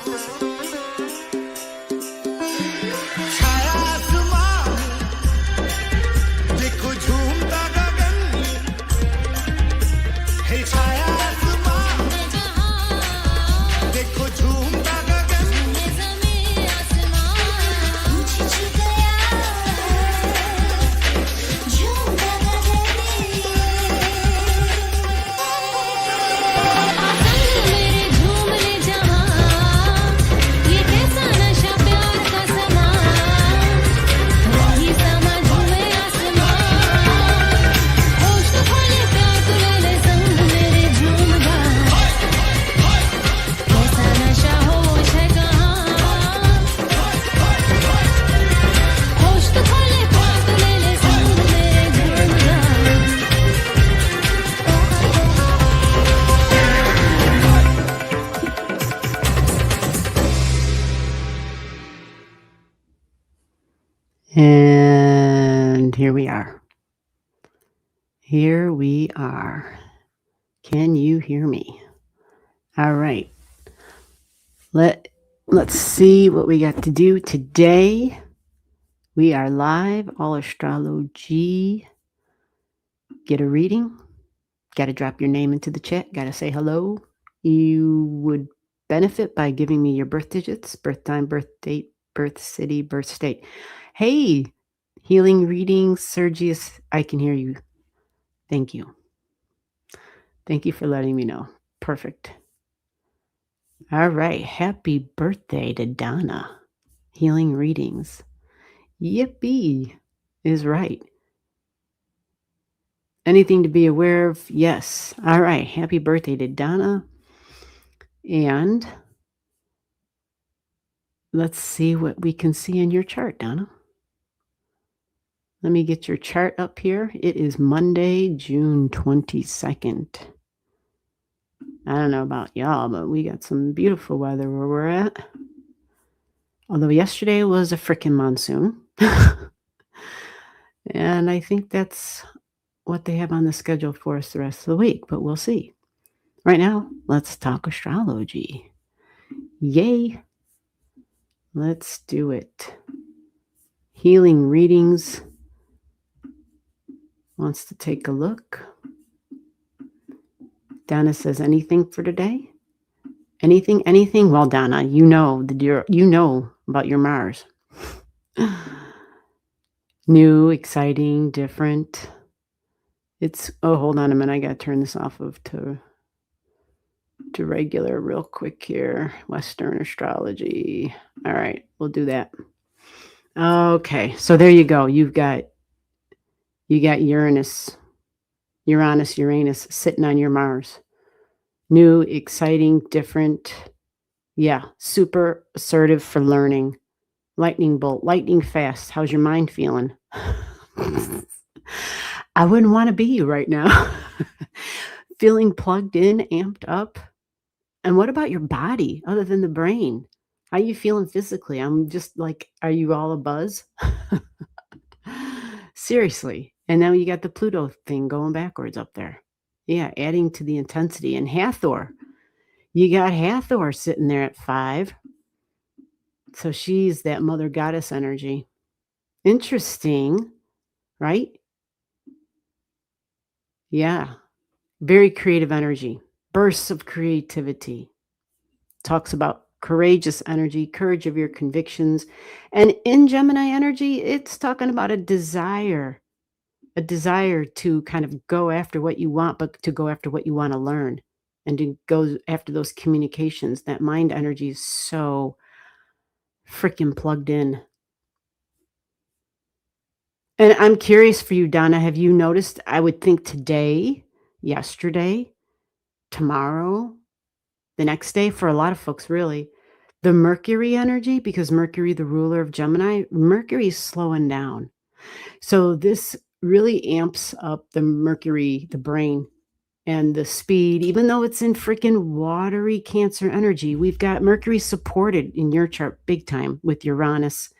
छाया आसमां देखो झूमता गगन है छाया आसमां देखो झूमता गगन And here we are. Here we are. Can you hear me? All right. Let's see what we got to do today. We are live, Allastrology. Get a reading. Got to drop your name into the chat. Got to say hello. You would benefit by giving me your birth digits, birth time, birth date, birth city, birth state. Hey, healing readings, Sergius, I can hear you. Thank you. Thank you for letting me know. Perfect. All right. Happy birthday to Donna. Healing readings. Yippee is right. Anything to be aware of? Yes. All right. Happy birthday to Donna. And let's see what we can see in your chart, Donna. Let me get your chart up here. It is Monday, June 22nd. I don't know about y'all, but we got some beautiful weather where we're at. Although yesterday was a freaking monsoon. And I think that's what they have on the schedule for us the rest of the week, but we'll see. Right now, let's talk astrology. Yay. Let's do it. Healing readings wants to take a look. Donna says, anything for today? Anything? Well, Donna, you know about your Mars. New, exciting, different. Hold on a minute. I got to turn this off of to regular real quick here. Western astrology. All right, we'll do that. Okay, so there you go. You got Uranus sitting on your Mars. New, exciting, different. Yeah, super assertive for learning. Lightning bolt, lightning fast. How's your mind feeling? I wouldn't want to be you right now. Feeling plugged in, amped up. And what about your body other than the brain? How are you feeling physically? I'm just like, are you all abuzz? Seriously. And now you got the Pluto thing going backwards up there. Yeah, adding to the intensity. And Hathor. You got Hathor sitting there at 5. So she's that mother goddess energy. Interesting, right? Yeah. Very creative energy. Bursts of creativity. Talks about courageous energy, courage of your convictions. And in Gemini energy, it's talking about a desire to kind of go after what you want, but to go after what you want to learn and to go after those communications. That mind energy is so freaking plugged in. And I'm curious for you, Donna, have you noticed, I would think today, yesterday, tomorrow, the next day, for a lot of folks, really, the Mercury energy, because Mercury, the ruler of Gemini, Mercury is slowing down. So this really amps up the Mercury, the brain, and the speed, even though it's in freaking watery Cancer energy. We've got Mercury supported in your chart big time with Uranus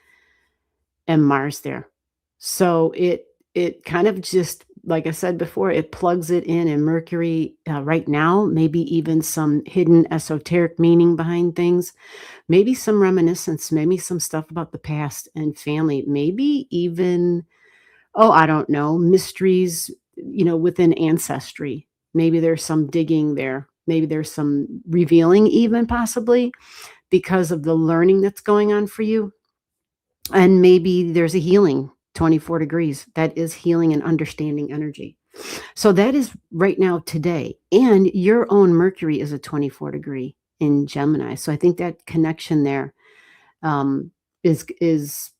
and Mars there. So it kind of just like I said before, it plugs it in, and Mercury right now, maybe even some hidden esoteric meaning behind things, maybe some reminiscence, maybe some stuff about the past and family, maybe even, oh, I don't know, mysteries, within ancestry. Maybe there's some digging there. Maybe there's some revealing, even possibly because of the learning that's going on for you. And maybe there's a healing 24 degrees. That is healing and understanding energy. So that is right now today. And your own Mercury is a 24 degree in Gemini. So I think that connection there is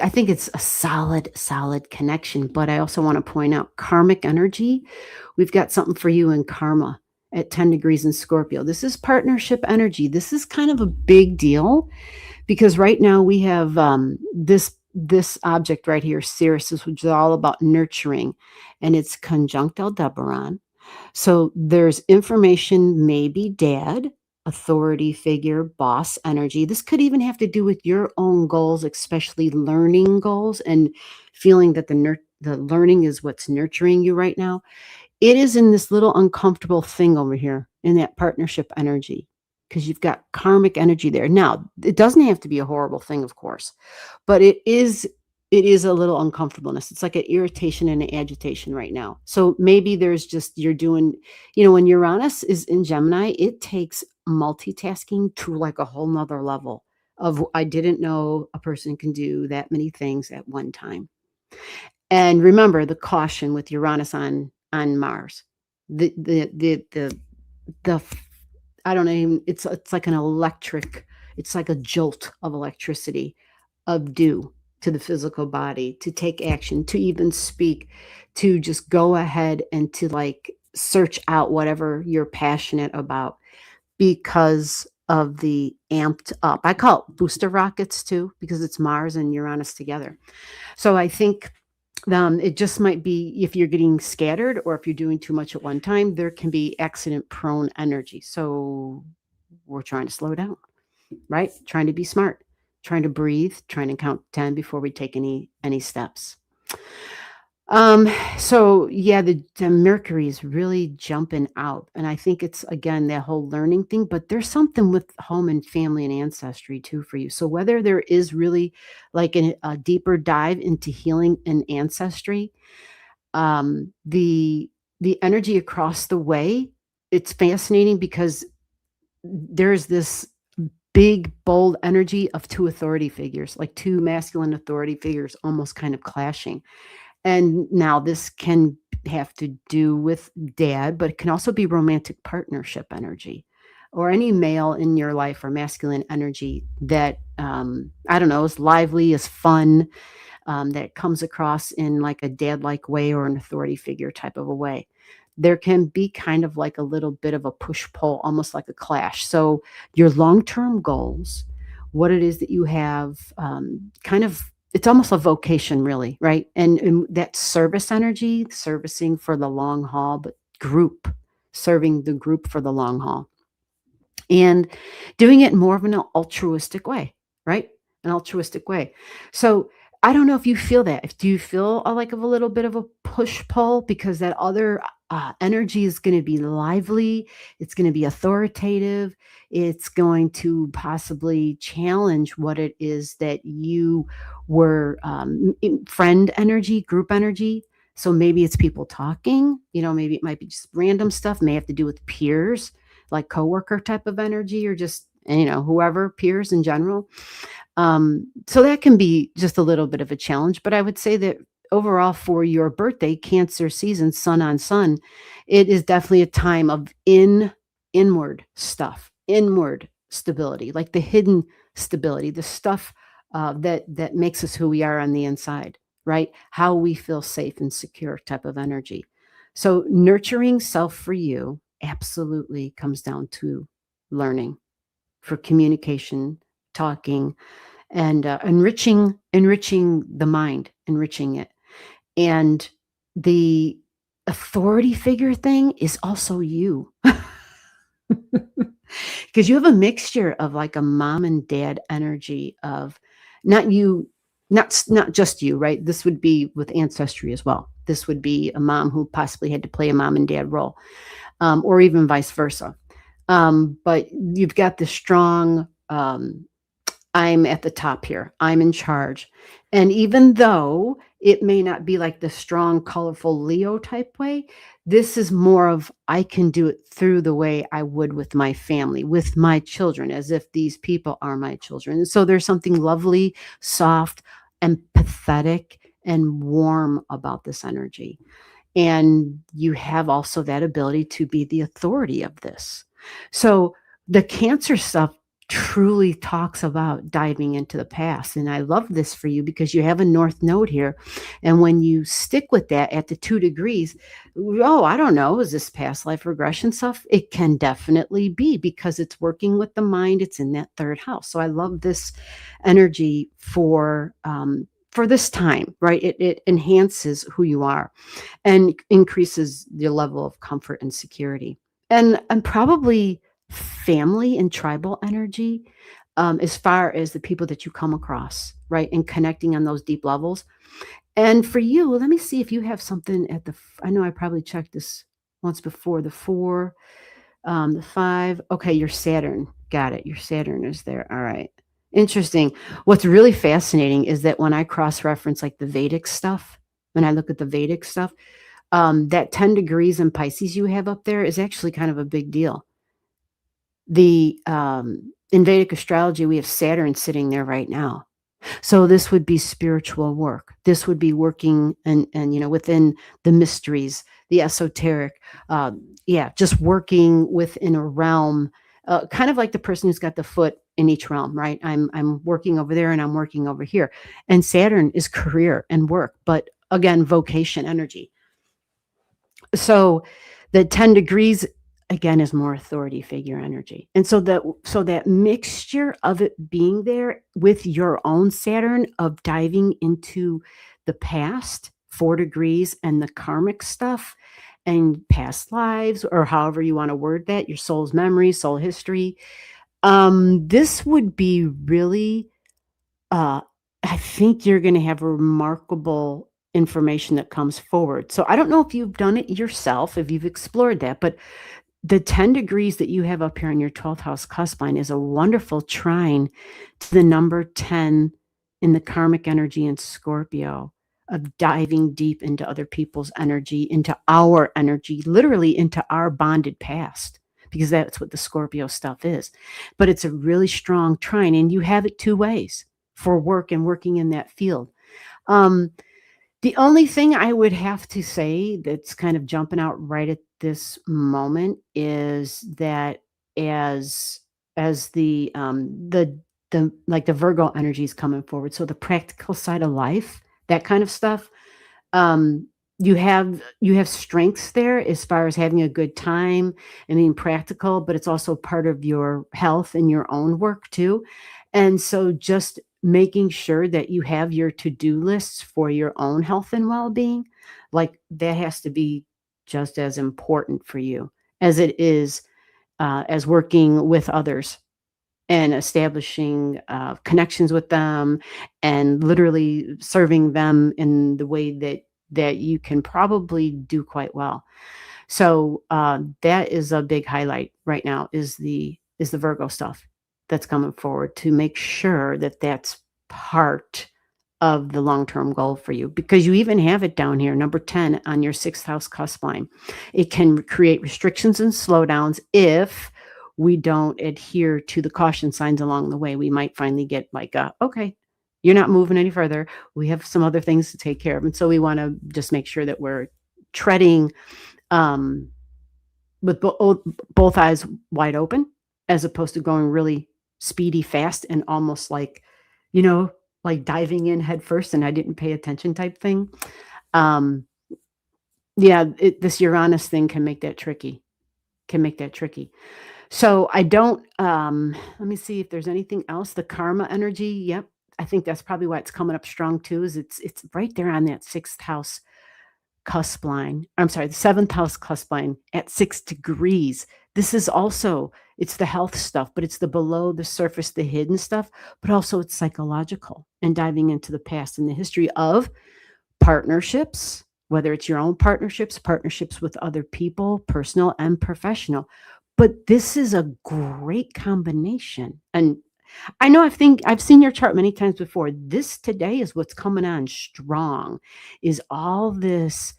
I think it's a solid connection. But I also want to point out karmic energy. We've got something for you in karma at 10 degrees in Scorpio. This is partnership energy. This is kind of a big deal because right now we have this object right here, Sirius, which is all about nurturing, and it's conjunct Aldebaran. So there's information, maybe dad, authority figure, boss energy. This could even have to do with your own goals, especially learning goals and feeling that the learning is what's nurturing you right now. It is in this little uncomfortable thing over here in that partnership energy because you've got karmic energy there. Now, it doesn't have to be a horrible thing, of course, but it is a little uncomfortableness. It's like an irritation and an agitation right now. So maybe there's just you're doing, when Uranus is in Gemini, it takes multitasking to like a whole nother level of I didn't know a person can do that many things at one time. And remember the caution with Uranus on Mars. The I don't know, it's like an electric, it's like a jolt of electricity, of due to the physical body, to take action, to even speak, to just go ahead and to like search out whatever you're passionate about because of the amped up. I call it booster rockets too, because it's Mars and Uranus together. So I think it just might be if you're getting scattered or if you're doing too much at one time, there can be accident prone energy. So we're trying to slow down, right? Trying to be smart, trying to breathe, trying to count 10 before we take any steps. So yeah, the Mercury is really jumping out. And I think it's again that whole learning thing, but there's something with home and family and ancestry too for you. So whether there is really like a deeper dive into healing and ancestry, the energy across the way, it's fascinating because there's this big, bold energy of two authority figures, like two masculine authority figures almost kind of clashing. And now this can have to do with dad, but it can also be romantic partnership energy or any male in your life or masculine energy that, I don't know, is lively, is fun, that comes across in like a dad-like way or an authority figure type of a way. There can be kind of like a little bit of a push-pull, almost like a clash. So your long-term goals, what it is that you have, kind of it's almost a vocation really, right? And that service energy, servicing for the long haul, but serving the group for the long haul. And doing it more of an altruistic way, right? An altruistic way. So I don't know if you feel that. Do you feel like of a little bit of a push pull because that other energy is going to be lively, it's going to be authoritative, it's going to possibly challenge what it is that you were friend energy, group energy. So maybe it's people talking, maybe it might be just random stuff, may have to do with peers, like coworker type of energy or just, whoever, peers in general. So that can be just a little bit of a challenge, but I would say that overall for your birthday, Cancer season, sun on sun, it is definitely a time of inward stuff, inward stability, like the hidden stability, the stuff that makes us who we are on the inside, right? How we feel safe and secure type of energy. So nurturing self for you absolutely comes down to learning for communication, talking, and enriching the mind, enriching it. And the authority figure thing is also you. Because you have a mixture of like a mom and dad energy of not you, not just you, right? This would be with ancestry as well. This would be a mom who possibly had to play a mom and dad role, or even vice versa. But you've got this strong, I'm at the top here. I'm in charge. And even though it may not be like the strong, colorful Leo type way, this is more of I can do it through the way I would with my family, with my children, as if these people are my children. And so there's something lovely, soft, empathetic, and warm about this energy. And you have also that ability to be the authority of this. So the Cancer stuff truly talks about diving into the past. And I love this for you because you have a North Node here. And when you stick with that at the 2 degrees, oh, I don't know, is this past life regression stuff? It can definitely be because it's working with the mind. It's in that 3rd house. So I love this energy for this time, right? It enhances who you are and increases your level of comfort and security. And probably family and tribal energy, as far as the people that you come across, right? And connecting on those deep levels. And for you, let me see if you have something at the, I know I probably checked this once before, the 4, the 5. Okay, your Saturn. Got it. Your Saturn is there. All right. Interesting. What's really fascinating is that when I cross-reference like the Vedic stuff, when I look at the Vedic stuff, that 10 degrees in Pisces you have up there is actually kind of a big deal. The in Vedic astrology, we have Saturn sitting there right now. So this would be spiritual work. This would be working and within the mysteries, the esoteric. Just working within a realm, kind of like the person who's got the foot in each realm, right? I'm working over there and I'm working over here. And Saturn is career and work, but again, vocation energy. So the 10 degrees again is more authority figure energy. And so that mixture of it being there with your own Saturn of diving into the past, 4 degrees, and the karmic stuff and past lives, or however you want to word that, your soul's memory, soul history. This would be really, I think you're going to have remarkable information that comes forward. So I don't know if you've done it yourself, if you've explored that, but the 10 degrees that you have up here in your 12th house cusp line is a wonderful trine to the number 10 in the karmic energy in Scorpio of diving deep into other people's energy, into our energy, literally into our bonded past, because that's what the Scorpio stuff is. But it's a really strong trine, and you have it 2 ways for work and working in that field. The only thing I would have to say that's kind of jumping out right at this moment is that as the like the Virgo energy is coming forward, so the practical side of life, that kind of stuff, you have strengths there as far as having a good time and being practical, but it's also part of your health and your own work too. And so just making sure that you have your to-do lists for your own health and well-being, like that has to be just as important for you as it is as working with others and establishing connections with them and literally serving them in the way that you can probably do quite well. So that is a big highlight right now is the Virgo stuff that's coming forward, to make sure that that's part of the long-term goal for you, because you even have it down here, number 10 on your 6th house cusp line. It can create restrictions and slowdowns if we don't adhere to the caution signs along the way. We might finally get like, okay, you're not moving any further. We have some other things to take care of. And so we want to just make sure that we're treading with both eyes wide open, as opposed to going really speedy fast and almost like, like diving in head first and I didn't pay attention type thing. This Uranus thing can make that tricky. So I don't, let me see if there's anything else. The karma energy. Yep. I think that's probably why it's coming up strong too, is it's right there on that 6th house cusp line. I'm sorry, the 7th house cusp line at 6 degrees. This is also, it's the health stuff, but it's the below the surface, the hidden stuff, but also it's psychological and diving into the past and the history of partnerships, whether it's your own partnerships, partnerships with other people, personal and professional. But this is a great combination. And I know I've seen your chart many times before. This today is what's coming on strong, is all this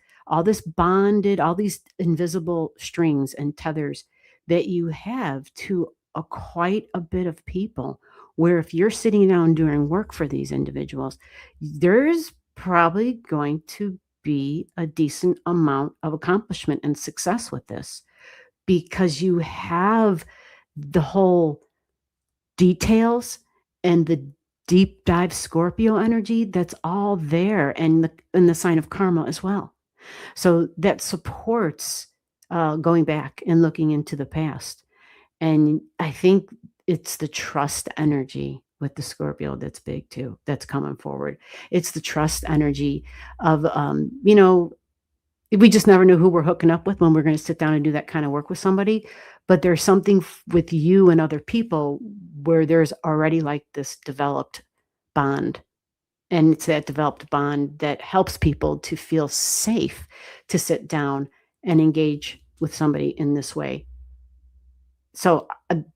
bonded, all these invisible strings and tethers that you have to quite a bit of people. Where if you're sitting down doing work for these individuals, there's probably going to be a decent amount of accomplishment and success with this because you have the whole details and the deep dive Scorpio energy that's all there, and the sign of karma as well. So that supports going back and looking into the past. And I think it's the trust energy with the Scorpio that's big too, that's coming forward. It's the trust energy of, we just never know who we're hooking up with when we're going to sit down and do that kind of work with somebody. But there's something with you and other people where there's already like this developed bond. And it's that developed bond that helps people to feel safe to sit down and engage with somebody in this way. So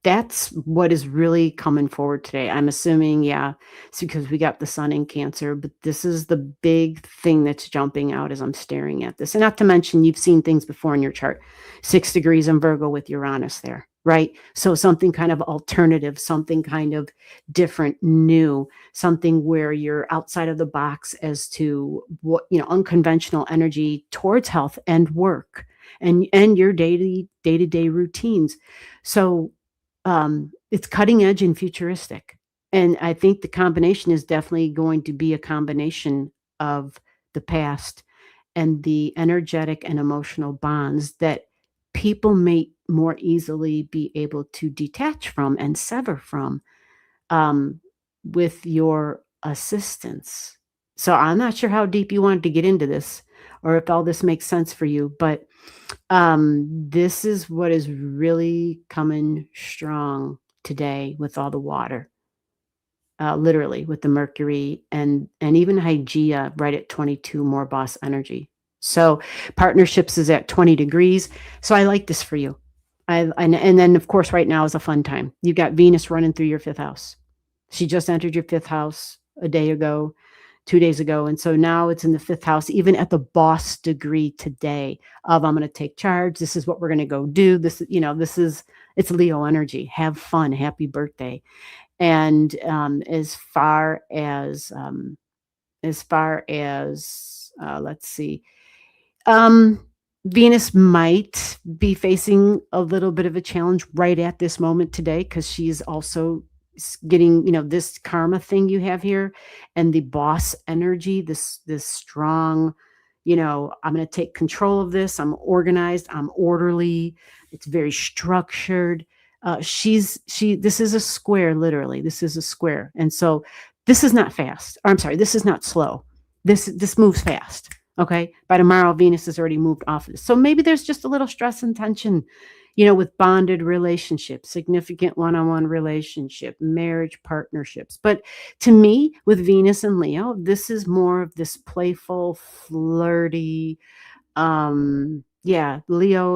that's what is really coming forward today. I'm assuming, yeah, it's because we got the sun in Cancer, but this is the big thing that's jumping out as I'm staring at this. And not to mention, you've seen things before in your chart, 6 degrees in Virgo with Uranus there, right? So something kind of alternative, something kind of different, new, something where you're outside of the box as to what, unconventional energy towards health and work and your day-to-day routines. So it's cutting edge and futuristic. And I think the combination is definitely going to be a combination of the past and the energetic and emotional bonds that people may more easily be able to detach from and sever from with your assistance. So I'm not sure how deep you wanted to get into this or if all this makes sense for you, but this is what is really coming strong today with all the water, literally with the Mercury and even Hygeia right at 22 more boss energy. So partnerships is at 20 degrees. So I like this for you. And then of course right now is a fun time. You've got Venus running through your 5th house. She just entered your 5th house a day ago, 2 days ago. And so now it's in the 5th house, even at the boss degree today of I'm going to take charge. This is what we're going to go do. It's Leo energy. Have fun. Happy birthday. And as far as let's see, Venus might be facing a little bit of a challenge right at this moment today because she's also getting, this karma thing you have here and the boss energy, this strong, I'm going to take control of this. I'm organized. I'm orderly. It's very structured. This is a square, literally. This is a square. And so this is not fast. Or I'm sorry, this is not slow. This moves fast. Okay. By tomorrow, Venus has already moved off of this. So maybe there's just a little stress and tension, with bonded relationships, significant one-on-one relationship, marriage partnerships. But to me, with Venus and Leo, this is more of this playful, flirty, Leo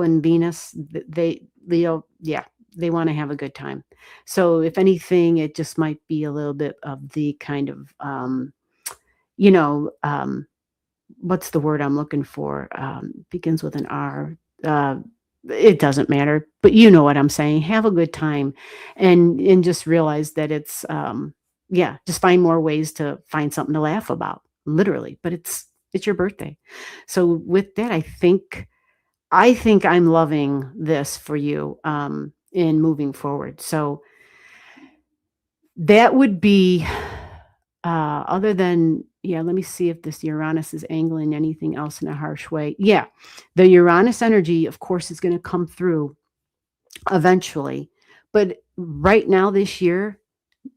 and Venus, they want to have a good time. So if anything, it just might be a little bit of the kind of, what's the word I'm looking for? Begins with an R. It doesn't matter, but you know what I'm saying. Have a good time and just realize that it's, just find more ways to find something to laugh about, literally, but it's your birthday. So with that, I think I'm loving this for you, in moving forward. So that would be, other than, let me see if this Uranus is angling anything else in a harsh way. Yeah, the Uranus energy, of course, is going to come through eventually. But right now this year,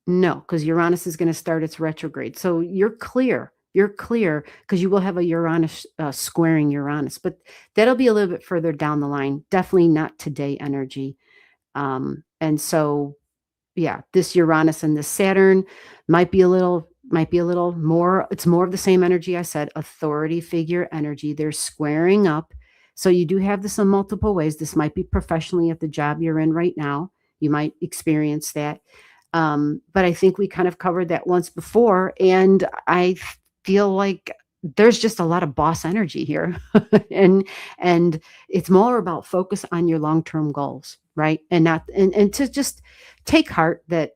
no, because Uranus is going to start its retrograde. So you're clear. You're clear because you will have a Uranus squaring Uranus. But that'll be a little bit further down the line. Definitely not today energy. And so, yeah, this Uranus and this Saturn might be a little might be a little more, it's more of the same energy I said, authority figure energy. They're squaring up. So you do have this in multiple ways. This might be professionally at the job you're in right now. You might experience that. But I think we kind of covered that once before. And I feel like there's just a lot of boss energy here. and it's more about focus on your long-term goals, right? And not and to just take heart that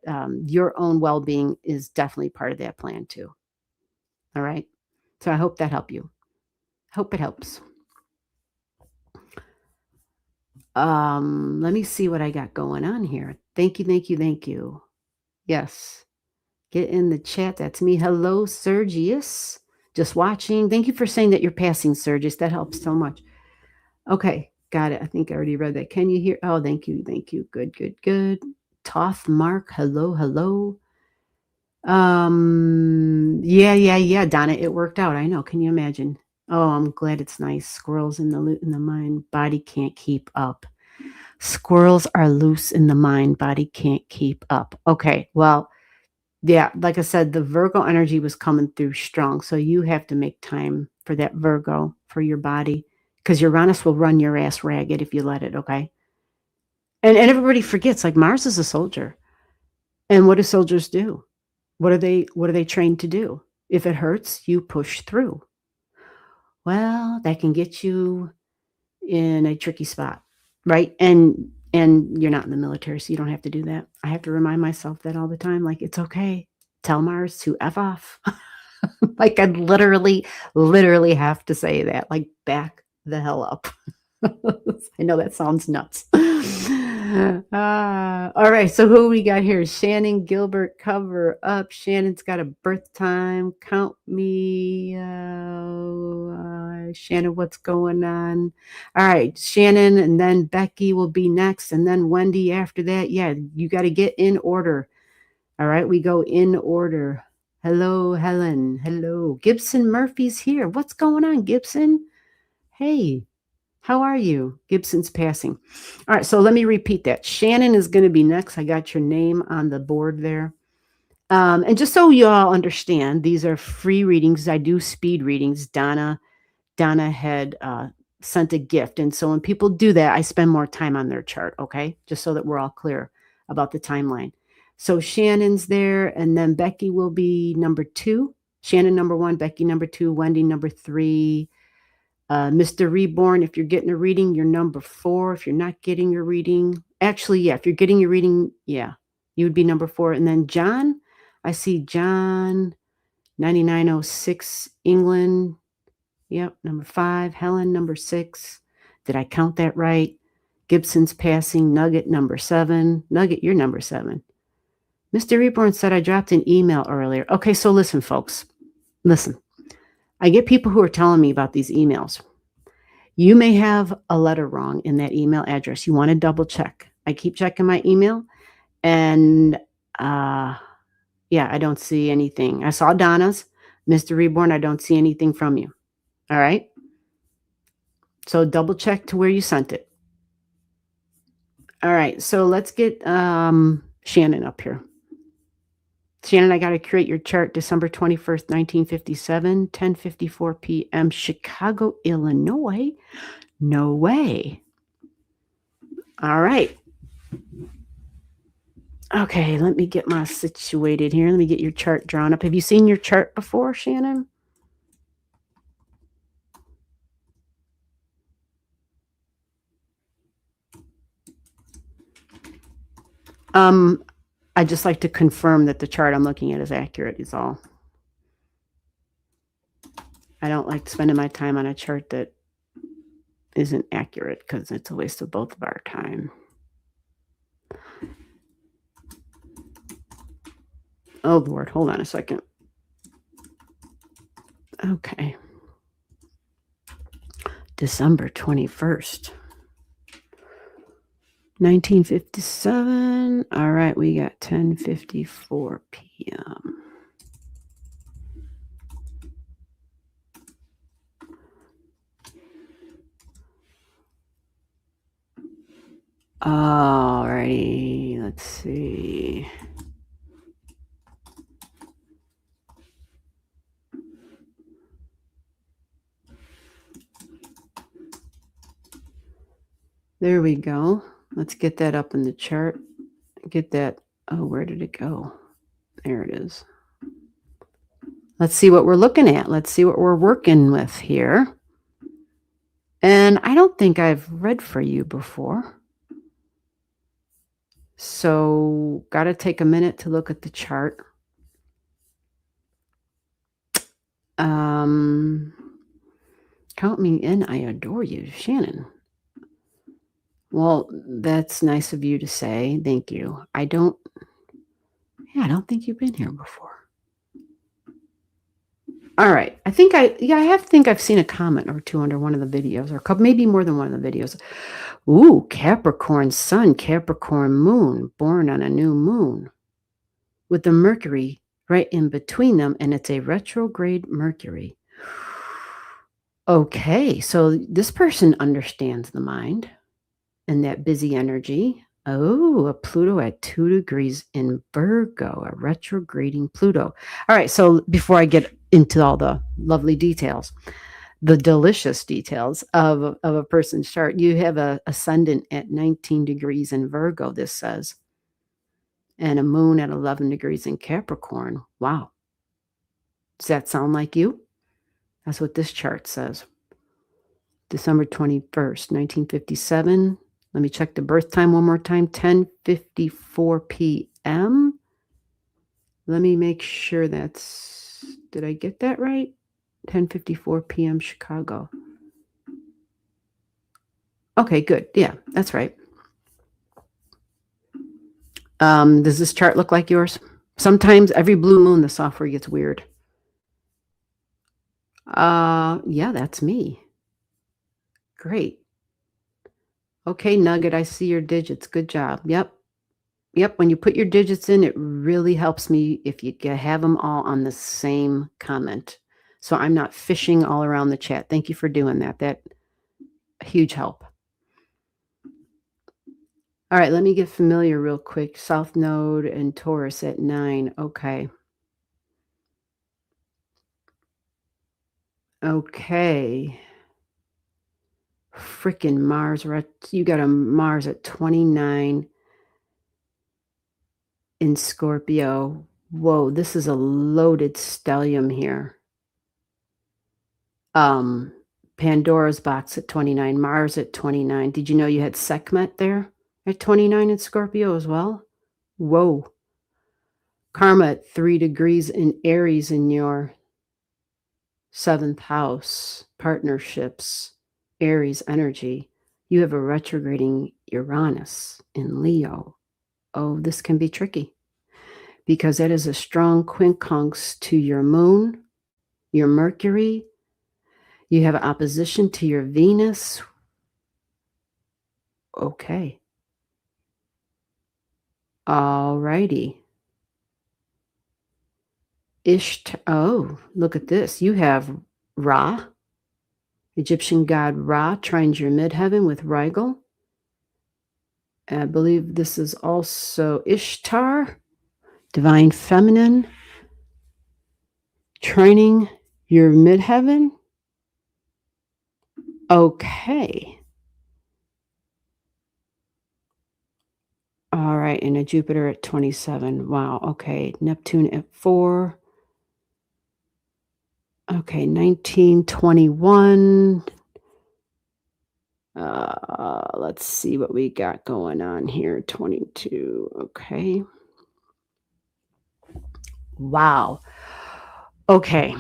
your own well-being is definitely part of that plan too. All right. So I hope that helped you. Hope it helps. Let me see what I got going on here. Thank you, thank you, thank you. Yes. Get in the chat. That's me. Hello, Sergius. Just watching. Thank you for saying that you're passing, Sergius. That helps so much. Okay, got it. I think I already read that. Can you hear? Oh, thank you, thank you. Good, good, good. Toth Mark. Hello, hello. Yeah, Donna. It worked out. I know. Can you imagine? Oh, I'm glad it's nice. Squirrels in the mind. Body can't keep up. Squirrels are loose in the mind. Body can't keep up. Okay, well. Yeah, like I said, the Virgo energy was coming through strong. So you have to make time for that Virgo, for your body, because Uranus will run your ass ragged if you let it, okay? And everybody forgets, like Mars is a soldier. And what do soldiers do? What are they trained to do? If it hurts, you push through. Well, that can get you in a tricky spot, right? And you're not in the military, so you don't have to do that. I have to remind myself that all the time, like, it's okay. Tell Mars to F off. Like, I literally have to say that, like, back the hell up. I know that sounds nuts. All right, so who we got here? Shannon Gilbert, cover up. Shannon's got a birth time. Count me. Shannon, what's going on? All right, Shannon, and then Becky will be next, and then Wendy after that. Yeah, you got to get in order. All right, we go in order. Hello, Helen. Hello. Gibson Murphy's here. What's going on, Gibson? Hey, how are you? Gibson's passing. All right, so let me repeat that. Shannon is going to be next. I got your name on the board there. And just so you all understand, these are free readings. I do speed readings. Donna had sent a gift. And so when people do that, I spend more time on their chart, okay? Just so that we're all clear about the timeline. So Shannon's there, and then Becky will be number 2. Shannon number 1, Becky number 2, Wendy number 3. Mr. Reborn, if you're getting a reading, you're number 4. If you're not getting your reading, actually, yeah, if you're getting your reading, yeah, you would be number 4. And then John, I see John, 9906, England. Yep, number 5. Helen, number 6. Did I count that right? Gibson's passing. Nugget, number 7. Nugget, you're number 7. Mr. Reborn said I dropped an email earlier. Okay, so listen, folks. Listen. I get people who are telling me about these emails. You may have a letter wrong in that email address. You want to double check. I keep checking my email, and yeah, I don't see anything. I saw Donna's. Mr. Reborn, I don't see anything from you. All right? So double check to where you sent it. All right, so let's get Shannon up here. Shannon, I got to create your chart December 21st, 1957, 10:54 p.m., Chicago, Illinois. No way. All right. Okay, let me get my situated here. Let me get your chart drawn up. Have you seen your chart before, Shannon? I'd just like to confirm that the chart I'm looking at is accurate, is all. I don't like spending my time on a chart that isn't accurate because it's a waste of both of our time. Oh, Lord, hold on a second. Okay. December 21st. 1957. All right, we got 10:54 p.m. Alrighty, let's see. There we go. Let's get that up in the chart. Get that. Oh, where did it go? There it is. Let's see what we're looking at. Let's see what we're working with here. And I don't think I've read for you before. So, got to take a minute to look at the chart. Count me in. I adore you, Shannon. Well, that's nice of you to say. Thank you. I don't think you've been here before. All right. I think I've seen a comment or two under one of the videos, or maybe more than one of the videos. Ooh, Capricorn sun, Capricorn moon, born on a new moon with the Mercury right in between them, and it's a retrograde Mercury. Okay, so this person understands the mind and that busy energy. Oh, a Pluto at 2 degrees in Virgo, a retrograding Pluto. All right, so before I get into all the lovely details, the delicious details of a person's chart, you have a ascendant at 19 degrees in Virgo, this says, and a moon at 11 degrees in Capricorn. Wow. Does that sound like you? That's what this chart says. December 21st, 1957. Let me check the birth time one more time. 10:54 p.m. Let me make sure that's, did I get that right? 10:54 p.m. Chicago. Okay, good. Yeah, that's right. Does this chart look like yours? Sometimes every blue moon, the software gets weird. Yeah, that's me. Great. Okay, Nugget, I see your digits. Good job. Yep. When you put your digits in, it really helps me if you have them all on the same comment. So I'm not fishing all around the chat. Thank you for doing that. That a huge help. All right, let me get familiar real quick. South Node and Taurus at 9. Okay. Freaking Mars. You got a Mars at 29 in Scorpio. Whoa, this is a loaded stellium here. Pandora's box at 29, Mars at 29. Did you know you had Sekhmet there at 29 in Scorpio as well? Whoa. Karma at 3 degrees in Aries in your 7th house. Partnerships, Aries energy. You have a retrograding Uranus in Leo. Oh, this can be tricky because that is a strong quincunx to your moon, your Mercury. You have opposition to your Venus. Okay. All righty. Oh, look at this. You have Ra, Egyptian god Ra, trines your midheaven with Rigel. I believe this is also Ishtar, divine feminine, trining your midheaven. Okay. All right, and a Jupiter at 27. Wow, okay. Neptune at 4. Okay, 1921. Let's see what we got going on here. 22. Okay. Wow. Okay.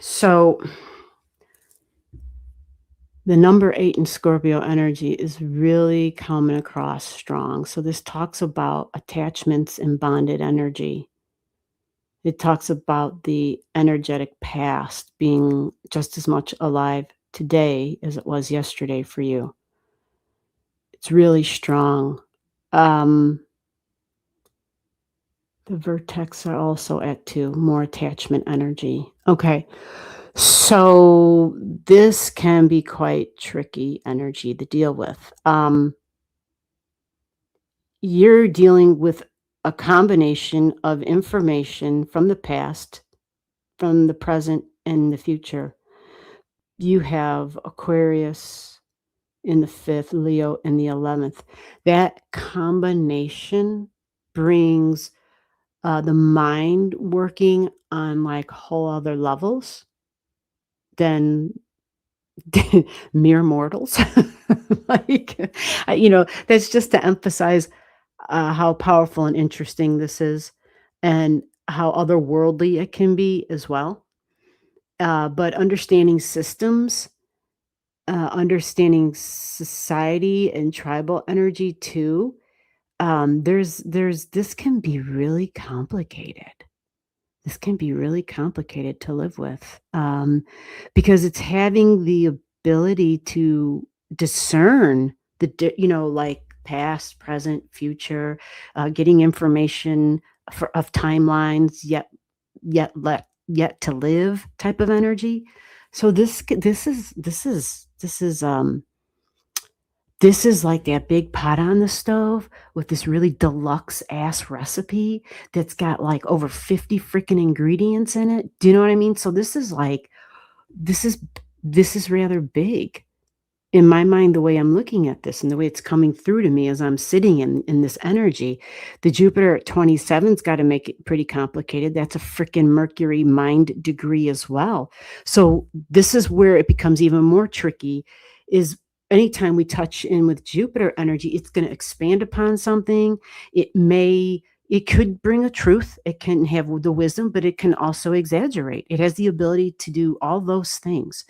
So the number 8 in Scorpio energy is really coming across strong. So this talks about attachments and bonded energy. It talks about the energetic past being just as much alive today as it was yesterday for you. It's really strong. The vertex are also at 2, more attachment energy. Okay. So this can be quite tricky energy to deal with. You're dealing with a combination of information from the past, from the present, and the future. You have Aquarius, in the 5th, Leo in the 11th. That combination brings the mind working on like whole other levels than mere mortals. Like, that's just to emphasize how powerful and interesting this is and how otherworldly it can be as well. But understanding systems, understanding society and tribal energy too, there's this can be really complicated. This can be really complicated to live with, because it's having the ability to discern like past, present, future, getting information of timelines yet to live type of energy. So this is like that big pot on the stove with this really deluxe ass recipe that's got like over 50 freaking ingredients in it. Do you know what I mean? So this is this is rather big. In my mind, the way I'm looking at this and the way it's coming through to me as I'm sitting in this energy, the Jupiter at 27's got to make it pretty complicated. That's a freaking Mercury mind degree as well. So this is where it becomes even more tricky is anytime we touch in with Jupiter energy, it's going to expand upon something. It could bring a truth. It can have the wisdom, but it can also exaggerate. It has the ability to do all those things.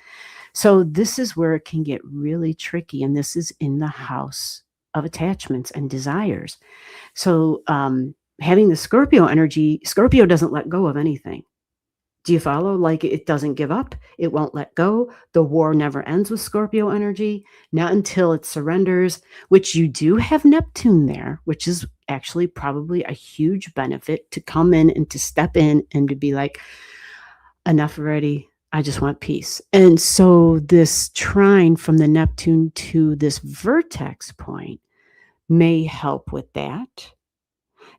So this is where it can get really tricky, and this is in the house of attachments and desires. So having the Scorpio energy, Scorpio doesn't let go of anything. Do you follow? Like it doesn't give up. It won't let go. The war never ends with Scorpio energy, not until it surrenders, which you do have Neptune there, which is actually probably a huge benefit to come in and to step in and to be like, enough already. I just want peace. And so this trine from the Neptune to this vertex point may help with that,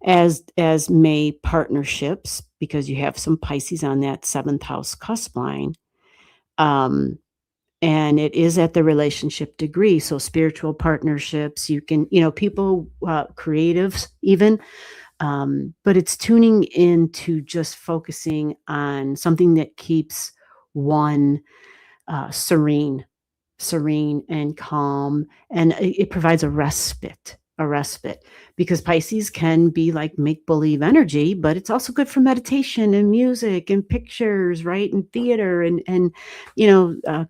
as may partnerships, because you have some Pisces on that 7th house cusp line. And it is at the relationship degree. So spiritual partnerships, you can, people, creatives even, but it's tuning into just focusing on something that keeps one serene and calm, and it provides a respite, because Pisces can be like make believe energy, but it's also good for meditation and music and pictures, right, and theater and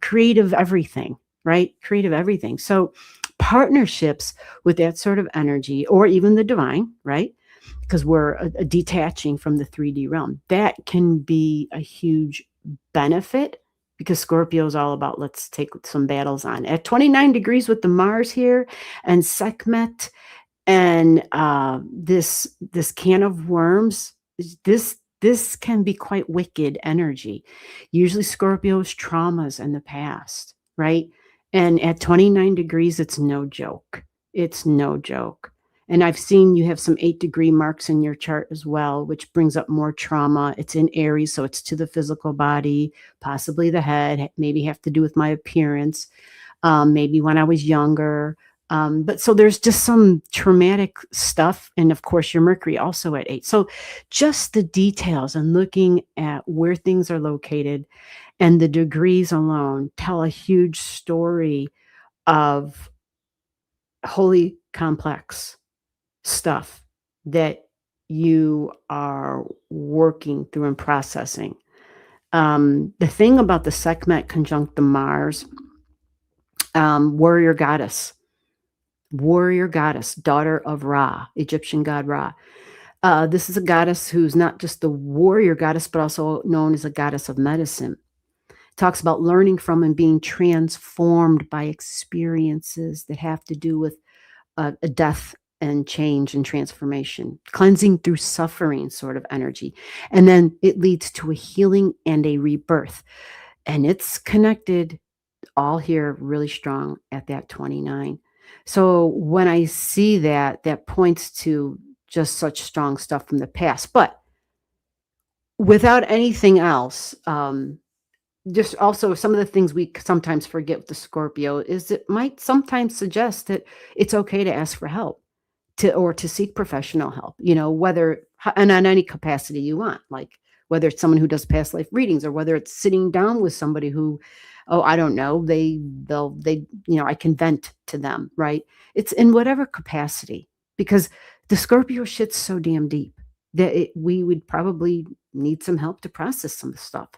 creative everything, right, creative everything. So partnerships with that sort of energy, or even the divine, right, because we're detaching from the 3D realm, that can be a huge benefit, because Scorpio is all about let's take some battles on. At 29 degrees with the Mars here and Sekhmet and this can of worms, this can be quite wicked energy. Usually Scorpio's traumas in the past, right? And at 29 degrees, it's no joke. It's no joke. And I've seen you have some 8-degree marks in your chart as well, which brings up more trauma. It's in Aries, so it's to the physical body, possibly the head, maybe have to do with my appearance, maybe when I was younger. But so there's just some traumatic stuff. And of course, your Mercury also at 8. So just the details and looking at where things are located and the degrees alone tell a huge story of wholly complex stuff that you are working through and processing. The thing about the Sekhmet conjunct the Mars, warrior goddess, daughter of Ra, Egyptian god Ra. This is a goddess who's not just the warrior goddess, but also known as a goddess of medicine. Talks about learning from and being transformed by experiences that have to do with a death and change and transformation, cleansing through suffering sort of energy. And then it leads to a healing and a rebirth. And it's connected all here really strong at that 29. So when I see that, that points to just such strong stuff from the past. But without anything else, just also some of the things we sometimes forget with the Scorpio is it might sometimes suggest that it's okay to ask for help to seek professional help, whether and on any capacity you want, like whether it's someone who does past life readings or whether it's sitting down with somebody who, oh, I don't know, I can vent to them, right? It's in whatever capacity because the Scorpio shit's so damn deep that we would probably need some help to process some of the stuff.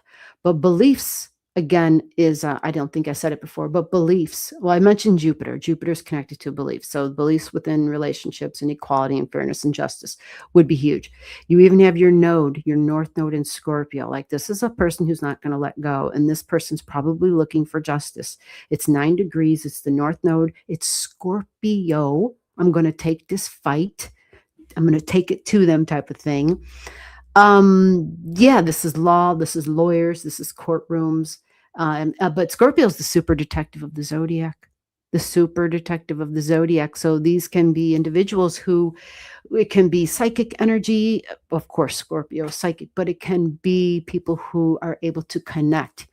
But beliefs, again, is I don't think I said it before, but beliefs. Well, I mentioned Jupiter. Jupiter's connected to beliefs. So beliefs within relationships and equality and fairness and justice would be huge. You even have your node, your North Node in Scorpio. Like this is a person who's not going to let go. And this person's probably looking for justice. It's 9 degrees. It's the North Node. It's Scorpio. I'm going to take this fight. I'm going to take it to them type of thing. Yeah, this is law, this is lawyers, this is courtrooms. But Scorpio is the super detective of the zodiac, the super detective of the zodiac. So these can be individuals who, it can be psychic energy, of course, Scorpio is psychic, but it can be people who are able to connect,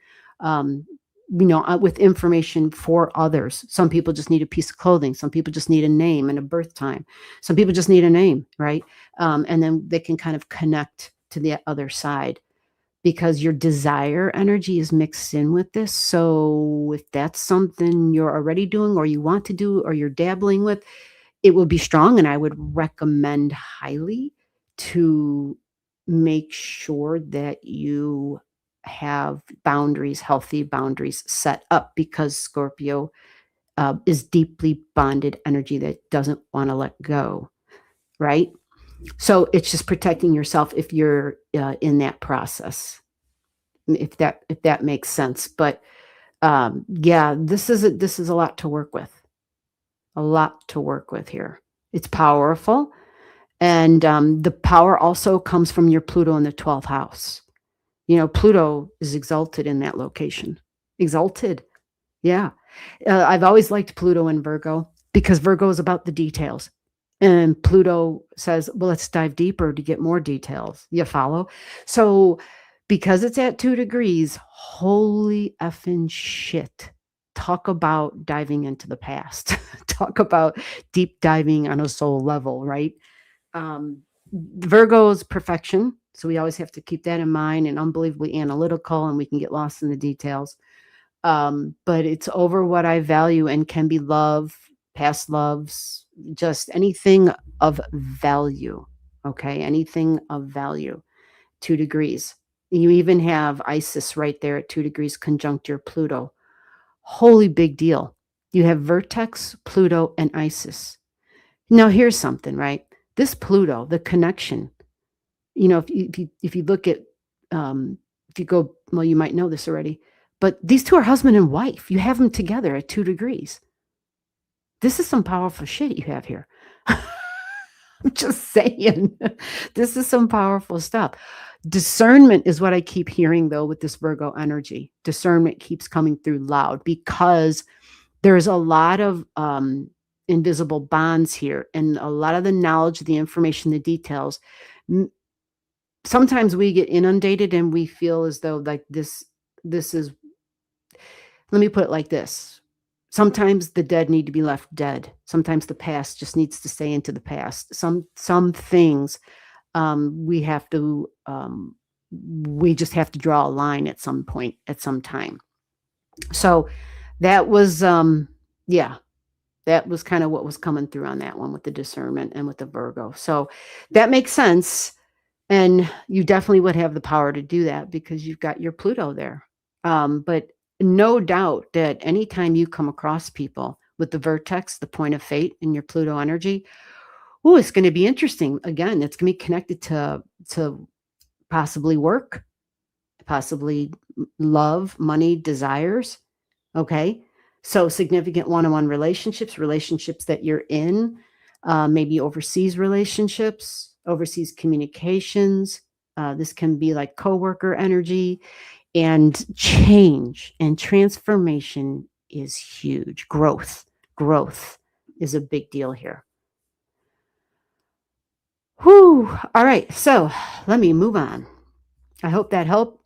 with information for others. Some people just need a piece of clothing. Some people just need a name and a birth time. Some people just need a name, right? And then they can kind of connect to the other side because your desire energy is mixed in with this. So if that's something you're already doing or you want to do or you're dabbling with, it will be strong. And I would recommend highly to make sure that you have boundaries, healthy boundaries set up because Scorpio is deeply bonded energy that doesn't want to let go, right? So it's just protecting yourself if you're in that process, if that makes sense. But yeah, this is a lot to work with, here. It's powerful, and the power also comes from your Pluto in the 12th house. Pluto is exalted in that location. Exalted. Yeah. I've always liked Pluto in Virgo because Virgo is about the details. And Pluto says, well, let's dive deeper to get more details. You follow? So because it's at 2 degrees, holy effing shit. Talk about diving into the past. Talk about deep diving on a soul level, right? Virgo's perfection. So we always have to keep that in mind and unbelievably analytical, and we can get lost in the details. But it's over what I value and can be love, past loves, just anything of value. Okay. Anything of value. 2 degrees. You even have Isis right there at 2 degrees conjunct your Pluto. Holy big deal. You have Vertex, Pluto, and Isis. Now here's something, right? This Pluto, the connection, if you look at, if you go, well, you might know this already, but these two are husband and wife. You have them together at 2 degrees. This is some powerful shit you have here. I'm just saying, this is some powerful stuff. Discernment is what I keep hearing, though, with this Virgo energy. Discernment keeps coming through loud because there's a lot of invisible bonds here, and a lot of the knowledge, the information, the details. Sometimes we get inundated and we feel as though like this is, let me put it like this. Sometimes the dead need to be left dead. Sometimes the past just needs to stay into the past. Some things we have to, we just have to draw a line at some point, at some time. So that was, yeah, that was kind of what was coming through on that one with the discernment and with the Virgo. So that makes sense. And you definitely would have the power to do that because you've got your Pluto there. But no doubt that anytime you come across people with the vertex, the point of fate in your Pluto energy, oh, it's going to be interesting. Again, it's going to be connected to possibly work, possibly love, money, desires. Okay. So significant one-on-one relationships that you're in, maybe overseas relationships, overseas communications. This can be like coworker energy, and change and transformation is huge. Growth is a big deal here. Whew. All right. So let me move on. I hope that helped.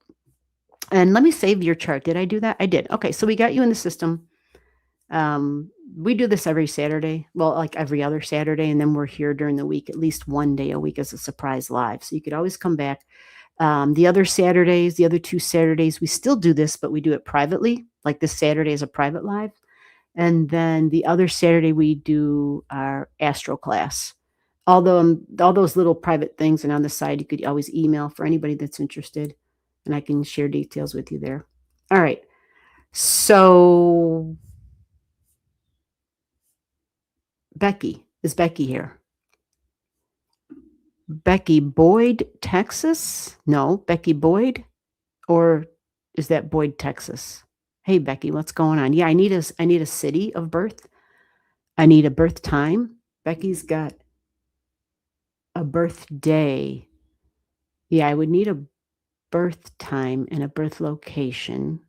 And let me save your chart. Did I do that? I did. Okay, so we got you in the system. We do this every Saturday. Well, like every other Saturday, and then we're here during the week, at least one day a week as a surprise live. So you could always come back. The other Saturdays, the other 2 Saturdays, we still do this, but we do it privately. Like this Saturday is a private live. And then the other Saturday, we do our astro class. Although all those little private things, and on the side, you could always email for anybody that's interested, and I can share details with you there. All right. So Becky, is Becky here? Becky Boyd, Texas? No, Becky Boyd? Or is that Boyd, Texas? Hey, Becky, what's going on? Yeah, I need a city of birth. I need a birth time. Becky's got a birthday. Yeah, I would need a birth time and a birth location.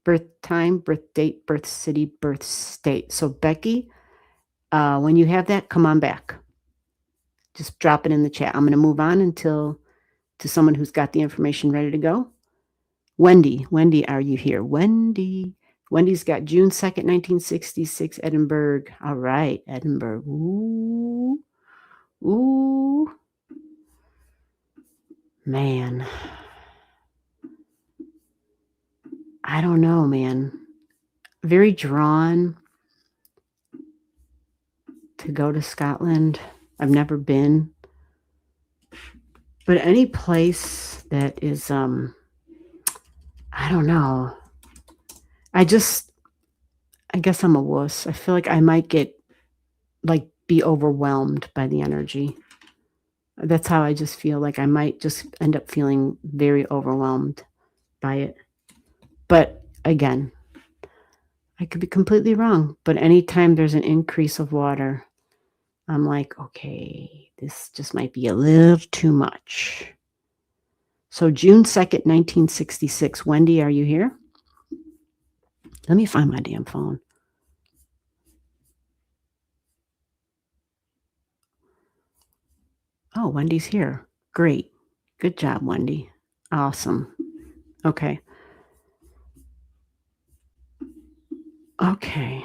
Birth time, birth date, birth city, birth state. So Becky, when you have that, come on back. Just drop it in the chat. I'm going to move on to someone who's got the information ready to go. Wendy, are you here? Wendy's got June 2nd, 1966, Edinburgh. All right, Edinburgh. Ooh. Man. I don't know, man. Very drawn to go to Scotland. I've never been. But any place that is, I don't know. I guess I'm a wuss. I feel like I might be overwhelmed by the energy. That's how I just feel like I might just end up feeling very overwhelmed by it. But again, I could be completely wrong. But anytime there's an increase of water, I'm like, okay, this just might be a little too much. So June 2nd, 1966. Wendy, are you here? Let me find my damn phone. Oh, Wendy's here. Great. Good job, Wendy. Awesome. Okay. Okay.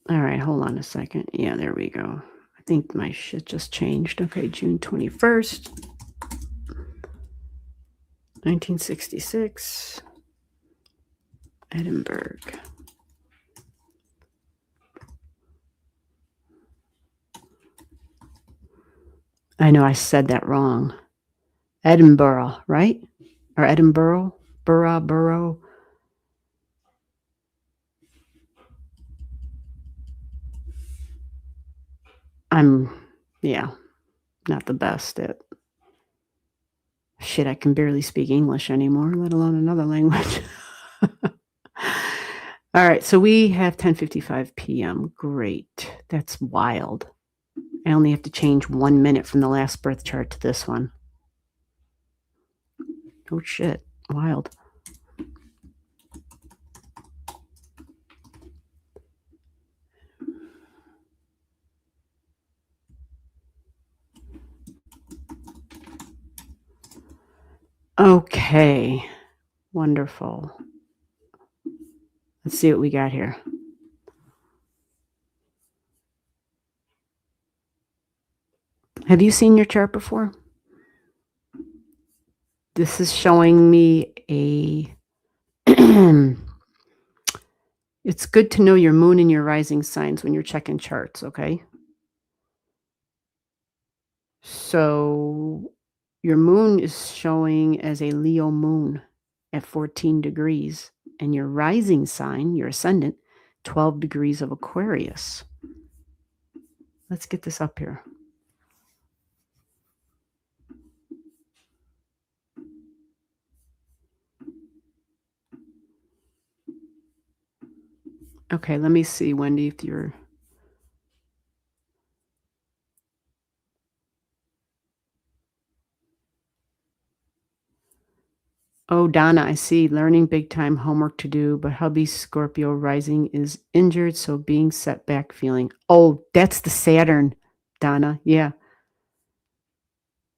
All right, hold on a second. Yeah, there we go. I think my shit just changed. Okay, June 21st, 1966, Edinburgh. I know I said that wrong. Edinburgh, right? Or Edinburgh? Borough. Not the best at shit. I can barely speak English anymore, let alone another language. All right, so we have 10:55 p.m. Great. That's wild. I only have to change 1 minute from the last birth chart to this one. Oh shit, wild. Okay, wonderful. Let's see what we got here. Have you seen your chart before? This is showing me it's good to know your moon and your rising signs when you're checking charts, okay? So your moon is showing as a Leo moon at 14 degrees, and your rising sign, your ascendant, 12 degrees of Aquarius. Let's get this up here. Okay, let me see, Wendy, if you're... Oh, Donna, I see. Learning big time, homework to do, but hubby Scorpio rising is injured, so being set back feeling. Oh, that's the Saturn. Donna. Yeah,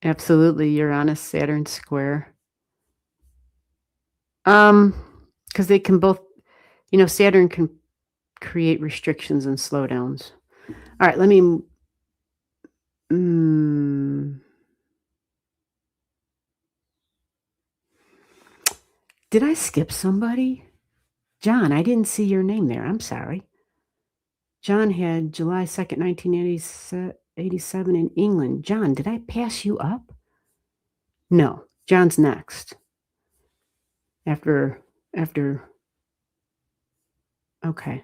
absolutely. Uranus, Saturn square. Um, because they can both, Saturn can create restrictions and slowdowns. All right, let me. Did I skip somebody? John, I didn't see your name there. I'm sorry. John had July 2nd, 1987 in England. John, did I pass you up? No, John's next. After, okay.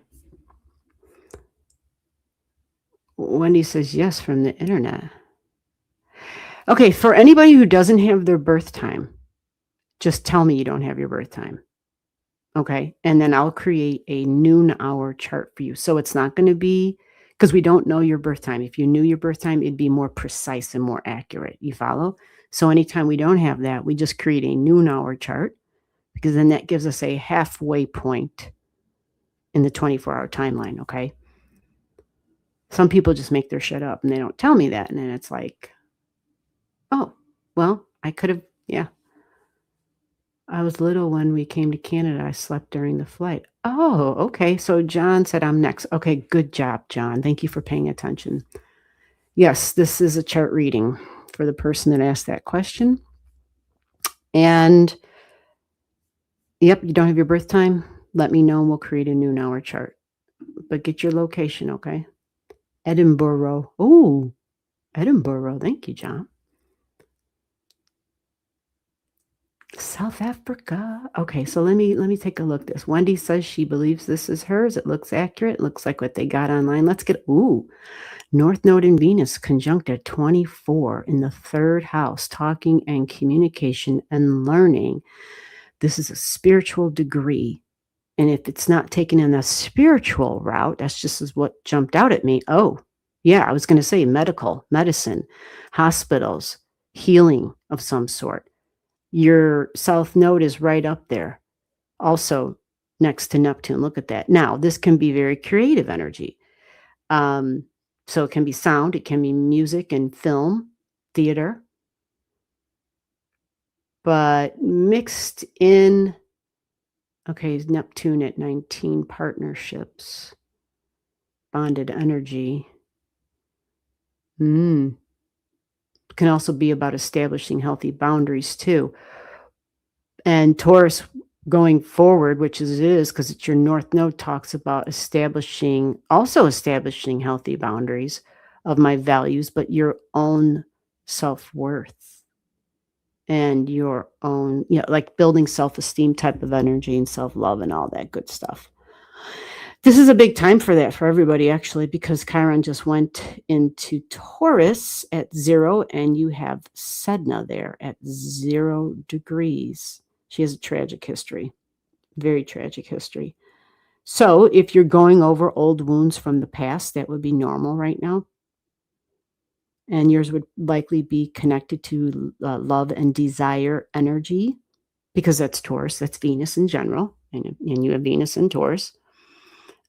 Wendy says yes from the internet. Okay, for anybody who doesn't have their birth time, just tell me you don't have your birth time. Okay, and then I'll create a noon hour chart for you. So it's not going to be, because we don't know your birth time. If you knew your birth time, it'd be more precise and more accurate. You follow? So anytime we don't have that, we just create a noon hour chart, because then that gives us a halfway point in the 24-hour timeline, okay? Some people just make their shit up and they don't tell me that. And then it's like, oh, well, I could have, yeah. I was little when we came to Canada. I slept during the flight. Oh, okay. So John said I'm next. Okay, good job, John. Thank you for paying attention. Yes, this is a chart reading for the person that asked that question. And yep, you don't have your birth time. Let me know and we'll create a noon hour chart. But get your location, okay? Edinburgh. Oh, Edinburgh. Thank you, John. South Africa. Okay, so let me take a look at this. Wendy says she believes this is hers. It looks accurate. It looks like what they got online. Let's get, North Node in Venus conjunct at 24 in the third house, talking and communication and learning. This is a spiritual degree. And if it's not taken in a spiritual route, that's just what jumped out at me. Oh, yeah, I was going to say medicine, hospitals, healing of some sort. Your South Node is right up there, also next to Neptune. Look at that. Now, this can be very creative energy. So it can be sound, it can be music and film, theater, but mixed in, okay, Neptune at 19, partnerships, bonded energy. Can also be about establishing healthy boundaries too. And Taurus going forward, which it is because it's your North Node, talks about establishing healthy boundaries of my values, but your own self-worth and your own, like building self-esteem type of energy and self-love and all that good stuff. This is a big time for that for everybody, actually, because Chiron just went into Taurus at 0, and you have Sedna there at 0 degrees. She has a tragic history, very tragic history. So if you're going over old wounds from the past, that would be normal right now. And yours would likely be connected to love and desire energy, because that's Taurus, that's Venus in general, and you have Venus in Taurus.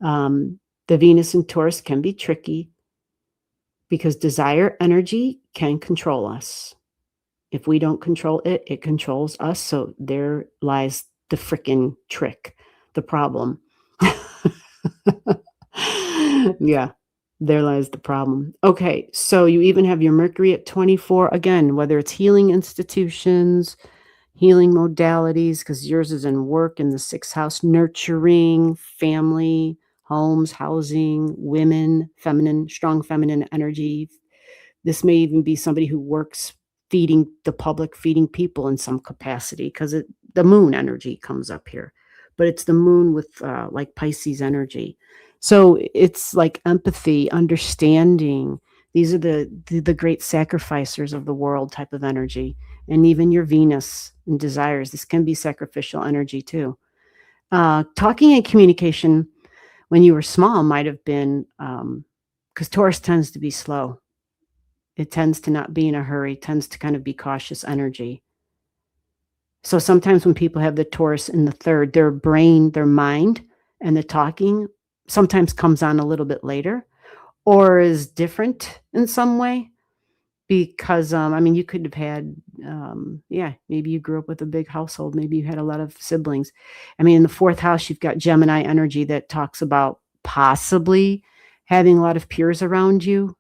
The Venus in Taurus can be tricky because desire energy can control us. If we don't control it, it controls us. So there lies the frickin' trick, the problem. Yeah, there lies the problem. Okay, so you even have your Mercury at 24. Again, whether it's healing institutions, healing modalities, because yours is in work in the 6th house, nurturing, family, homes, housing, women, strong feminine energy. This may even be somebody who works feeding the public, feeding people in some capacity, because the moon energy comes up here. But it's the moon with like Pisces energy. So it's like empathy, understanding. These are the great sacrificers of the world type of energy. And even your Venus and desires, this can be sacrificial energy too. Talking and communication when you were small might have been, because Taurus tends to be slow. It tends to not be in a hurry, tends to kind of be cautious energy. So sometimes when people have the Taurus in the 3rd, their brain, their mind, and the talking sometimes comes on a little bit later, or is different in some way. Because, I mean, you could have had, yeah, maybe you grew up with a big household. Maybe you had a lot of siblings. I mean, in the fourth house, you've got Gemini energy that talks about possibly having a lot of peers around you,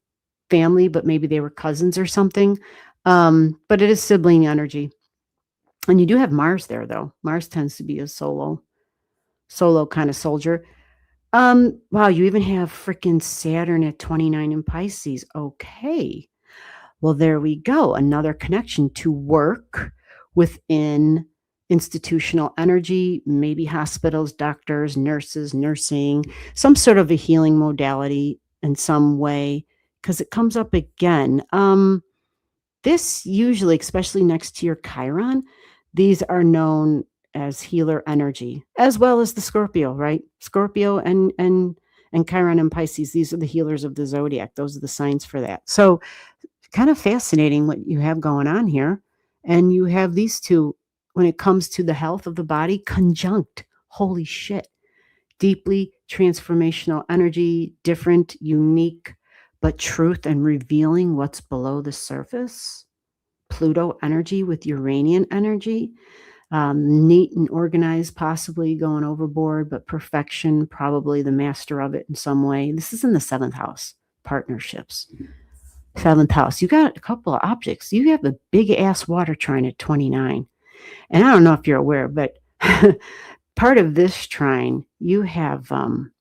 family, but maybe they were cousins or something. But it is sibling energy. And you do have Mars there, though. Mars tends to be a solo kind of soldier. Wow, you even have freaking Saturn at 29 in Pisces. Okay. Well, there we go. Another connection to work within institutional energy, maybe hospitals, doctors, nurses, nursing, some sort of a healing modality in some way, because it comes up again. This usually, especially next to your Chiron, these are known as healer energy, as well as the Scorpio, right? Scorpio and Chiron and Pisces, these are the healers of the zodiac. Those are the signs for that. So kind of fascinating what you have going on here. And you have these two, when it comes to the health of the body, conjunct. Holy shit. Deeply transformational energy, different, unique, but truth and revealing what's below the surface. Pluto energy with Uranian energy. Neat and organized, possibly going overboard, but perfection, probably the master of it in some way. This is in the seventh house, partnerships. Seventh house, you got a couple of objects. You have a big ass water trine at 29. And I don't know if you're aware, but part of this trine, you have Nefertiti.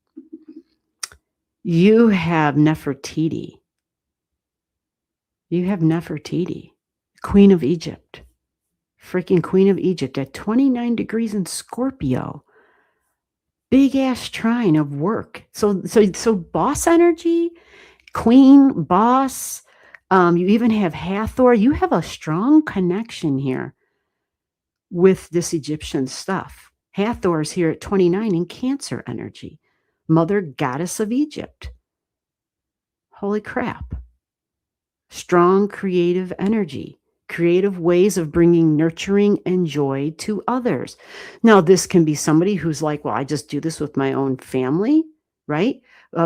You have Nefertiti, Queen of Egypt. Freaking Queen of Egypt at 29 degrees in Scorpio. Big ass trine of work. So boss energy, queen, boss. You even have Hathor. You have a strong connection here with this Egyptian stuff. Hathor is here at 29 in Cancer energy. Mother goddess of Egypt. Holy crap. Strong creative energy. Creative ways of bringing nurturing and joy to others. Now, this can be somebody who's like, well, I just do this with my own family, right?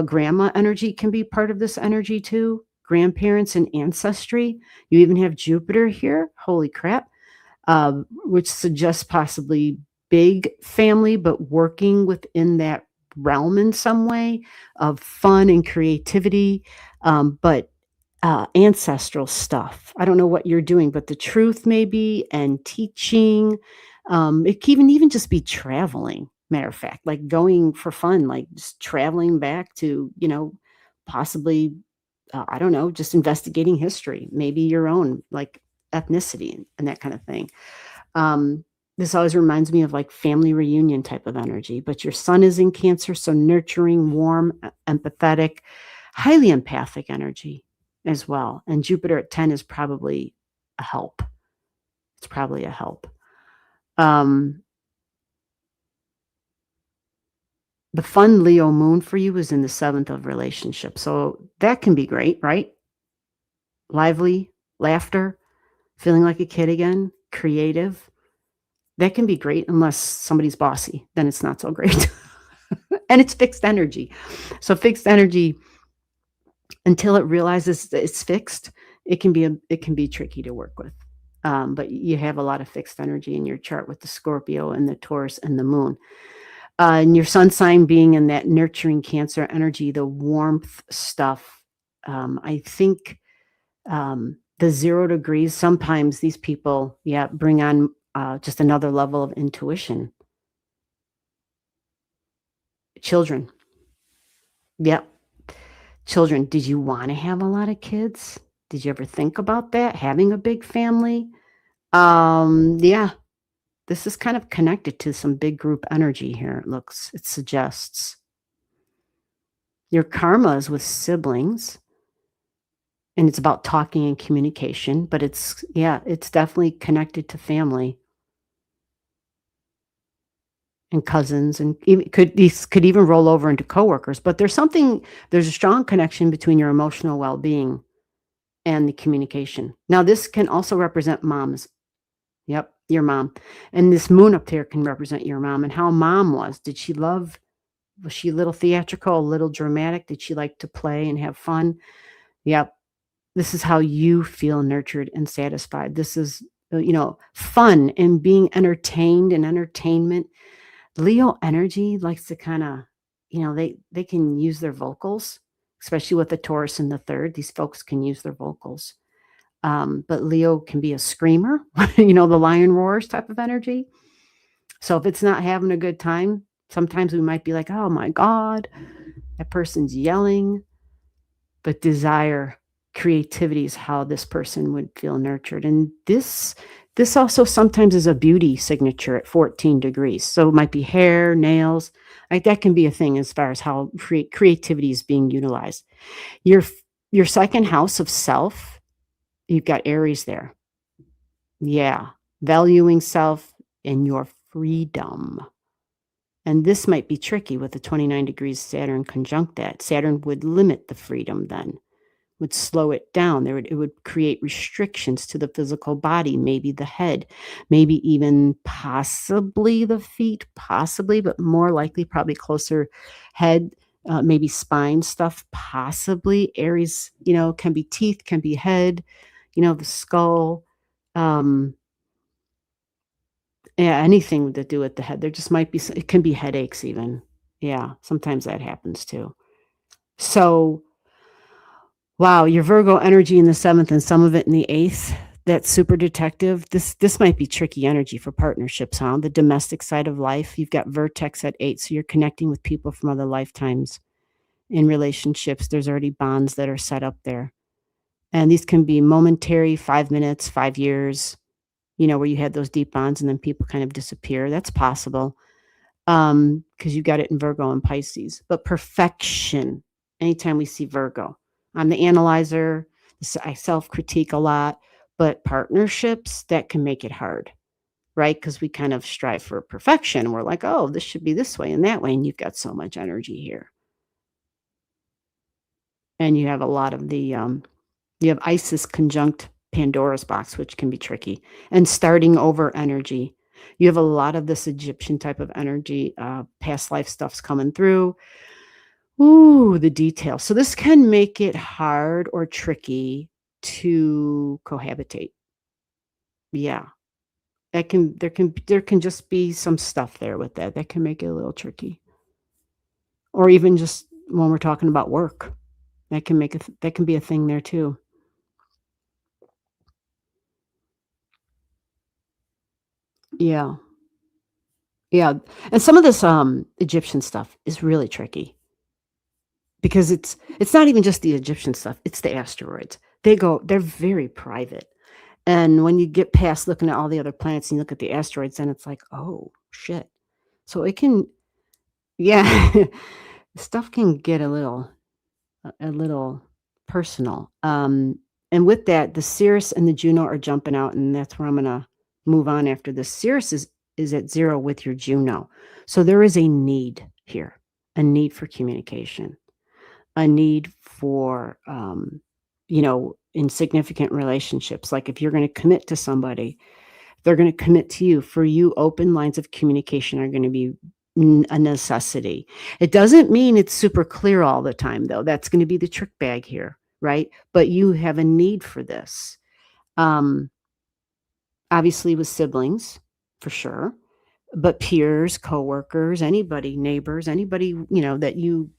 Grandma energy can be part of this energy too. Grandparents and ancestry. You even have Jupiter here. Holy crap. Which suggests possibly big family, but working within that realm in some way of fun and creativity. But ancestral stuff. I don't know what you're doing, but the truth maybe, and teaching. It can even just be traveling. Matter of fact, like going for fun, like just traveling back to, possibly, I don't know, just investigating history, maybe your own like ethnicity and that kind of thing. This always reminds me of like family reunion type of energy, but your sun is in Cancer, so nurturing, warm, empathetic, highly empathic energy as well. And Jupiter at 10 is probably a help. It's probably a help. The fun Leo moon for you is in the 7th of relationship. So that can be great, right? Lively, laughter, feeling like a kid again, creative. That can be great unless somebody's bossy. Then it's not so great. And it's fixed energy. So fixed energy, until it realizes that it's fixed, it can be tricky to work with. But you have a lot of fixed energy in your chart with the Scorpio and the Taurus and the moon. And your sun sign being in that nurturing Cancer energy, the warmth stuff. I think the 0 degrees, sometimes these people, bring on just another level of intuition. Children. Yep. Children, did you want to have a lot of kids? Did you ever think about that? Having a big family? Yeah. This is kind of connected to some big group energy here, it suggests. Your karma is with siblings, and it's about talking and communication, but it's definitely connected to family and cousins, and these could even roll over into coworkers. But there's a strong connection between your emotional well-being and the communication. Now, this can also represent moms. Yep, your mom. And this moon up there can represent your mom and how mom was. Did she love Was she a little theatrical, a little dramatic? Did she like to play and have fun? Yep. This is how you feel nurtured and satisfied. This is, fun and being entertained and entertainment. Leo energy likes to kind of, they can use their vocals, especially with the Taurus in the third. These folks can use their vocals. But Leo can be a screamer, the lion roars type of energy. So if it's not having a good time, sometimes we might be like, oh my God, that person's yelling. But desire, creativity is how this person would feel nurtured. And this also sometimes is a beauty signature at 14 degrees. So it might be hair, nails. Like that can be a thing as far as how creativity is being utilized. Your second house of self, you've got Aries there. Yeah. Valuing self and your freedom. And this might be tricky with the 29 degrees Saturn conjunct that. Saturn would limit the freedom then, would slow it down. It would create restrictions to the physical body, maybe the head, maybe even possibly the feet, possibly, but more likely probably closer head, maybe spine stuff, possibly. Aries, can be teeth, can be head, the skull. Yeah, anything to do with the head. There just might be it can be headaches even. Yeah, sometimes that happens too. So, wow, your Virgo energy in the 7th and some of it in the 8th, that super detective, this might be tricky energy for partnerships, huh? The domestic side of life, you've got Vertex at 8, so you're connecting with people from other lifetimes. In relationships, there's already bonds that are set up there. And these can be momentary, 5 minutes, 5 years, where you had those deep bonds and then people kind of disappear. That's possible because you got it in Virgo and Pisces. But perfection, anytime we see Virgo, I'm the analyzer. I self-critique a lot, but partnerships, that can make it hard, right? Because we kind of strive for perfection. We're like, oh, this should be this way and that way. And you've got so much energy here. And you have a lot of the, you have Isis conjunct Pandora's box, which can be tricky, and starting over energy. You have a lot of this Egyptian type of energy, past life stuff's coming through. Ooh, the details. So this can make it hard or tricky to cohabitate. Yeah. There can just be some stuff there with that. That can make it a little tricky. Or even just when we're talking about work, that can be a thing there too. Yeah. Yeah. And some of this Egyptian stuff is really tricky because it's not even just the Egyptian stuff, it's the asteroids. They're very private. And when you get past looking at all the other planets and you look at the asteroids, then it's like, oh shit. So it can, yeah, stuff can get a little personal. And with that, the Sirius and the Juno are jumping out, and that's where I'm gonna move on after this. Sirius is at 0 with your Juno. So there is a need here, a need for communication, a need for in significant relationships. Like if you're going to commit to somebody, they're going to commit to you. For you, open lines of communication are going to be a necessity. It doesn't mean it's super clear all the time, though. That's going to be the trick bag here, right? But you have a need for this. Obviously with siblings, for sure, but peers, coworkers, anybody, neighbors, anybody, that you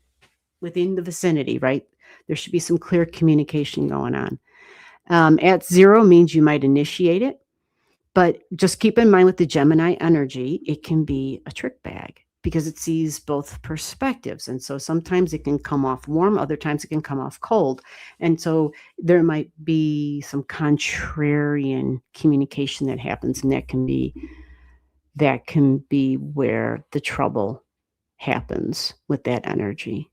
within the vicinity, right? There should be some clear communication going on. At 0 means you might initiate it, but just keep in mind with the Gemini energy, it can be a trick bag because it sees both perspectives. And so sometimes it can come off warm, other times it can come off cold. And so there might be some contrarian communication that happens, and that can be where the trouble happens with that energy.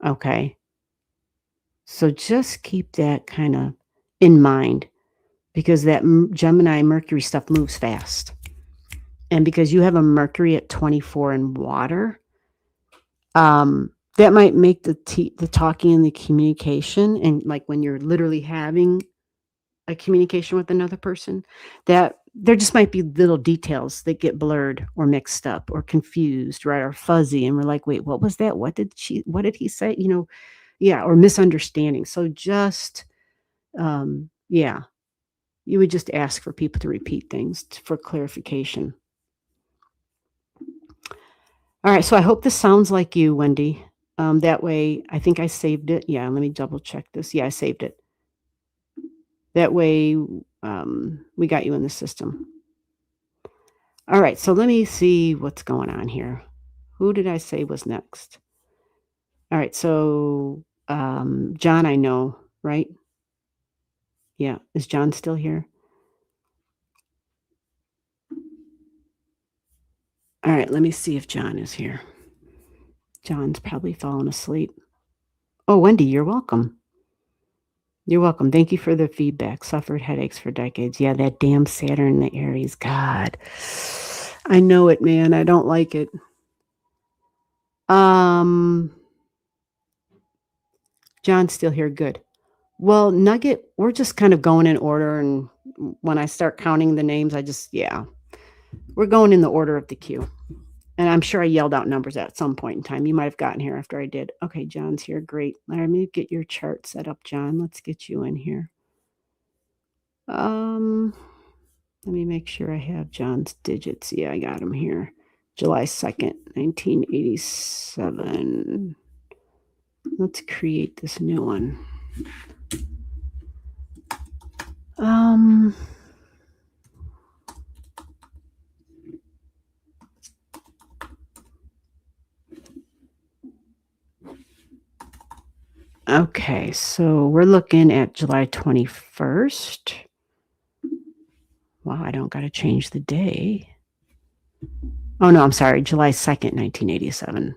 Okay. So just keep that kind of in mind because that Gemini Mercury stuff moves fast. And because you have a Mercury at 24 in water, that might make the talking and the communication, and like when you're literally having a communication with another person, that there just might be little details that get blurred or mixed up or confused, right? Or fuzzy. And we're like, wait, what was that? What did he say? Yeah, or misunderstanding. So just, yeah, you would just ask for people to repeat things for clarification. All right, so I hope this sounds like you, Wendy. That way, I think I saved it. Yeah, let me double check this. Yeah, I saved it. That way, we got you in the system. All right, so let me see what's going on here. Who did I say was next? All right, so John, I know, right? Yeah, is John still here? All right, let me see if John is here. John's probably fallen asleep. Oh, Wendy, you're welcome. You're welcome. Thank you for the feedback. Suffered headaches for decades. Yeah, that damn Saturn in the Aries. God. I know it, man. I don't like it. John's still here. Good. Well, Nugget, we're just kind of going in order. And when I start counting the names, we're going in the order of the queue. And I'm sure I yelled out numbers at some point in time. You might have gotten here after I did. Okay, John's here. Great. Let me get your chart set up, John. Let's get you in here. Let me make sure I have John's digits. Yeah, I got him here. July 2nd, 1987. Let's create this new one. Okay, so we're looking at July 21st. Wow, I don't got to change the day. Oh, no, I'm sorry. July 2nd, 1987.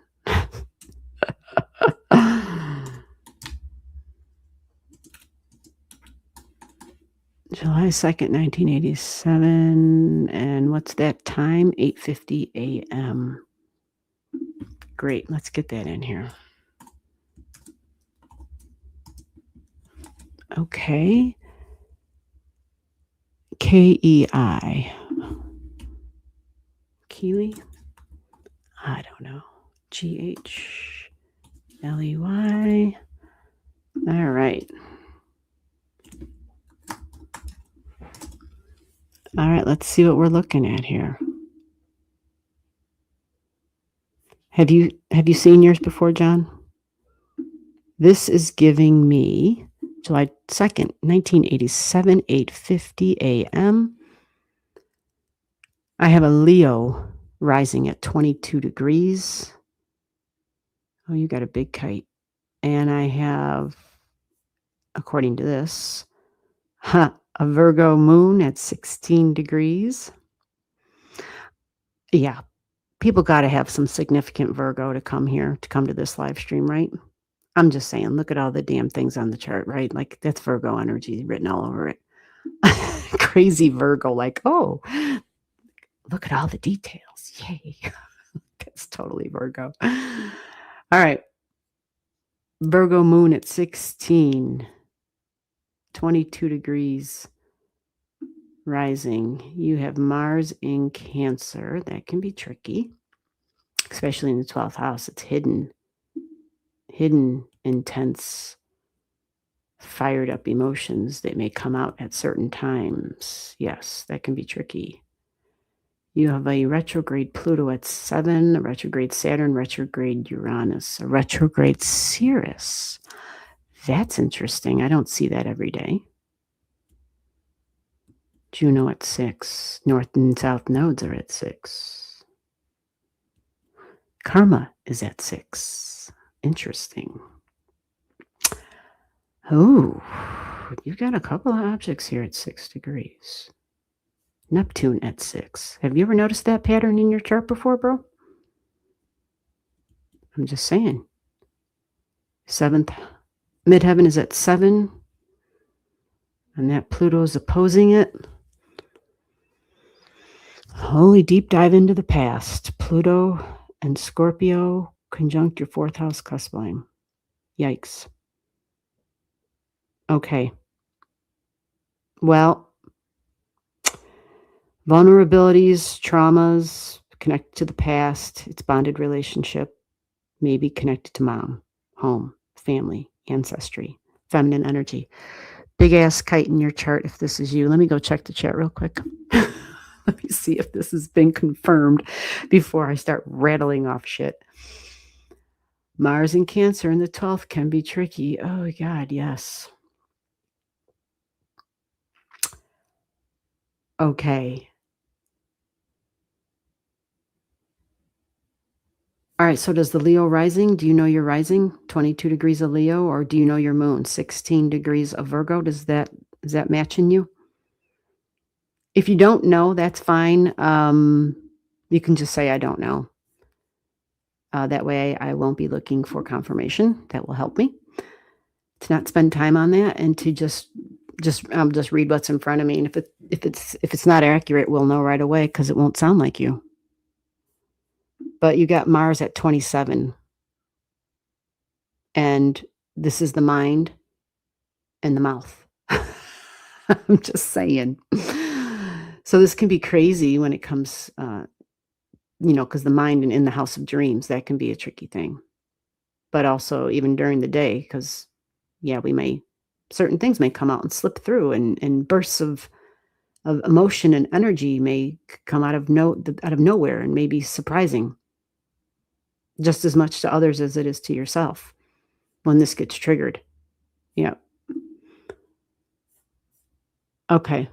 July 2nd, 1987. And what's that time? 8:50 a.m. Great. Let's get that in here. Okay. K-E-I. Keeley? I don't know. G-H-L-E-Y. All right. All right, let's see what we're looking at here. Have you seen yours before, John? This is giving me July 2nd, 1987, 8:50 a.m. I have a Leo rising at 22 degrees. Oh, you got a big kite. And I have, according to this, a Virgo moon at 16 degrees. Yeah, people got to have some significant Virgo to come to this live stream, right? I'm just saying, look at all the damn things on the chart, right? Like that's Virgo energy written all over it. Crazy Virgo, like, oh, look at all the details. Yay. That's totally Virgo. All right. Virgo moon at 16, 22 degrees rising. You have Mars in Cancer. That can be tricky, especially in the 12th house. It's hidden, intense, fired up emotions that may come out at certain times. Yes, that can be tricky. You have a retrograde Pluto at 7, a retrograde Saturn, retrograde Uranus, a retrograde Ceres. That's interesting. I don't see that every day. Juno at 6. North and South nodes are at 6. Karma is at 6. Interesting. Oh, you got a couple of objects here at 6 degrees. Neptune at 6. Have you ever noticed that pattern in your chart before, bro? I'm just saying. 7th midheaven is at 7. And that Pluto is opposing it. Holy deep dive into the past. Pluto and Scorpio conjunct your 4th house cusp line. Yikes. Okay. Well, Vulnerabilities, traumas connected to the past. It's bonded relationship, maybe connected to mom, home, family, ancestry, feminine energy. Big ass kite in your chart if this is you. Let me go check the chat real quick. Let me see if this has been confirmed before I start rattling off shit. Mars in Cancer in the 12th can be tricky. Oh, God, yes. Okay. All right, so does the Leo rising, do you know your rising, 22 degrees of Leo, or do you know your moon, 16 degrees of Virgo? Is that matching you? If you don't know, that's fine. You can just say, I don't know. That way I won't be looking for confirmation. That will help me to not spend time on that and to just read what's in front of me. And if it's not accurate, we'll know right away because it won't sound like you. But you got Mars at 27. And this is the mind and the mouth. I'm just saying. So this can be crazy when it comes, because the mind and in the house of dreams, that can be a tricky thing. But also even during the day, because, certain things may come out and slip through and bursts of emotion and energy may come out of nowhere and may be surprising just as much to others as it is to yourself when this gets triggered. Yeah. Okay.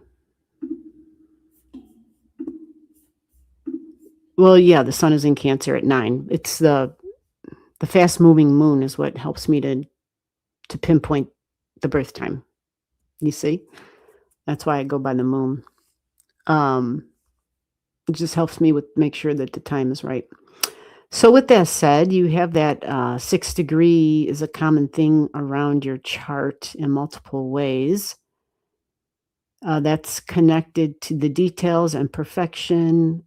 Well, yeah, the sun is in Cancer at 9. It's the fast-moving moon is what helps me to pinpoint the birth time. You see? That's why I go by the moon. It just helps me make sure that the time is right. So with that said, you have that 6 degree is a common thing around your chart in multiple ways. That's connected to the details and perfection,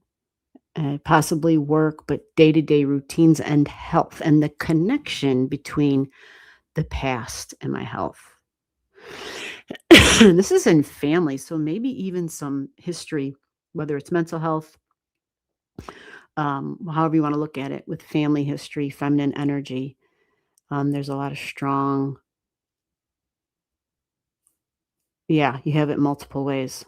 possibly work, but day-to-day routines and health, and the connection between the past and my health. This is in family, so maybe even some history, whether it's mental health, however you want to look at it, with family history, feminine energy. There's a lot of strong, you have it multiple ways.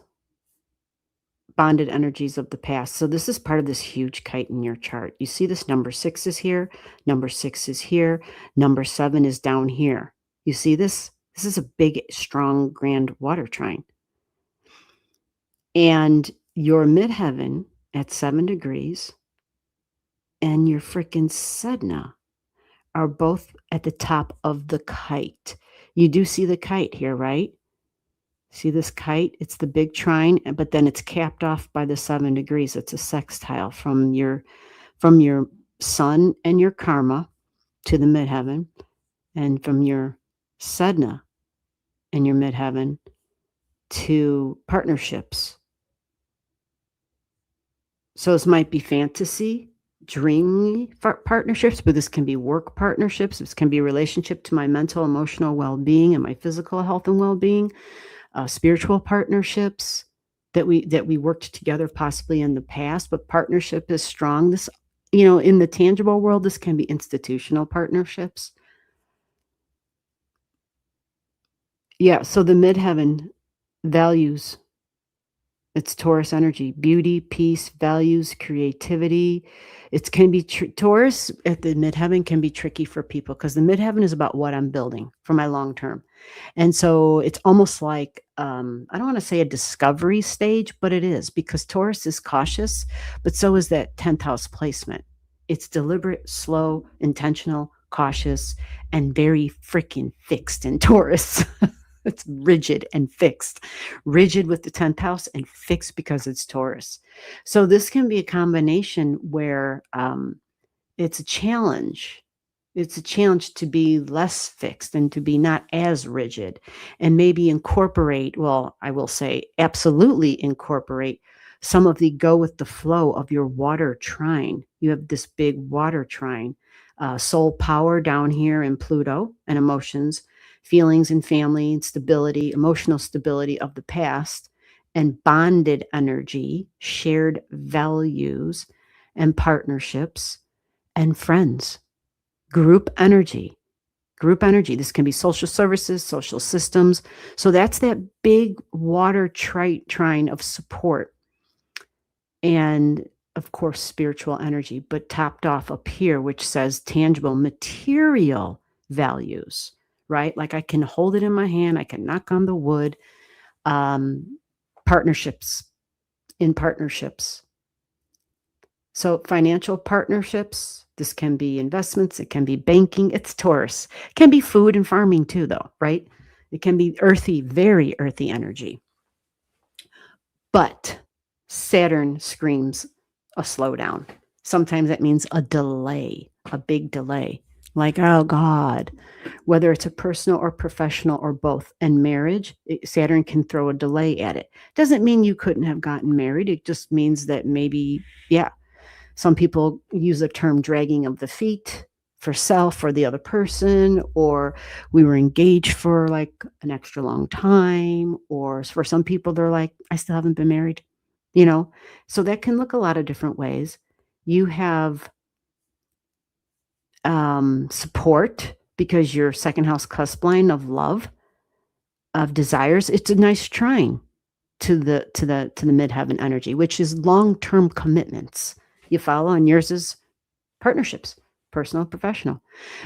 Bonded energies of the past. So this is part of this huge kite in your chart. You see this number 6 is here, number 6 is here, number 7 is down here. You see this? This is a big, strong, grand water trine. And your midheaven at 7 degrees and your freaking Sedna are both at the top of the kite. You do see the kite here, right? See this kite? It's the big trine, but then it's capped off by the 7 degrees. It's a sextile from your sun and your karma to the midheaven, and from your Sedna and your midheaven to partnerships. So this might be fantasy, dreamy partnerships, but this can be work partnerships. This can be relationship to my mental, emotional well-being and my physical health and well-being. Spiritual partnerships that we worked together possibly in the past, but partnership is strong. This, in the tangible world, this can be institutional partnerships. Yeah, so the midheaven values, it's Taurus energy, beauty, peace, values, creativity. It can be Taurus at the midheaven can be tricky for people because the midheaven is about what I'm building for my long term. And so it's almost like, I don't want to say a discovery stage, but it is, because Taurus is cautious, but so is that 10th house placement. It's deliberate, slow, intentional, cautious, and very freaking fixed in Taurus. It's rigid and fixed. Rigid with the 10th house and fixed because it's Taurus. So this can be a combination where it's a challenge. It's a challenge to be less fixed and to be not as rigid, and maybe incorporate, well, I will say absolutely incorporate some of the go with the flow of your water trine. You have this big water trine, soul power down here in Pluto, and emotions, feelings and family and stability, emotional stability of the past, and bonded energy, shared values and partnerships, and friends. Group energy. Group energy. This can be social services, social systems. So that's that big water trine of support. And of course, spiritual energy, but topped off up here, which says tangible material values, right? Like I can hold it in my hand, I can knock on the wood. Partnerships, in partnerships. So financial partnerships, this can be investments, it can be banking, it's Taurus. It can be food and farming too, though, right? It can be earthy, very earthy energy. But Saturn screams a slowdown. Sometimes that means a delay, a big delay. Like, oh God, whether it's a personal or professional or both. And marriage, Saturn can throw a delay at it. Doesn't mean you couldn't have gotten married. It just means that maybe, yeah, some people use the term dragging of the feet for self or the other person, or we were engaged for like an extra long time, or for some people, they're like, I still haven't been married, you know? So that can look a lot of different ways. You have support because your second house cusp line of love, of desires, it's a nice trine to the midheaven energy, which is long-term commitments. You follow? And yours is partnerships, personal, professional.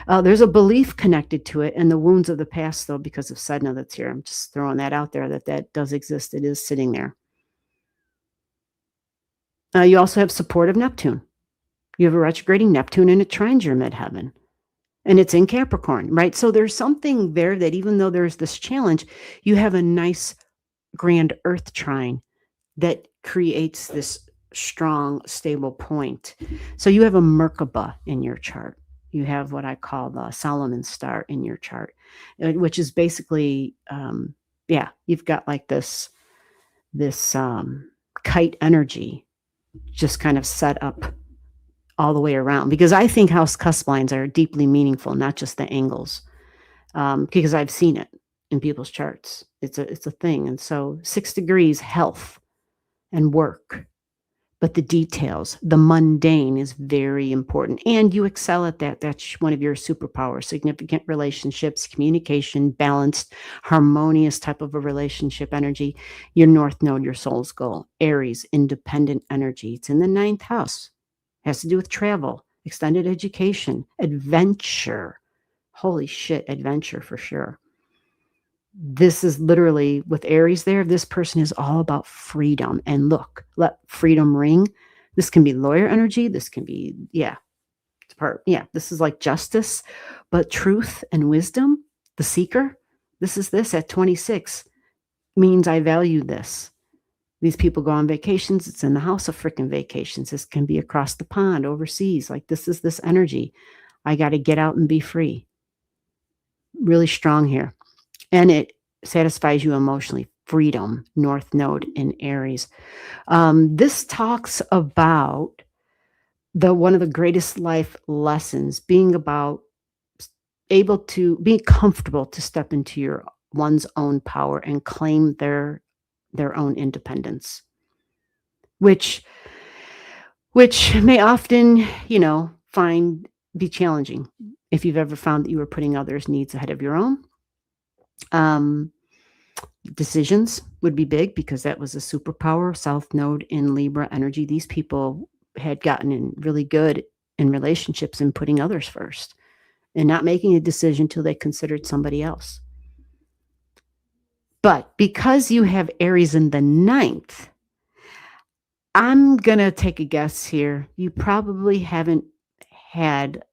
There's a belief connected to it and the wounds of the past, though, because of Sedna that's here. I'm just throwing that out there, that does exist. It is sitting there. You also have support of Neptune. You have a retrograding Neptune and it trines your midheaven. And it's in Capricorn, right? So there's something there that even though there's this challenge, you have a nice grand Earth trine that creates this strong, stable point. So you have a Merkaba in your chart. You have what I call the Solomon star in your chart, which is basically, you've got like this kite energy just kind of set up all the way around, because I think house cusp lines are deeply meaningful, not just the angles, because I've seen it in people's charts. It's a thing. And so 6 degrees, health and work, but the details, the mundane is very important. And you excel at that. That's one of your superpowers: significant relationships, communication, balanced, harmonious type of a relationship energy. Your North Node, your soul's goal. Aries, independent energy. It's in the 9th house. Has to do with travel, extended education, adventure. Holy shit, adventure for sure. This is literally with Aries there. This person is all about freedom. And look, let freedom ring. This can be lawyer energy. This can be, this is like justice, but truth and wisdom, the seeker. This at 26 means I value this. These people go on vacations. It's in the house of freaking vacations. This can be across the pond, overseas. Like this is this energy. I got to get out and be free. Really strong here. And it satisfies you emotionally. Freedom, North Node in Aries. This talks about one of the greatest life lessons, being about able to be comfortable to step into one's own power and claim their own independence, which may often, be challenging if you've ever found that you were putting others' needs ahead of your own. Decisions would be big because that was a superpower. South Node in Libra energy. These people had gotten in really good in relationships and putting others first and not making a decision until they considered somebody else. But because you have Aries in the 9th, I'm going to take a guess here. You probably haven't had,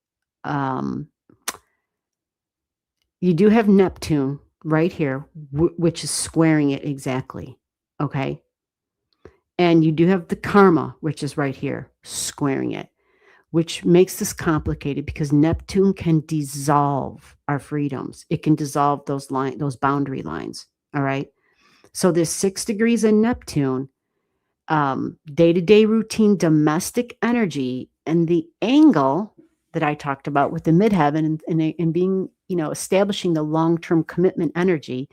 you do have Neptune right here, which is squaring it exactly. Okay. And you do have the karma, which is right here, squaring it, which makes this complicated because Neptune can dissolve our freedoms. It can dissolve those boundary lines. All right. So there's 6 degrees in Neptune, day-to-day routine, domestic energy, and the angle that I talked about with the midheaven and being, establishing the long-term commitment energy.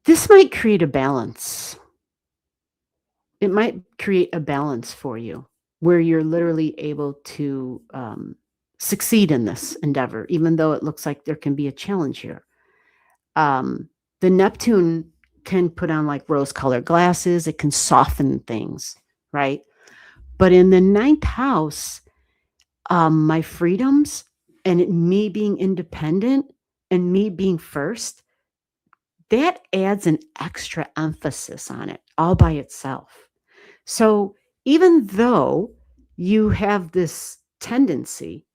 This might create a balance. It might create a balance for you where you're literally able to succeed in this endeavor, even though it looks like there can be a challenge here. The Neptune can put on like rose colored glasses, it can soften things, right? But in the ninth house, my freedoms and me being independent and me being first, that adds an extra emphasis on it all by itself. So even though you have this tendency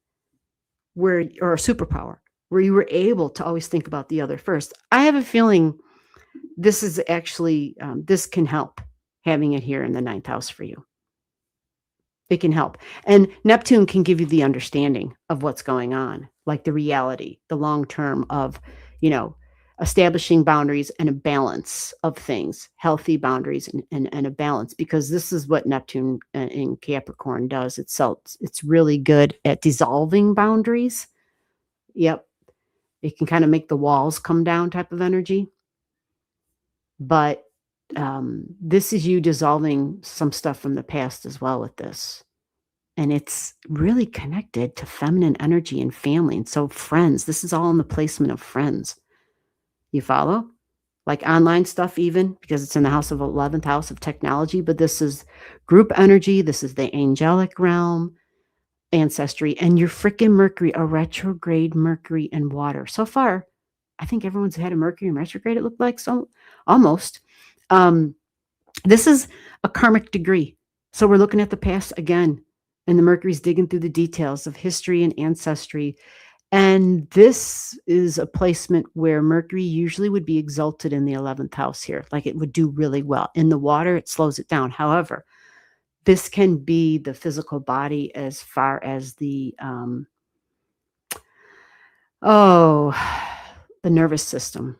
where, or a superpower, where you were able to always think about the other first, I have a feeling this is actually, this can help having it here in the ninth house for you. It can help. And Neptune can give you the understanding of what's going on, like the reality, the long term of, you know, establishing boundaries and a balance of things, healthy boundaries and a balance, because this is what Neptune in Capricorn does. It's really good at dissolving boundaries. Yep. It can kind of make the walls come down type of energy. But this is you dissolving some stuff from the past as well with this. And it's really connected to feminine energy and family. And so friends, this is all in the placement of friends. You follow? Like online stuff even, because it's in the house of 11th house of technology, but this is group energy. This is the angelic realm, ancestry, and your freaking Mercury, a retrograde Mercury and water. So far, I think everyone's had a Mercury in retrograde, it looked like, so almost. This is a karmic degree. So we're looking at the past again, and the Mercury's digging through the details of history and ancestry. And this is a placement where Mercury usually would be exalted in the 11th house here, like it would do really well. In the water, it slows it down. However, this can be the physical body as far as the, the nervous system.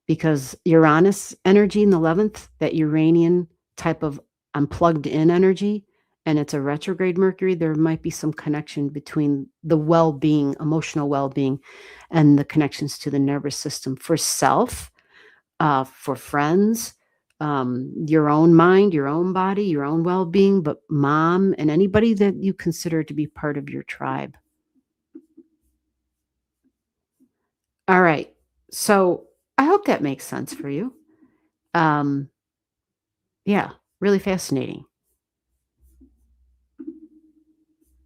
Because Uranus energy in the 11th, that Uranian type of unplugged in energy, and it's a retrograde Mercury, there might be some connection between the well-being, emotional well-being, and the connections to the nervous system for self, for friends, your own mind, your own body, your own well-being, but mom and anybody that you consider to be part of your tribe. All right. So I hope that makes sense for you. Yeah, really fascinating.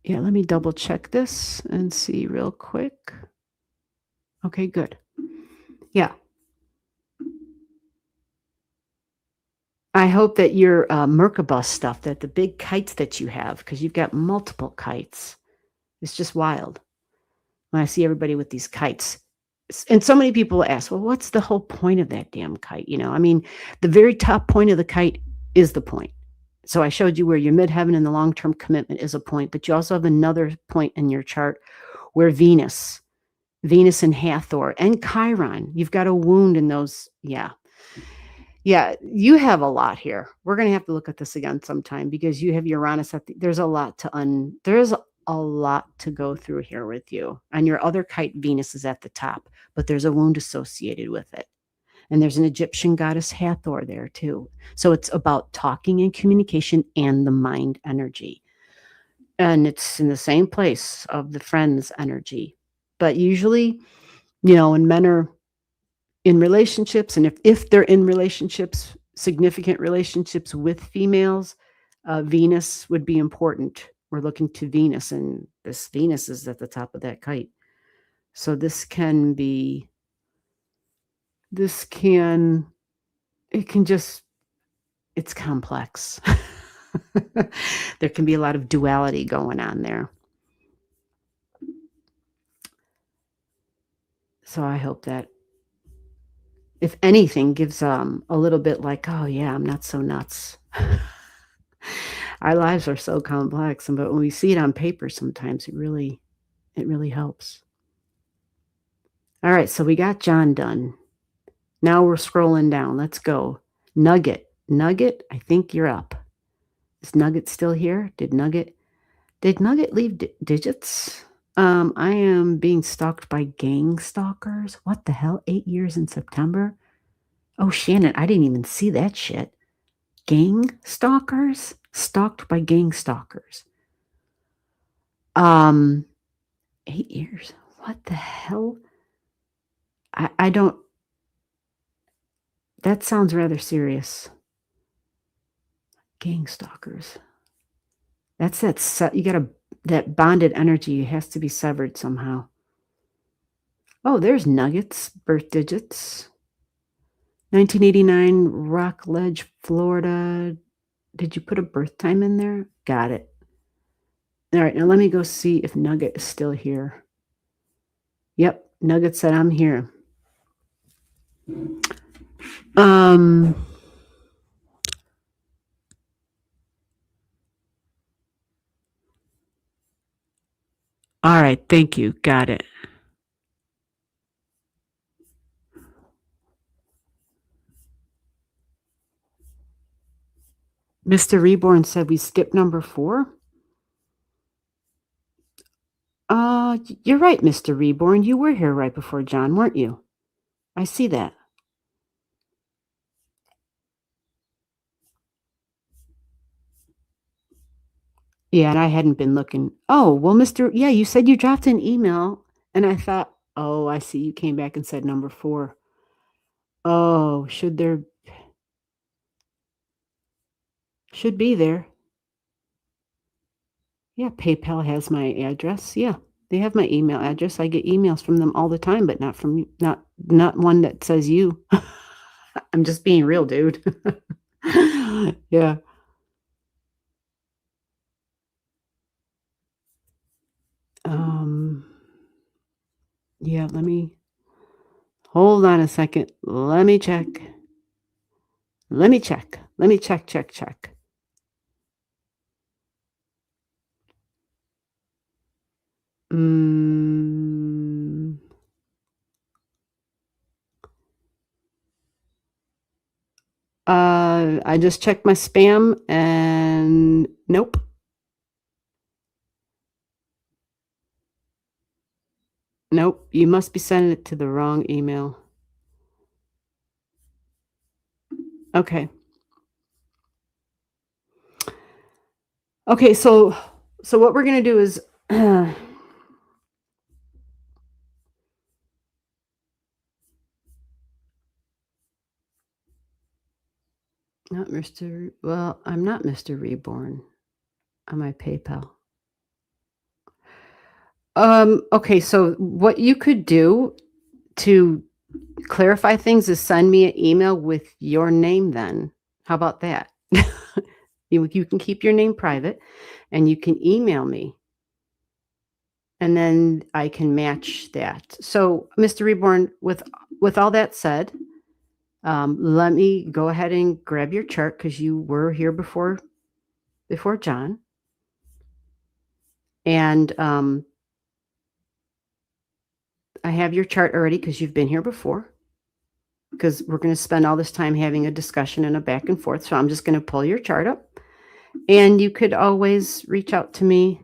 Yeah, let me double check this and see real quick. Okay, good. Yeah. I hope that your Merkabah stuff, that the big kites that you have, because you've got multiple kites, it's just wild when I see everybody with these kites. And so many people ask, well, what's the whole point of that damn kite? I mean, the very top point of the kite is the point. So I showed you where your midheaven and the long-term commitment is a point, but you also have another point in your chart where Venus and Hathor and Chiron, you've got a wound in those. Yeah. Yeah, you have a lot here. We're going to have to look at this again sometime because you have Uranus there's a lot to go through here with you. And your other kite, Venus, is at the top, but there's a wound associated with it. And there's an Egyptian goddess Hathor there too. So it's about talking and communication and the mind energy. And it's in the same place of the friends energy. But usually, when men are in relationships, and if they're in relationships, significant relationships with females, Venus would be important. We're looking to Venus, and this Venus is at the top of that kite. So it's complex. There can be a lot of duality going on there. So I hope that, if anything, gives a little bit like, oh yeah, I'm not so nuts. Our lives are so complex, but when we see it on paper, sometimes it really helps. All right, so we got John done. Now we're scrolling down. Let's go. Nugget, I think you're up. Is Nugget still here? Did Nugget leave digits? I am being stalked by gang stalkers. What the hell? 8 years in September? Oh, Shannon, I didn't even see that shit. Gang stalkers? Stalked by gang stalkers. 8 years. What the hell? I don't. That sounds rather serious. Gang stalkers. That's you gotta, that bonded energy has to be severed somehow. Oh, there's nuggets, birth digits. 1989, Rockledge, Florida. Did you put a birth time in there? Got it. All right, now let me go see if Nugget is still here. Yep, Nugget said I'm here. All right, thank you. Got it. Mr. Reborn said we skipped number 4. You're right, Mr. Reborn. You were here right before John, weren't you? I see that. Yeah, and I hadn't been looking. Oh, well, yeah, you said you dropped an email, and I thought, oh, I see. You came back and said number 4. Oh, should be there. Yeah, PayPal has my address. Yeah, they have my email address. I get emails from them all the time, but not from you, not one that says you. I'm just being real, dude. Yeah. Yeah, let me hold on a second. Let me check. Let me check. Let me check. I just checked my spam and nope. Nope, you must be sending it to the wrong email. Okay. Okay, so what we're gonna do is not Mr. Well, I'm not Mr. Reborn on my PayPal. Okay, so what you could do to clarify things is send me an email with your name then. How about that? You can keep your name private and you can email me. And then I can match that. So, Mr. Reborn, with all that said, let me go ahead and grab your chart because you were here before John. And I have your chart already because you've been here before. Because we're going to spend all this time having a discussion and a back and forth. So I'm just going to pull your chart up. And you could always reach out to me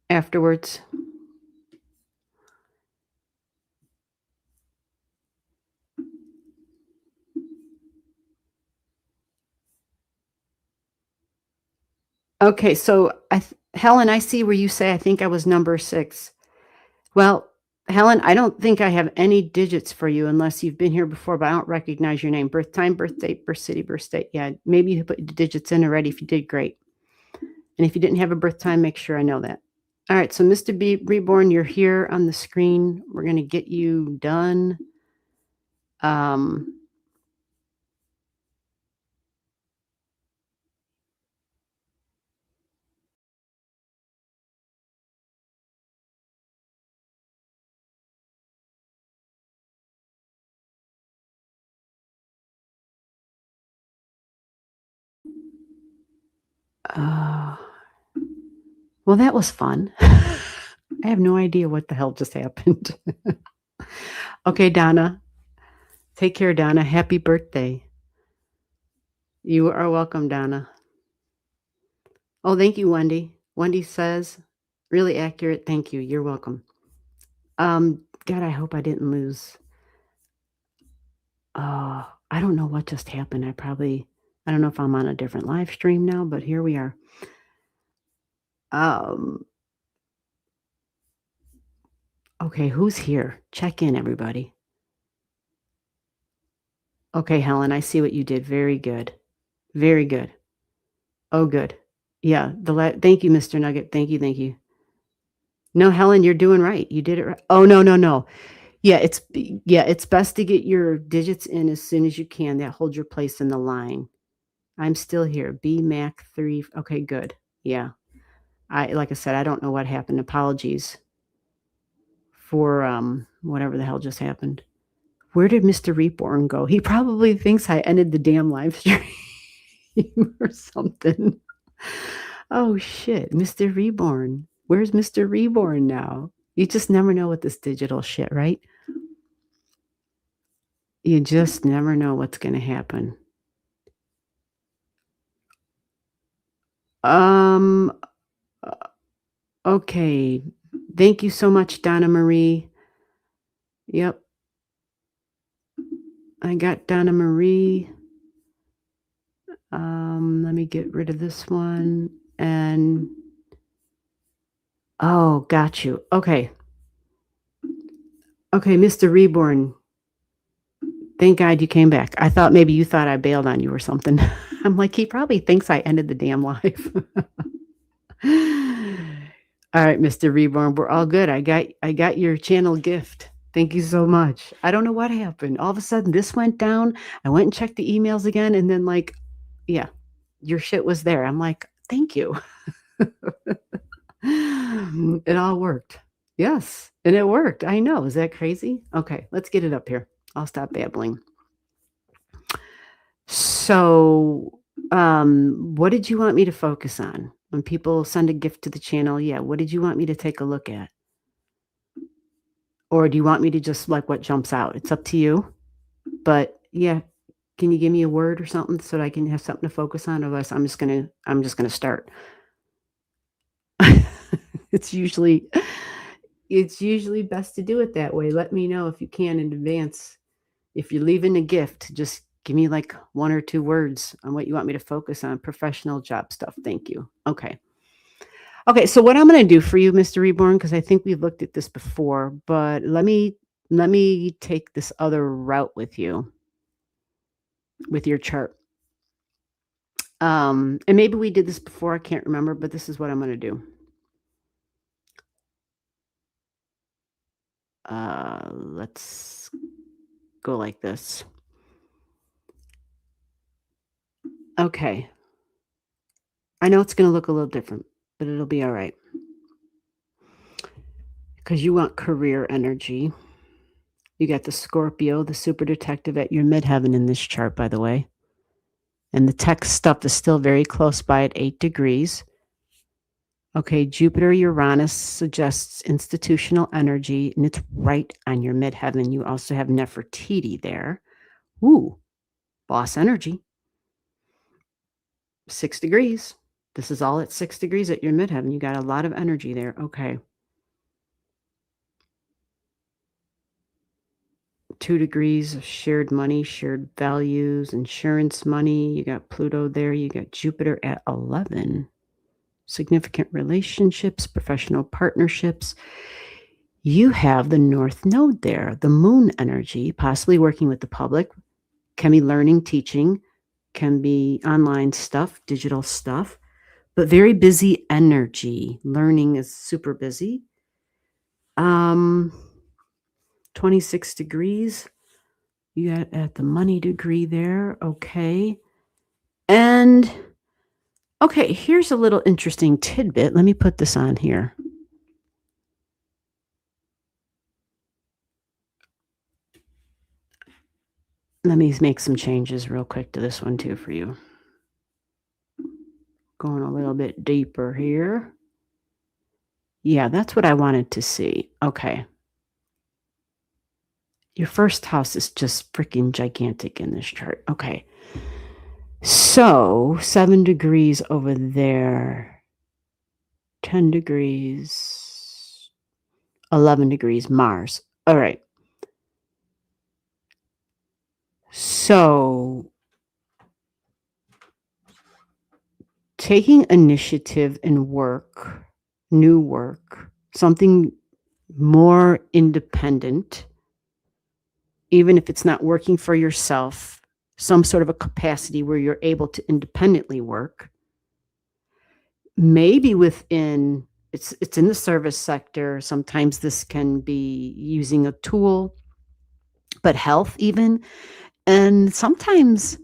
afterwards. Okay, so Helen, I see where you say I think I was number 6. Well, Helen, I don't think I have any digits for you unless you've been here before, but I don't recognize your name. Birth time, birth date, birth city, birth state. Yeah, maybe you put the digits in already. If you did, great. And if you didn't have a birth time, make sure I know that. All right, so Mr. B Reborn, you're here on the screen. We're going to get you done. Well, that was fun. I have no idea what the hell just happened. Okay, Donna. Take care, Donna. Happy birthday. You are welcome, Donna. Oh, thank you, Wendy. Wendy says, really accurate. Thank you. You're welcome. God, I hope I didn't lose. I don't know what just happened. I don't know if I'm on a different live stream now, but here we are. Um, okay, who's here? Check in, everybody. Okay, Helen, I see what you did. Very good. Very good. Oh, good. Yeah, thank you, Mr. Nugget. Thank you, thank you. No, Helen, you're doing right. You did it right. Oh, no, no, no. Yeah, it's best to get your digits in as soon as you can. That holds your place in the line. I'm still here. BMAC 3. Okay, good. Yeah. Like I said, I don't know what happened. Apologies for whatever the hell just happened. Where did Mr. Reborn go? He probably thinks I ended the damn live stream or something. Oh shit, Mr. Reborn. Where's Mr. Reborn now? You just never know with this digital shit, right? You just never know what's going to happen. Okay. Thank you so much, Donna Marie. Yep. I got Donna Marie. Let me get rid of this one. And oh, got you. Okay. Okay, Mr. Reborn. Thank God you came back. I thought maybe you thought I bailed on you or something. I'm like, he probably thinks I ended the damn life. All right, Mr. Reborn, we're all good. I got your channel gift. Thank you so much. I don't know what happened. All of a sudden, this went down. I went and checked the emails again, and then yeah, your shit was there. I'm like, thank you. It all worked. Yes, and it worked. I know. Is that crazy? Okay, let's get it up here. I'll stop babbling. So, what did you want me to focus on? When people send a gift to the channel, yeah, what did you want me to take a look at? Or do you want me to just like what jumps out? It's up to you. But yeah, can you give me a word or something so that I can have something to focus on? Otherwise, I'm just gonna start. It's usually best to do it that way. Let me know if you can in advance. If you're leaving a gift, just give me like 1 or 2 words on what you want me to focus on. Professional job stuff. Thank you. Okay. Okay, so what I'm going to do for you, Mr. Reborn, because I think we've looked at this before, but let me take this other route with you, with your chart. And maybe we did this before. I can't remember, but this is what I'm going to do. Let's go like this. Okay. I know it's going to look a little different, but it'll be all right. Because you want career energy. You got the Scorpio, the super detective at your midheaven in this chart, by the way. And the tech stuff is still very close by at 8 degrees. Okay, Jupiter, Uranus suggests institutional energy, and it's right on your midheaven. You also have Nefertiti there. Ooh, boss energy. 6 degrees. This is all at 6 degrees at your midheaven. You got a lot of energy there. Okay. 2 degrees of shared money, shared values, insurance money. You got Pluto there. You got Jupiter at 11. Significant relationships, professional partnerships. You have the North Node there, the moon energy, possibly working with the public. Can be learning, teaching, can be online stuff, digital stuff, but very busy energy. Learning is super busy. 26 degrees. You got at the money degree there. Okay. And okay, here's a little interesting tidbit. Let me put this on here. Let me make some changes real quick to this one too for you. Going a little bit deeper here. Yeah, that's what I wanted to see. Okay. Your first house is just freaking gigantic in this chart. Okay. So 7 degrees over there, 10 degrees, 11 degrees, Mars. All right. So, taking initiative in work, new work, something more independent, even if it's not working for yourself, some sort of a capacity where you're able to independently work, maybe within it's in the service sector. Sometimes this can be using a tool, but health even, and sometimes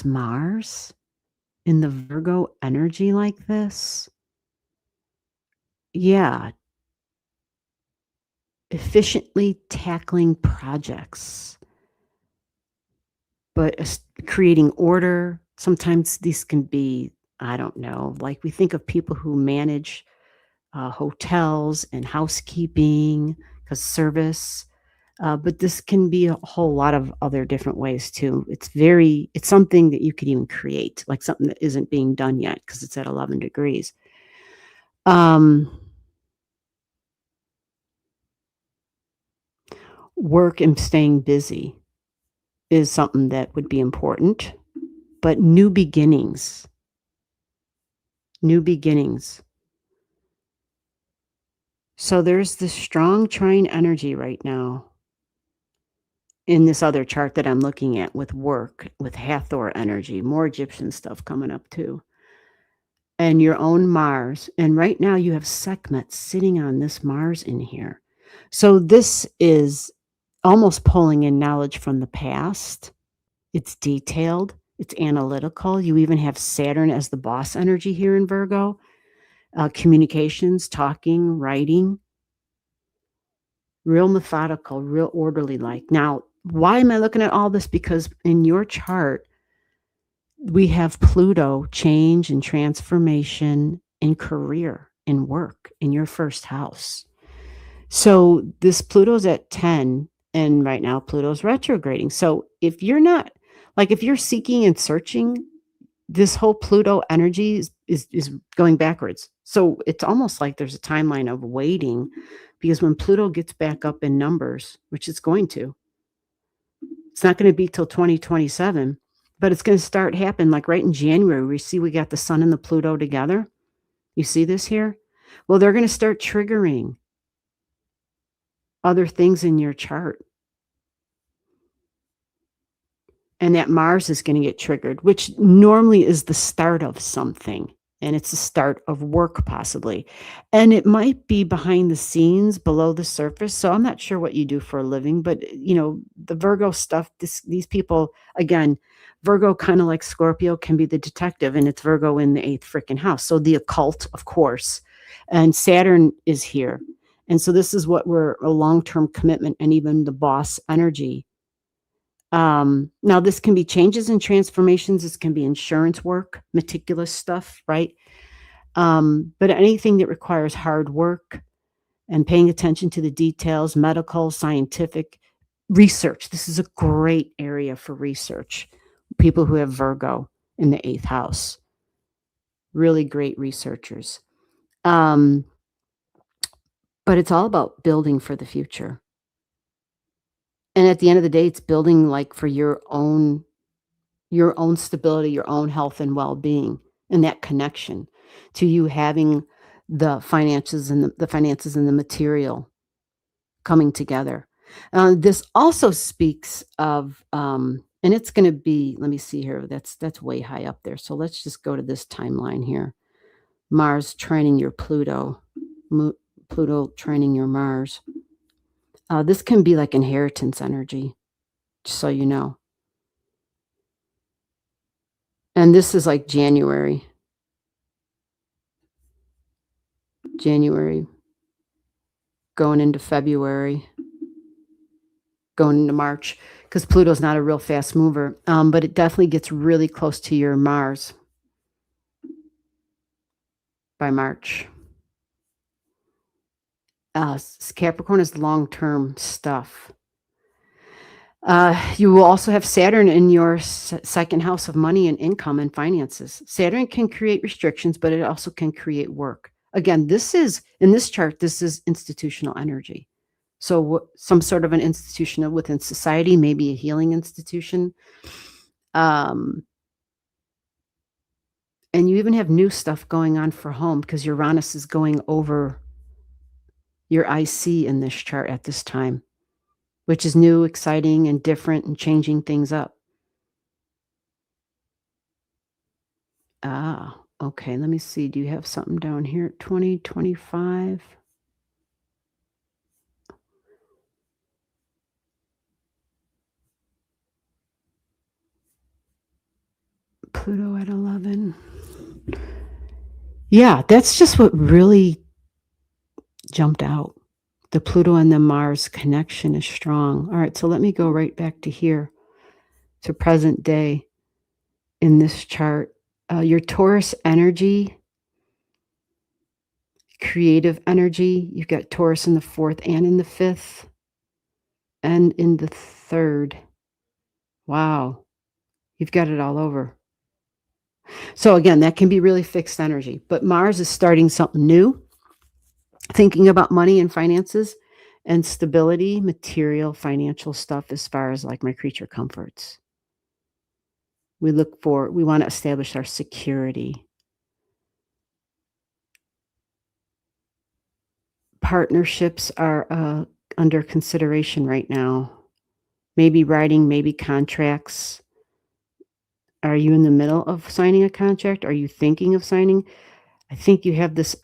Mars in the Virgo energy like this, yeah, efficiently tackling projects, but creating order. Sometimes these can be, I don't know, like we think of people who manage hotels and housekeeping because service. But this can be a whole lot of other different ways too. It's something that you could even create, like something that isn't being done yet because it's at 11 degrees. Work and staying busy is something that would be important, but new beginnings. So there's this strong trine energy right now in this other chart that I'm looking at with work, with Hathor energy, more Egyptian stuff coming up too. And your own Mars. And right now you have Sekhmet sitting on this Mars in here. So this is almost pulling in knowledge from the past. It's detailed, it's analytical. You even have Saturn as the boss energy here in Virgo. Communications, talking, writing, real methodical, real orderly like. Now, why am I looking at all this? Because in your chart, we have Pluto change and transformation in career, in work, in your first house. So this Pluto's at 10, and right now Pluto's retrograding. So if you're not, like if you're seeking and searching, this whole Pluto energy is going backwards. So it's almost like there's a timeline of waiting, because when Pluto gets back up in numbers, which it's going to, it's not going to be till 2027, but it's going to start happening like right in January. We got the Sun and the Pluto together. You see this here? Well, they're going to start triggering other things in your chart. And that Mars is going to get triggered, which normally is the start of something. And it's the start of work, possibly. And it might be behind the scenes, below the surface. So I'm not sure what you do for a living, but the Virgo stuff, these people, again, Virgo, kind of like Scorpio, can be the detective, and it's Virgo in the 8th freaking house. So the occult, of course. And Saturn is here. And so this is what we're a long-term commitment, and even the boss energy. Now this can be changes and transformations. This can be insurance work, meticulous stuff, right? But anything that requires hard work and paying attention to the details, medical, scientific research. This is a great area for research. People who have Virgo in the 8th house, really great researchers. But it's all about building for the future. And at the end of the day, it's building like for your own stability, your own health and well-being, and that connection to you having the finances and the material coming together. This also speaks of, and it's going to be, let me see here, that's way high up there. So let's just go to this timeline here. Mars training your Pluto, Pluto training your Mars. This can be like inheritance energy, just so you know. And this is like January going into February, going into March, because Pluto's not a real fast mover, but it definitely gets really close to your Mars by March. Capricorn is long-term stuff. You will also have Saturn in your second house of money and income and finances. Saturn can create restrictions, but it also can create work. Again, in this chart, this is institutional energy. So some sort of an institution within society, maybe a healing institution. Um, and you even have new stuff going on for home because Uranus is going over your IC in this chart at this time, which is new, exciting, and different and changing things up. Ah, okay. Let me see. Do you have something down here? 2025. Pluto at 11. Yeah, that's just what really jumped out. The Pluto and the Mars connection is strong. All right, so let me go right back to here, to present day in this chart. Your Taurus energy, creative energy, you've got Taurus in the 4th and in the 5th and in the 3rd. Wow, you've got it all over. So again, that can be really fixed energy, but Mars is starting something new, thinking about money and finances and stability, material, financial stuff as far as like my creature comforts. We want to establish our security. Partnerships are under consideration right now. Maybe writing, maybe contracts. Are you in the middle of signing a contract? Are you thinking of signing? I think you have this,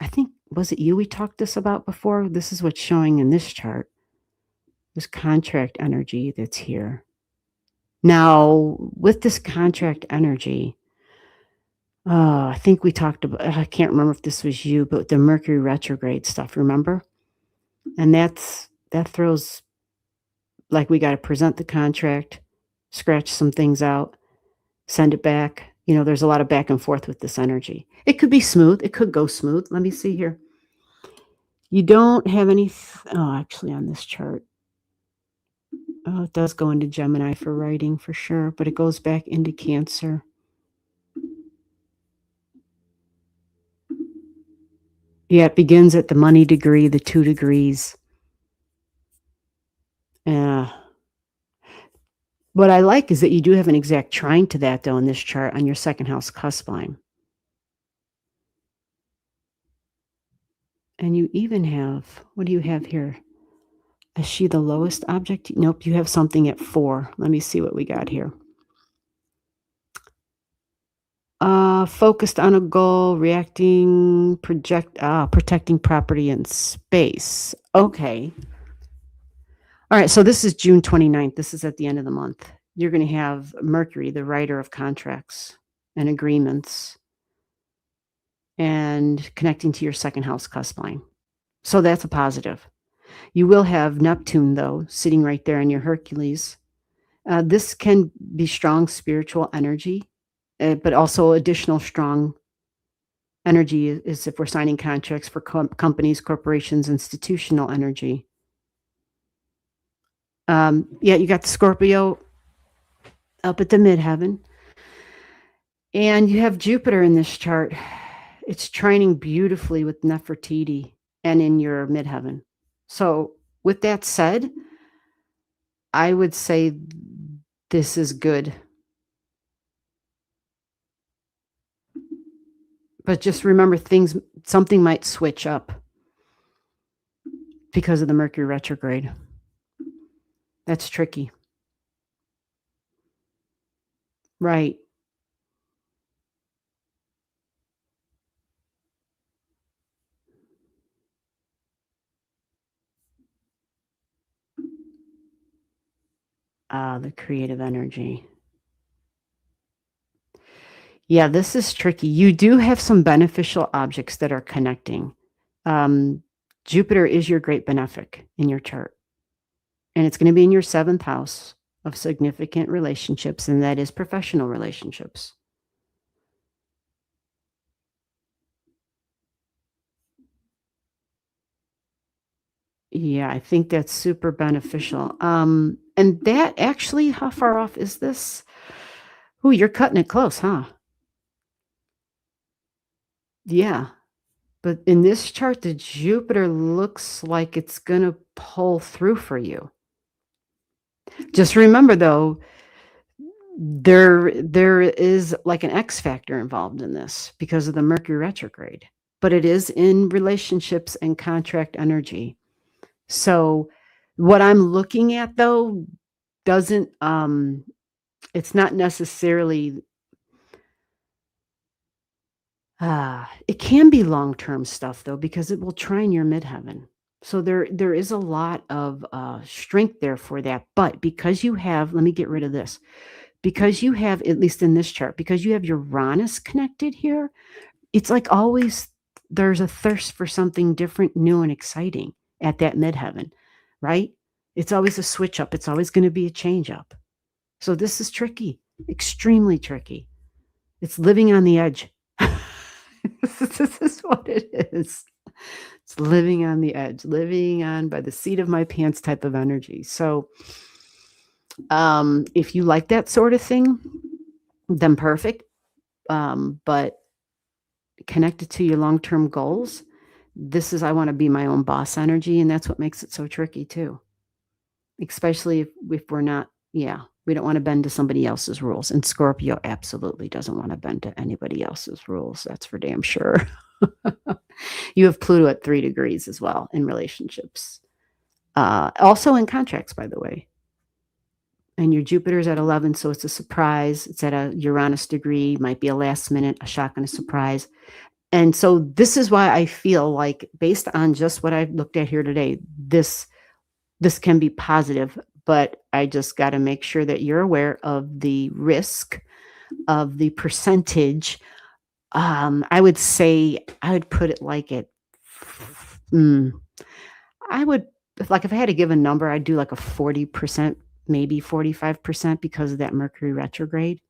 was it you we talked this about before? This is what's showing in this chart. This contract energy that's here. Now, with this contract energy, I think we talked about, I can't remember if this was you, but the Mercury retrograde stuff, remember? And that throws, like, we got to present the contract, scratch some things out, send it back. You know, there's a lot of back and forth with this energy. It could be smooth. It could go smooth. Let me see here. You don't have any, actually on this chart. Oh, it does go into Gemini for writing for sure, but it goes back into Cancer. Yeah, it begins at the money degree, the 2 degrees. What I like is that you do have an exact trine to that, though, in this chart on your 2nd house cusp line. And you even have, what do you have here? Is she the lowest object? Nope, you have something at 4. Let me see what we got here. Focused on a goal, reacting, protecting property and space. Okay. All right, so this is June 29th. This is at the end of the month. You're going to have Mercury, the writer of contracts and agreements, and connecting to your 2nd house cusp line. So that's a positive. You will have Neptune, though, sitting right there in your Hercules. This can be strong spiritual energy, but also additional strong energy is if we're signing contracts for companies, corporations, institutional energy. Yeah, you got the Scorpio up at the midheaven. And you have Jupiter in this chart. It's trining beautifully with Nefertiti and in your midheaven. So with that said, I would say this is good. But just remember something might switch up because of the Mercury retrograde. That's tricky. Right. The creative energy. Yeah, this is tricky. You do have some beneficial objects that are connecting. Jupiter is your great benefic in your chart. And it's going to be in your 7th house of significant relationships, and that is professional relationships. Yeah, I think that's super beneficial. And that actually, how far off is this? Ooh, you're cutting it close, huh? Yeah. But in this chart, the Jupiter looks like it's going to pull through for you. Just remember, though, there is like an X factor involved in this because of the Mercury retrograde, but it is in relationships and contract energy. So what I'm looking at, though, doesn't it's not necessarily it can be long-term stuff, though, because it will trine your midheaven. So there is a lot of strength there for that. But because you have, let me get rid of this, because you have, at least in this chart, because you have Uranus connected here, it's like always there's a thirst for something different, new, and exciting at that midheaven, right? It's always a switch up. It's always going to be a change up. So this is tricky, extremely tricky. It's living on the edge. This is what it is. It's living on the edge, living on by the seat of my pants type of energy. So if you like that sort of thing, then perfect. But connected to your long-term goals, this is I want to be my own boss energy, and that's what makes it so tricky too. Especially if we're not, we don't want to bend to somebody else's rules. And Scorpio absolutely doesn't want to bend to anybody else's rules. That's for damn sure. You have Pluto at 3 degrees as well in relationships. Also in contracts, by the way. And your Jupiter's at 11, so it's a surprise. It's at a Uranus degree, might be a last minute, a shock and a surprise. And so this is why I feel like, based on just what I've looked at here today, this can be positive, but I just got to make sure that you're aware of the risk, of the percentage. I would say, I would put it like if I had to give a number, I'd do like a 40%, maybe 45% because of that Mercury retrograde,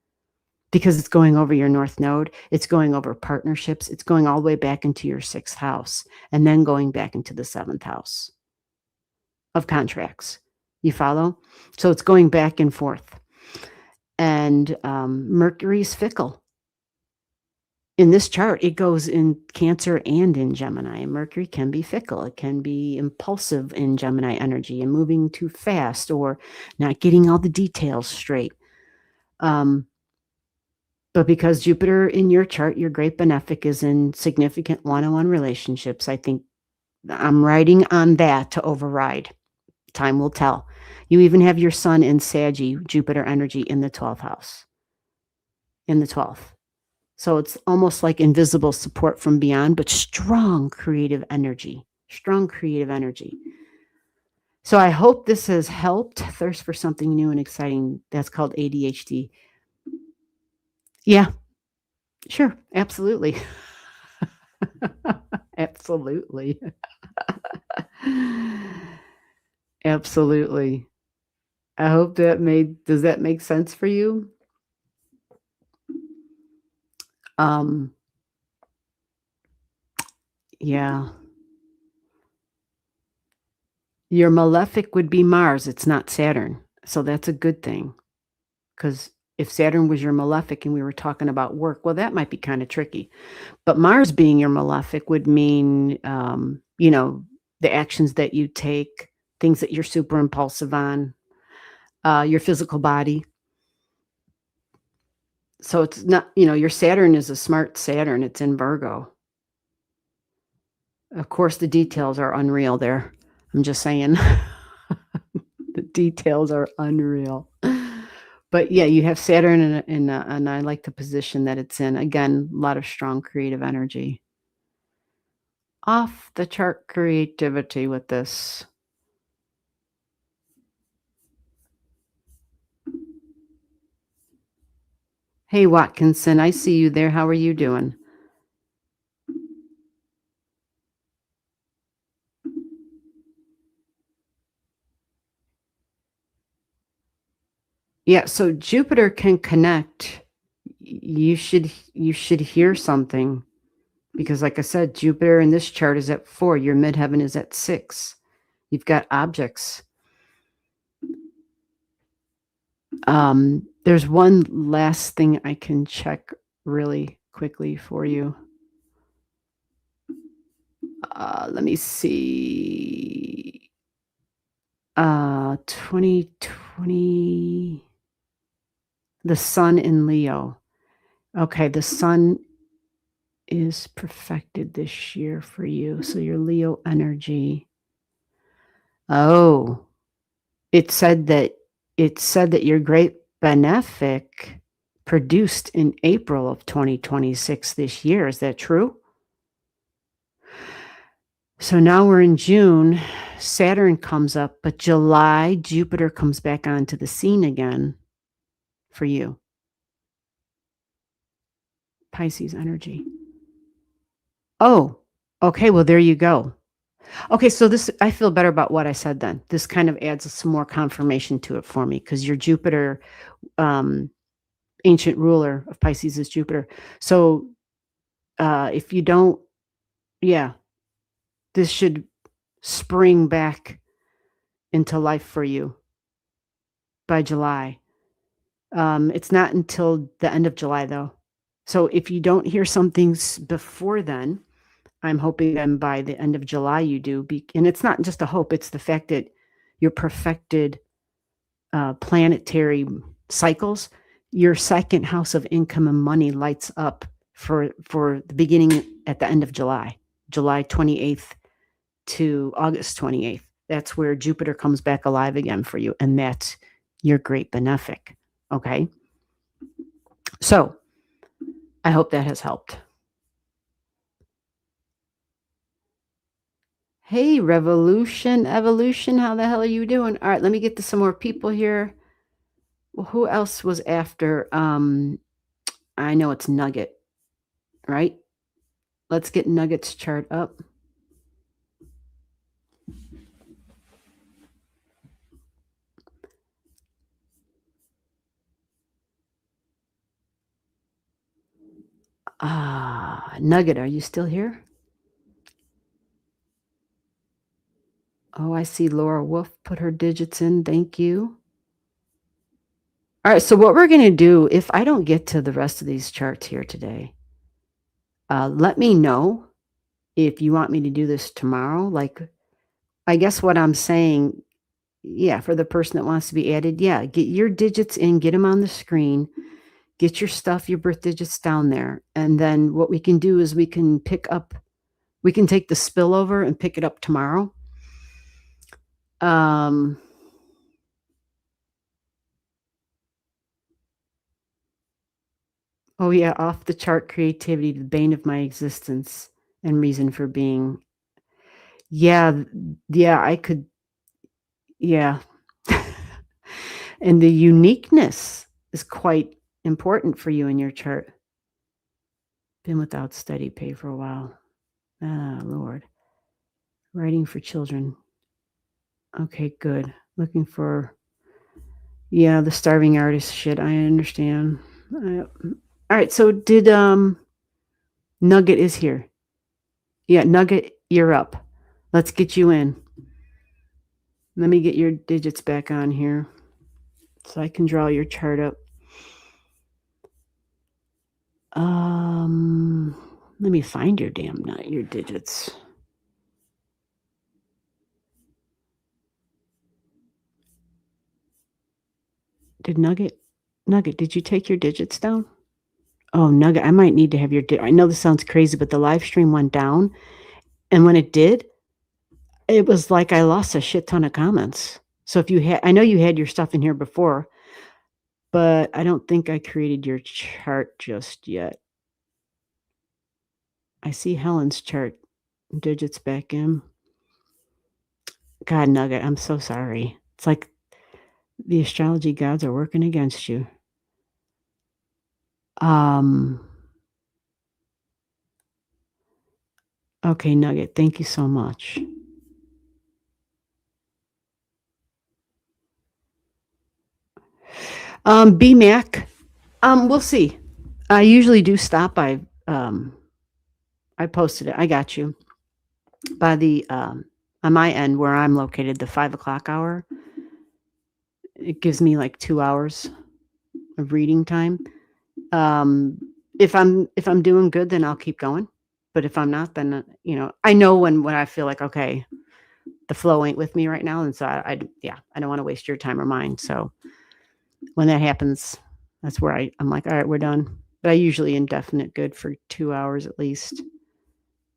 because it's going over your North Node. It's going over partnerships. It's going all the way back into your 6th house and then going back into the 7th house of contracts. You follow? So it's going back and forth. And Mercury's fickle. In this chart, it goes in Cancer and in Gemini. And Mercury can be fickle. It can be impulsive in Gemini energy and moving too fast or not getting all the details straight. But because Jupiter in your chart, your great benefic, is in significant one-on-one relationships, I think I'm riding on that to override. Time will tell. You even have your sun in Saggy, Jupiter energy, in the 12th house. In the 12th. So it's almost like invisible support from beyond, but strong creative energy. Strong creative energy. So I hope this has helped. Thirst for something new and exciting. That's called ADHD. Yeah, sure. Absolutely. Absolutely. Absolutely. I hope does that make sense for you? Yeah. Your malefic would be Mars. It's not Saturn. So that's a good thing. Because if Saturn was your malefic and we were talking about work, well, that might be kind of tricky. But Mars being your malefic would mean, the actions that you take, things that you're super impulsive on, your physical body. So it's not, your Saturn is a smart Saturn. It's in Virgo. Of course, the details are unreal there. I'm just saying. The details are unreal. But yeah, you have Saturn and I like the position that it's in. Again, a lot of strong creative energy. Off the chart creativity with this. Hey, Watkinson, I see you there. How are you doing? Yeah, so Jupiter can connect. You should hear something, because like I said, Jupiter in this chart is at 4. Your midheaven is at 6. You've got objects. There's one last thing I can check really quickly for you. Let me see. 2020, the sun in Leo. Okay, the sun is perfected this year for you. So your Leo energy. Oh, it said that your great benefic produced in April of 2026 this year. Is that true? So now we're in June. Saturn comes up, but July, Jupiter comes back onto the scene again for you. Pisces energy. Oh, okay. Well, there you go. Okay, so this, I feel better about what I said then. This kind of adds some more confirmation to it for me because your Jupiter, ancient ruler of Pisces is Jupiter. So if you don't, yeah, this should spring back into life for you by July. It's not until the end of July though. So if you don't hear something before then, I'm hoping then by the end of July you do. And it's not just a hope, it's the fact that your perfected planetary cycles, your second house of income and money lights up for the beginning at the end of July 28th to August 28th. That's where Jupiter comes back alive again for you. And that's your great benefic. Okay. So I hope that has helped. Hey, Revolution, Evolution, how the hell are you doing? All right, let me get to some more people here. Well, who else was after? I know it's Nugget, right? Let's get Nugget's chart up. Nugget, are you still here? Oh, I see Laura Wolf put her digits in. Thank you. All right, so what we're going to do, if I don't get to the rest of these charts here today, let me know if you want me to do this tomorrow. Like, I guess what I'm saying, yeah, for the person that wants to be added, yeah, get your digits in, get them on the screen, get your stuff, your birth digits down there. And then what we can do is we can take the spillover and pick it up tomorrow. Oh yeah, off the chart creativity, the bane of my existence and reason for being. Yeah, I could, yeah. And the uniqueness is quite important for you in your chart. Been without steady pay for a while. Ah, Lord. Writing for children. Okay, good. Looking for, yeah, the starving artist shit. I understand. All right, so did Nugget is here. Yeah, Nugget, you're up. Let's get you in. Let me get your digits back on here so I can draw your chart up. Let me find your your digits. Did Nugget, did you take your digits down? Oh, Nugget, I might need to have your, I know this sounds crazy, but the live stream went down. And when it did, it was like I lost a shit ton of comments. So if you had, I know you had your stuff in here before, but I don't think I created your chart just yet. I see Helen's chart. Digits back in. God, Nugget, I'm so sorry. It's like the astrology gods are working against you. Okay, Nugget, thank you so much. BMAC, we'll see. I usually do stop. I posted it. I got you. By the, on my end where I'm located, the 5 o'clock hour, it gives me like 2 hours of reading time. If I'm doing good, then I'll keep going. But if I'm not, then, I know when I feel like, okay, the flow ain't with me right now. And so I don't want to waste your time or mine. So when that happens, that's where I'm like, all right, we're done. But I usually indefinite good for 2 hours at least.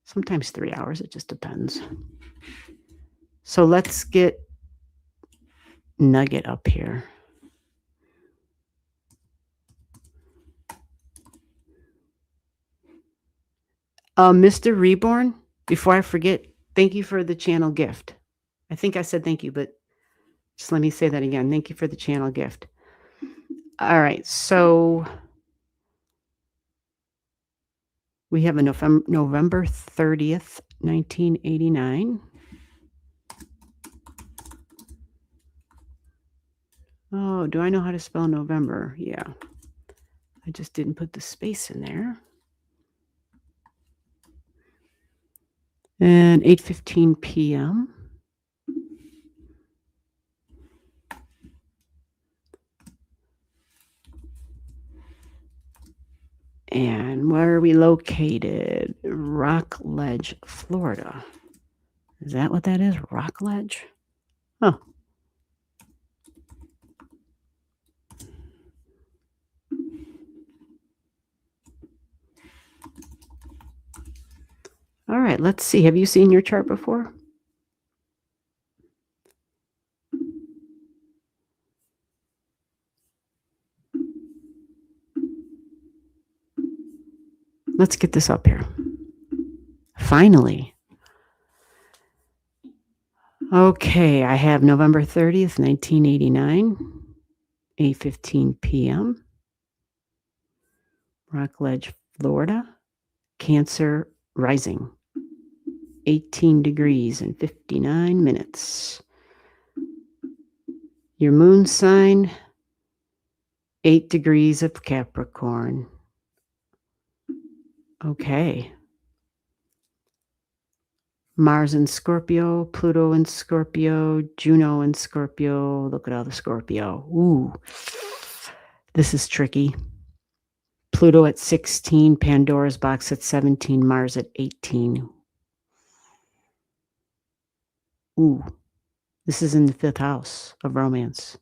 Sometimes 3 hours. It just depends. So let's get Nugget up here. Mr. Reborn, before I forget, thank you for the channel gift. I think I said thank you, but just let me say that again. Thank you for the channel gift. All right, so we have a November 30th, 1989. Oh, do I know how to spell November? Yeah. I just didn't put the space in there. And 8:15 p.m. And where are we located? Rockledge, Florida. Is that what that is? Rockledge? Oh. All right, let's see. Have you seen your chart before? Let's get this up here. Finally. Okay, I have November 30th, 1989, 8:15 p.m. Rockledge, Florida. Cancer rising. 18 degrees and 59 minutes. Your moon sign, 8 degrees of Capricorn. Okay. Mars in Scorpio, Pluto in Scorpio, Juno in Scorpio. Look at all the Scorpio. Ooh, this is tricky. Pluto at 16, Pandora's box at 17, Mars at 18. Ooh, this is in the 5th house of romance.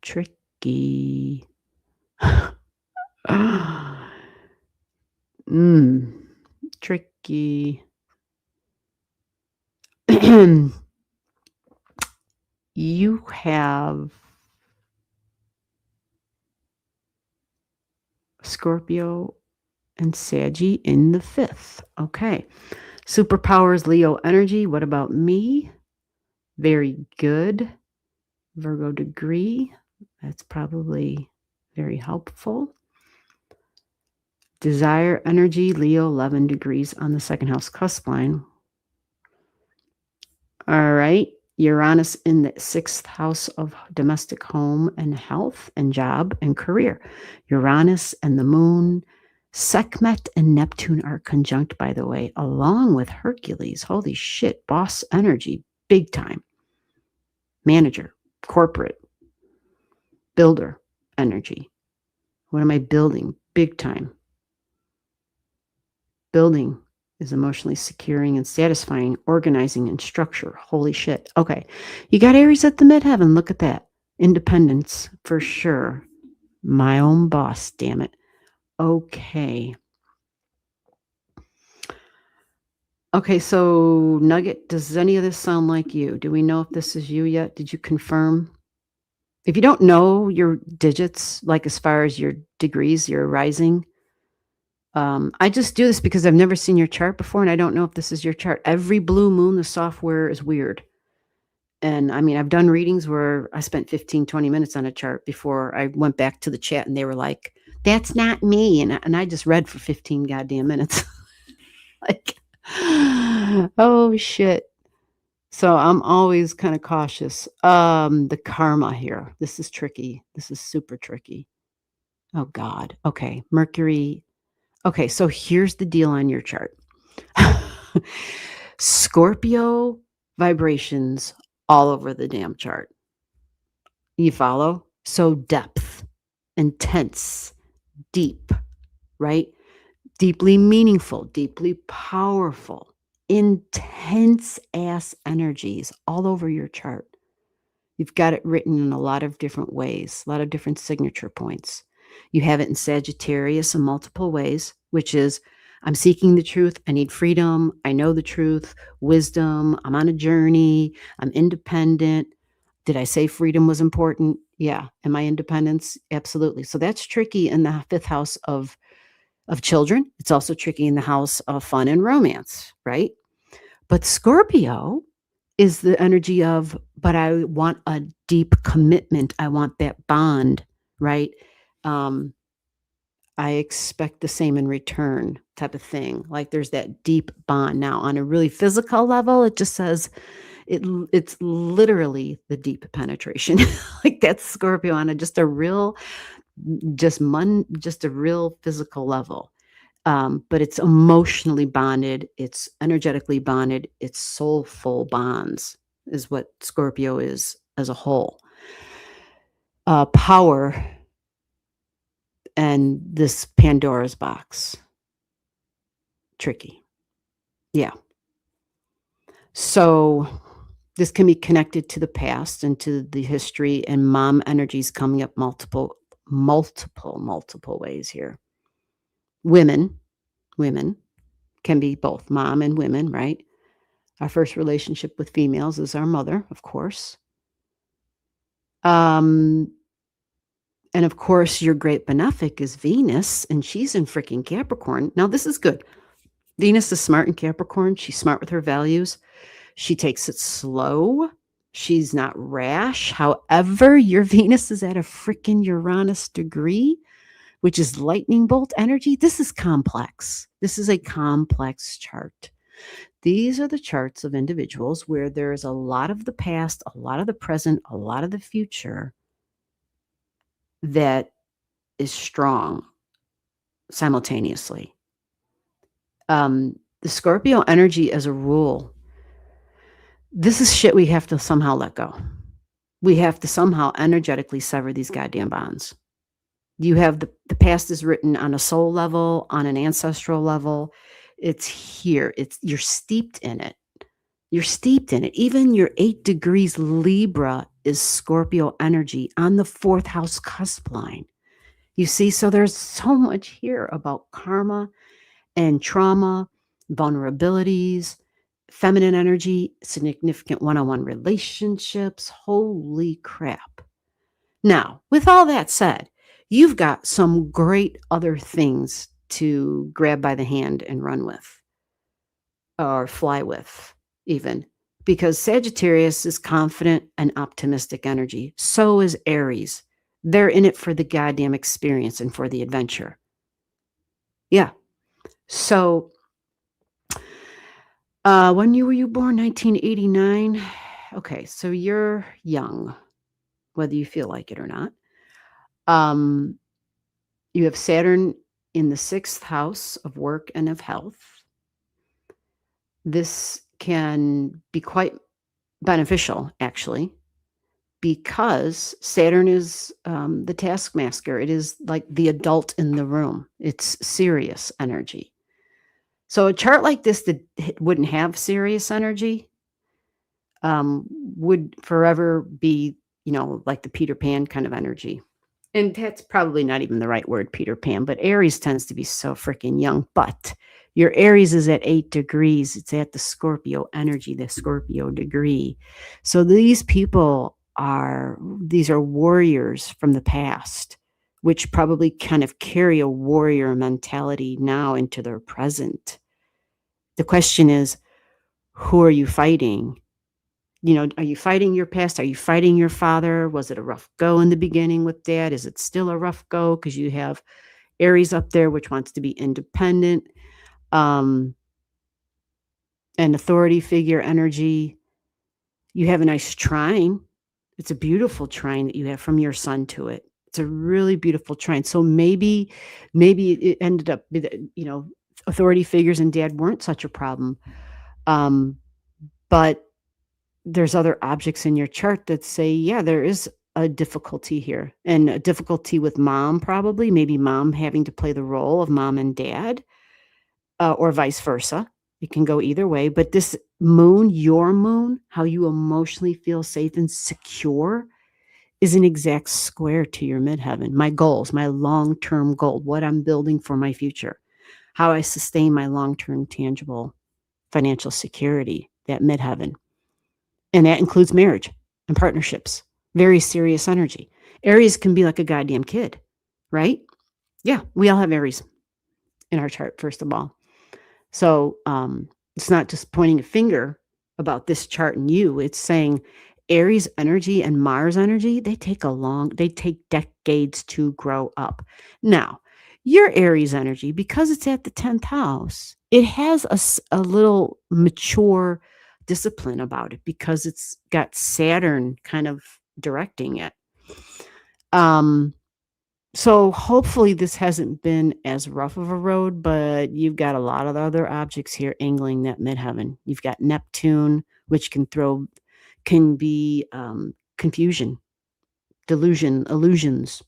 Tricky. Tricky. You have Scorpio and Saggy in the 5th. Okay. Superpowers, Leo energy. What about me? Very good. Virgo degree. That's probably very helpful. Desire energy, Leo 11 degrees on the 2nd house cusp line. All right. Uranus in the 6th house of domestic home and health and job and career. Uranus and the moon, Sekhmet and Neptune are conjunct, by the way, along with Hercules. Holy shit. Boss energy, big time. Manager, corporate, builder energy. What am I building? Big time. Building is emotionally securing and satisfying, organizing and structure. Holy shit. Okay. You got Aries at the midheaven. Look at that. Independence for sure. My own boss, damn it. Okay. Okay, so Nugget, does any of this sound like you? Do we know if this is you yet? Did you confirm? If you don't know your digits, like as far as your degrees, your rising, I just do this because I've never seen your chart before and I don't know if this is your chart. Every blue moon, the software is weird. And I mean, I've done readings where I spent 15, 20 minutes on a chart before I went back to the chat and they were like, that's not me. And I just read for 15 goddamn minutes. Like, oh shit. So I'm always kind of cautious. The karma here. This is tricky. This is super tricky. Oh God. Okay. Mercury. Okay. So here's the deal on your chart. Scorpio vibrations all over the damn chart. You follow? So depth, intense, deep, right? deeply meaningful, deeply powerful, intense ass energies all over your chart. You've got it written in a lot of different ways, a lot of different signature points. You have it in Sagittarius in multiple ways, which is I'm seeking the truth. I need freedom. I know the truth, wisdom. I'm on a journey. I'm independent. Did I say freedom was important? Yeah. Am I independence? Absolutely. So that's tricky in the fifth house of children. It's also tricky in the house of fun and romance, right? But Scorpio is the energy of, but I want a deep commitment. I want that bond, right? I expect the same in return type of thing. Like there's that deep bond. Now, on a really physical level, it just says it's literally the deep penetration. Like that's Scorpio on just a real, just a real physical level. But it's emotionally bonded, it's energetically bonded, it's soulful bonds is what Scorpio is as a whole. Power and this Pandora's box. Tricky. Yeah. So this can be connected to the past and to the history, and mom energies coming up multiple ways here. Women can be both mom and women, right? Our first relationship with females is our mother, of course. And of course, your great benefic is Venus, and she's in freaking Capricorn. Now, this is good. Venus is smart in Capricorn. She's smart with her values. She takes it slow. She's not rash. However, your Venus is at a freaking Uranus degree, which is lightning bolt energy. This is complex. This is a complex chart. These are the charts of individuals where there is a lot of the past, a lot of the present, a lot of the future that is strong simultaneously. The Scorpio energy as a rule, this is shit we have to somehow let go. We have to somehow energetically sever these goddamn bonds. You have the past is written on a soul level, on an ancestral level. It's here. You're steeped in it. You're steeped in it. Even your 8 degrees Libra is Scorpio energy on the 4th house cusp line. You see, so there's so much here about karma and trauma, vulnerabilities, feminine energy, significant one-on-one relationships. Holy crap. Now, with all that said, you've got some great other things to grab by the hand and run with, or fly with even, because Sagittarius is confident and optimistic energy. So is Aries. They're in it for the goddamn experience and for the adventure. Yeah. So when were you born? 1989. Okay, so you're young, whether you feel like it or not. You have Saturn in the 6th house of work and of health. This can be quite beneficial, actually, because Saturn is the taskmaster. It is like the adult in the room. It's serious energy. So a chart like this that wouldn't have serious energy would forever be, like the Peter Pan kind of energy. And that's probably not even the right word, Peter Pan, but Aries tends to be so freaking young. But your Aries is at 8 degrees. It's at the Scorpio energy, the Scorpio degree. So these people are warriors from the past, which probably kind of carry a warrior mentality now into their present. The question is, who are you fighting? Are you fighting your past? Are you fighting your father? Was it a rough go in the beginning with dad? Is it still a rough go? Because you have Aries up there, which wants to be independent, and authority figure energy. You have a nice trine. It's a beautiful trine that you have from your sun to it. It's a really beautiful trine. So maybe it ended up, authority figures and dad weren't such a problem. But there's other objects in your chart that say, yeah, there is a difficulty here, and a difficulty with mom, probably, maybe mom having to play the role of mom and dad. or vice versa. It can go either way. But this moon, your moon, how you emotionally feel safe and secure, is an exact square to your midheaven. My goals, my long-term goal, what I'm building for my future, how I sustain my long-term tangible financial security, that midheaven. And that includes marriage and partnerships. Very serious energy. Aries can be like a goddamn kid, right? Yeah, we all have Aries in our chart, first of all. So it's not just pointing a finger about this chart and you. It's saying Aries energy and Mars energy, they take decades to grow up. Now, your Aries energy, because it's at the 10th house, it has a little mature discipline about it because it's got Saturn kind of directing it. So hopefully this hasn't been as rough of a road, but you've got a lot of other objects here angling that midheaven. You've got Neptune, which can be confusion, delusion, illusions.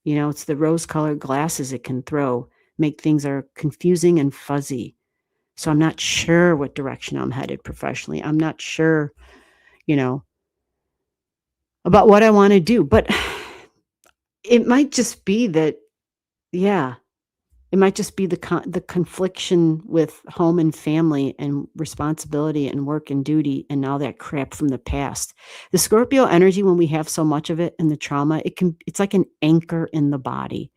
It's the rose-colored glasses it can throw, make things are confusing and fuzzy. So I'm not sure what direction I'm headed professionally. I'm not sure, about what I want to do, but it might just be that, yeah, it might just be the confliction with home and family and responsibility and work and duty and all that crap from the past. The Scorpio energy, when we have so much of it and the trauma, it's like an anchor in the body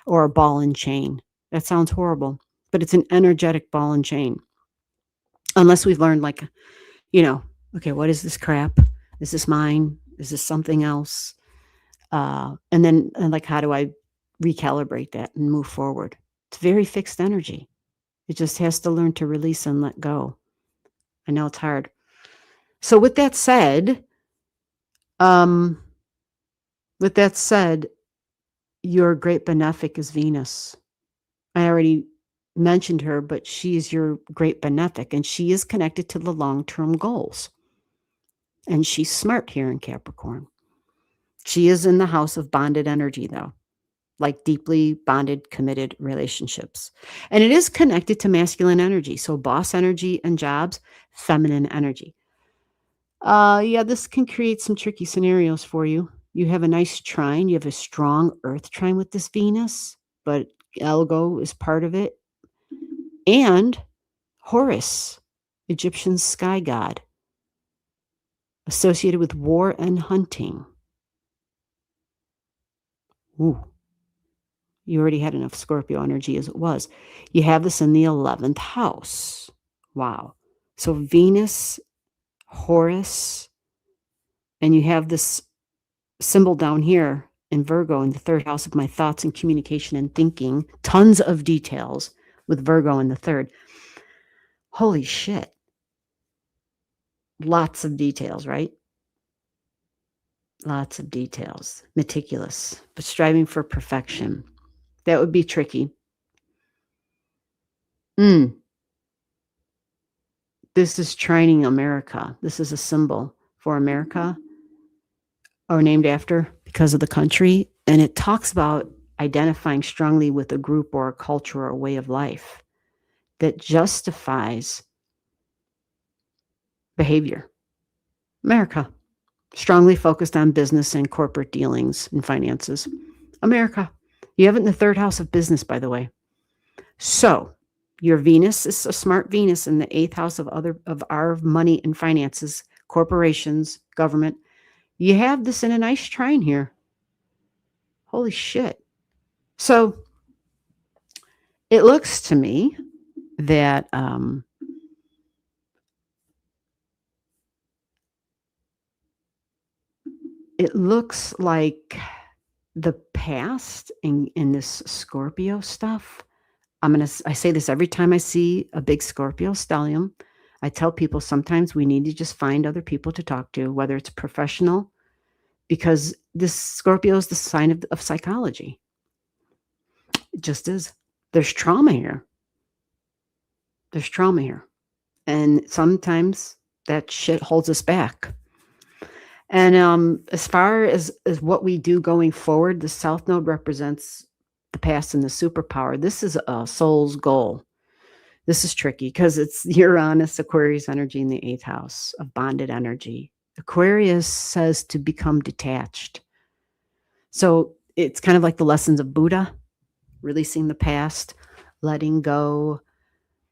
or a ball and chain. That sounds horrible, but it's an energetic ball and chain. Unless we've learned okay, what is this crap? Is this mine? Is this something else? And then how do I recalibrate that and move forward? It's very fixed energy. It just has to learn to release and let go. I know it's hard. So with that said, your great benefic is Venus. I already mentioned her, but she is your great benefic, and she is connected to the long-term goals. And she's smart here in Capricorn. She is in the house of bonded energy, though, like deeply bonded, committed relationships. And it is connected to masculine energy. So boss energy and jobs, feminine energy. Yeah, this can create some tricky scenarios for you. You have a nice trine. You have a strong earth trine with this Venus, but Elgo is part of it. And Horus, Egyptian sky god, associated with war and hunting. Ooh. You already had enough Scorpio energy as it was. You have this in the 11th house. Wow. So Venus, Horus, and you have this symbol down here in Virgo in the 3rd house of my thoughts and communication and thinking. Tons of details with Virgo in the 3rd. Holy shit. Lots of details, right? Lots of details. Meticulous, but striving for perfection. That would be tricky. This is trining America. This is a symbol for America, or named after because of the country. And it talks about identifying strongly with a group or a culture or a way of life that justifies behavior. America, strongly focused on business and corporate dealings and finances. America. You have it in the 3rd house of business, by the way. So your Venus is a smart Venus in the 8th house of our money and finances, corporations, government. You have this in a nice trine here. Holy shit. So it looks to me that it looks like the past in this Scorpio stuff. I say this every time I see a big Scorpio stellium. I tell people sometimes we need to just find other people to talk to, whether it's professional, because this Scorpio is the sign of psychology. It just is. There's trauma here. And sometimes that shit holds us back. And as far as what we do going forward, the South Node represents the past and the superpower. This is a soul's goal. This is tricky because it's Uranus, Aquarius energy in the 8th house of bonded energy. Aquarius says to become detached. So it's kind of like the lessons of Buddha, releasing the past, letting go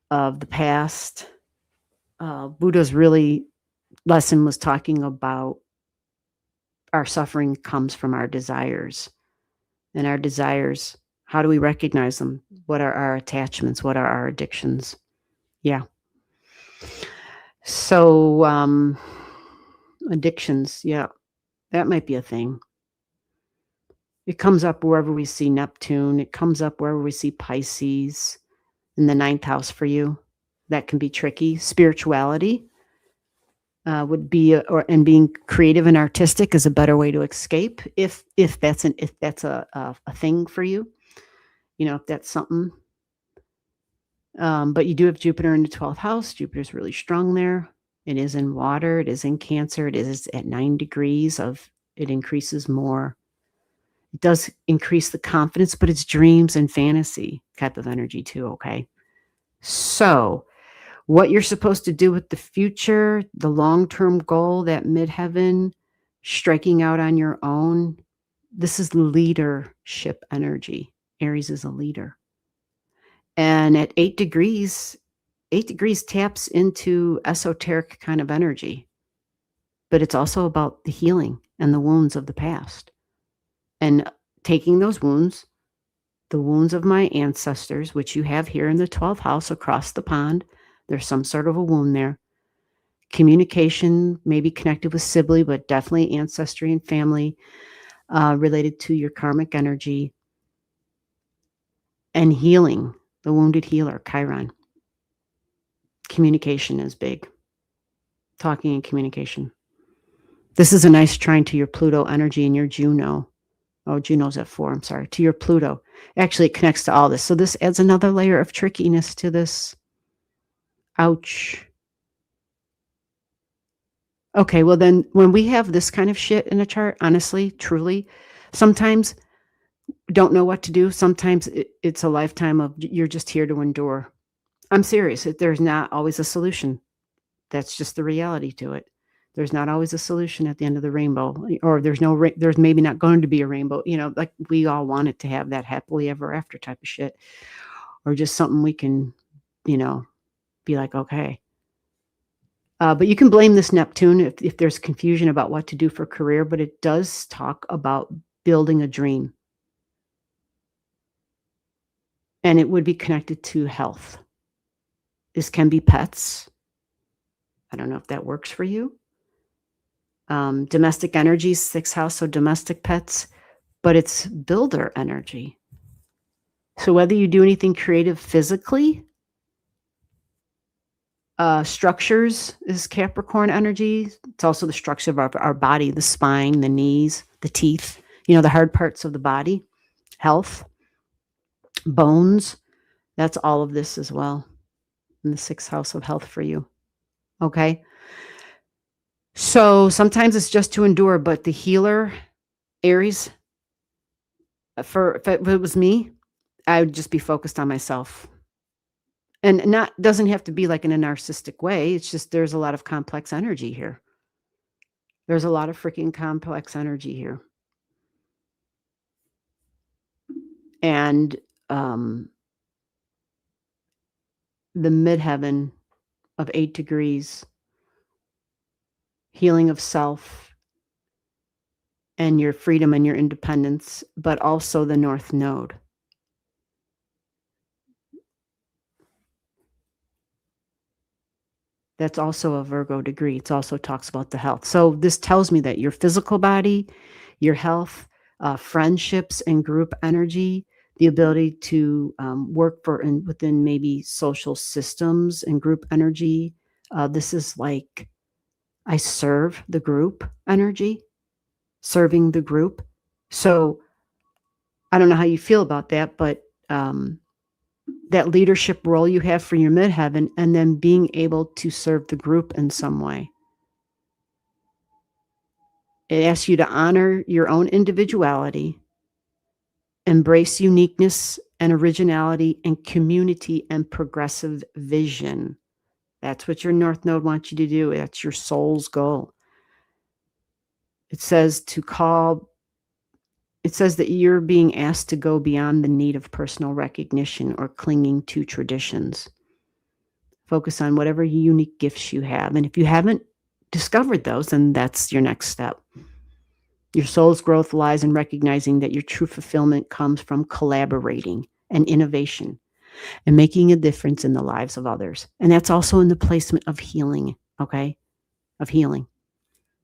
of the past. Buddha's really lesson was talking about our suffering comes from our desires. And our desires, how do we recognize them? What are our attachments? What are our addictions? Yeah. So, addictions, yeah, that might be a thing. It comes up wherever we see Neptune. It comes up wherever we see Pisces in the 9th house for you. That can be tricky. Spirituality would be, and being creative and artistic is a better way to escape if that's a thing for you. If that's something. But you do have Jupiter in the 12th house. Jupiter's really strong there. It is in water. It is in Cancer. It is at 9 degrees of, it increases more. It does increase the confidence, but it's dreams and fantasy type of energy too, okay? So what you're supposed to do with the future, the long-term goal, that midheaven, striking out on your own, this is leadership energy. Aries is a leader. And at 8 degrees taps into esoteric kind of energy. But it's also about the healing and the wounds of the past. And taking those wounds, the wounds of my ancestors, which you have here in the 12th house across the pond, there's some sort of a wound there. Communication, maybe connected with sibling, but definitely ancestry and family related to your karmic energy. And healing, the wounded healer, Chiron. Communication is big. Talking and communication. This is a nice trine to your Pluto energy and your Juno. Oh, Juno's at 4, I'm sorry, to your Pluto. Actually, it connects to all this. So this adds another layer of trickiness to this. Ouch. Okay, well then, when we have this kind of shit in a chart, honestly, truly, sometimes don't know what to do. Sometimes it's a lifetime of you're just here to endure. I'm serious. There's not always a solution. That's just the reality to it. There's not always a solution at the end of the rainbow, or there's maybe not going to be a rainbow, like we all wanted to have that happily ever after type of shit, or just something we can, be like, okay. But you can blame this Neptune if there's confusion about what to do for career, but it does talk about building a dream. And it would be connected to health. This can be pets. I don't know if that works for you. Domestic energy, 6th house, so domestic pets, but it's builder energy. So whether you do anything creative physically, structures is Capricorn energy. It's also the structure of our body, the spine, the knees, the teeth, the hard parts of the body, health, bones. That's all of this as well in the 6th house of health for you. Okay. So sometimes it's just to endure, but the healer, Aries, if it was me, I would just be focused on myself. And doesn't have to be like in a narcissistic way. It's just there's a lot of complex energy here. There's a lot of freaking complex energy here. And the midheaven of 8 degrees, healing of self and your freedom and your independence, but also the North Node. That's also a Virgo degree. It also talks about the health. So this tells me that your physical body, your health, friendships and group energy, the ability to work within maybe social systems and group energy. This is like I serve the group energy, serving the group. So I don't know how you feel about that, but that leadership role you have for your midheaven, and then being able to serve the group in some way. It asks you to honor your own individuality, embrace uniqueness and originality and community and progressive vision. That's what your North Node wants you to do. That's your soul's goal. It says that you're being asked to go beyond the need of personal recognition or clinging to traditions. Focus on whatever unique gifts you have. And if you haven't discovered those, then that's your next step. Your soul's growth lies in recognizing that your true fulfillment comes from collaborating and innovation and making a difference in the lives of others. And that's also in the placement of healing, okay? Of healing.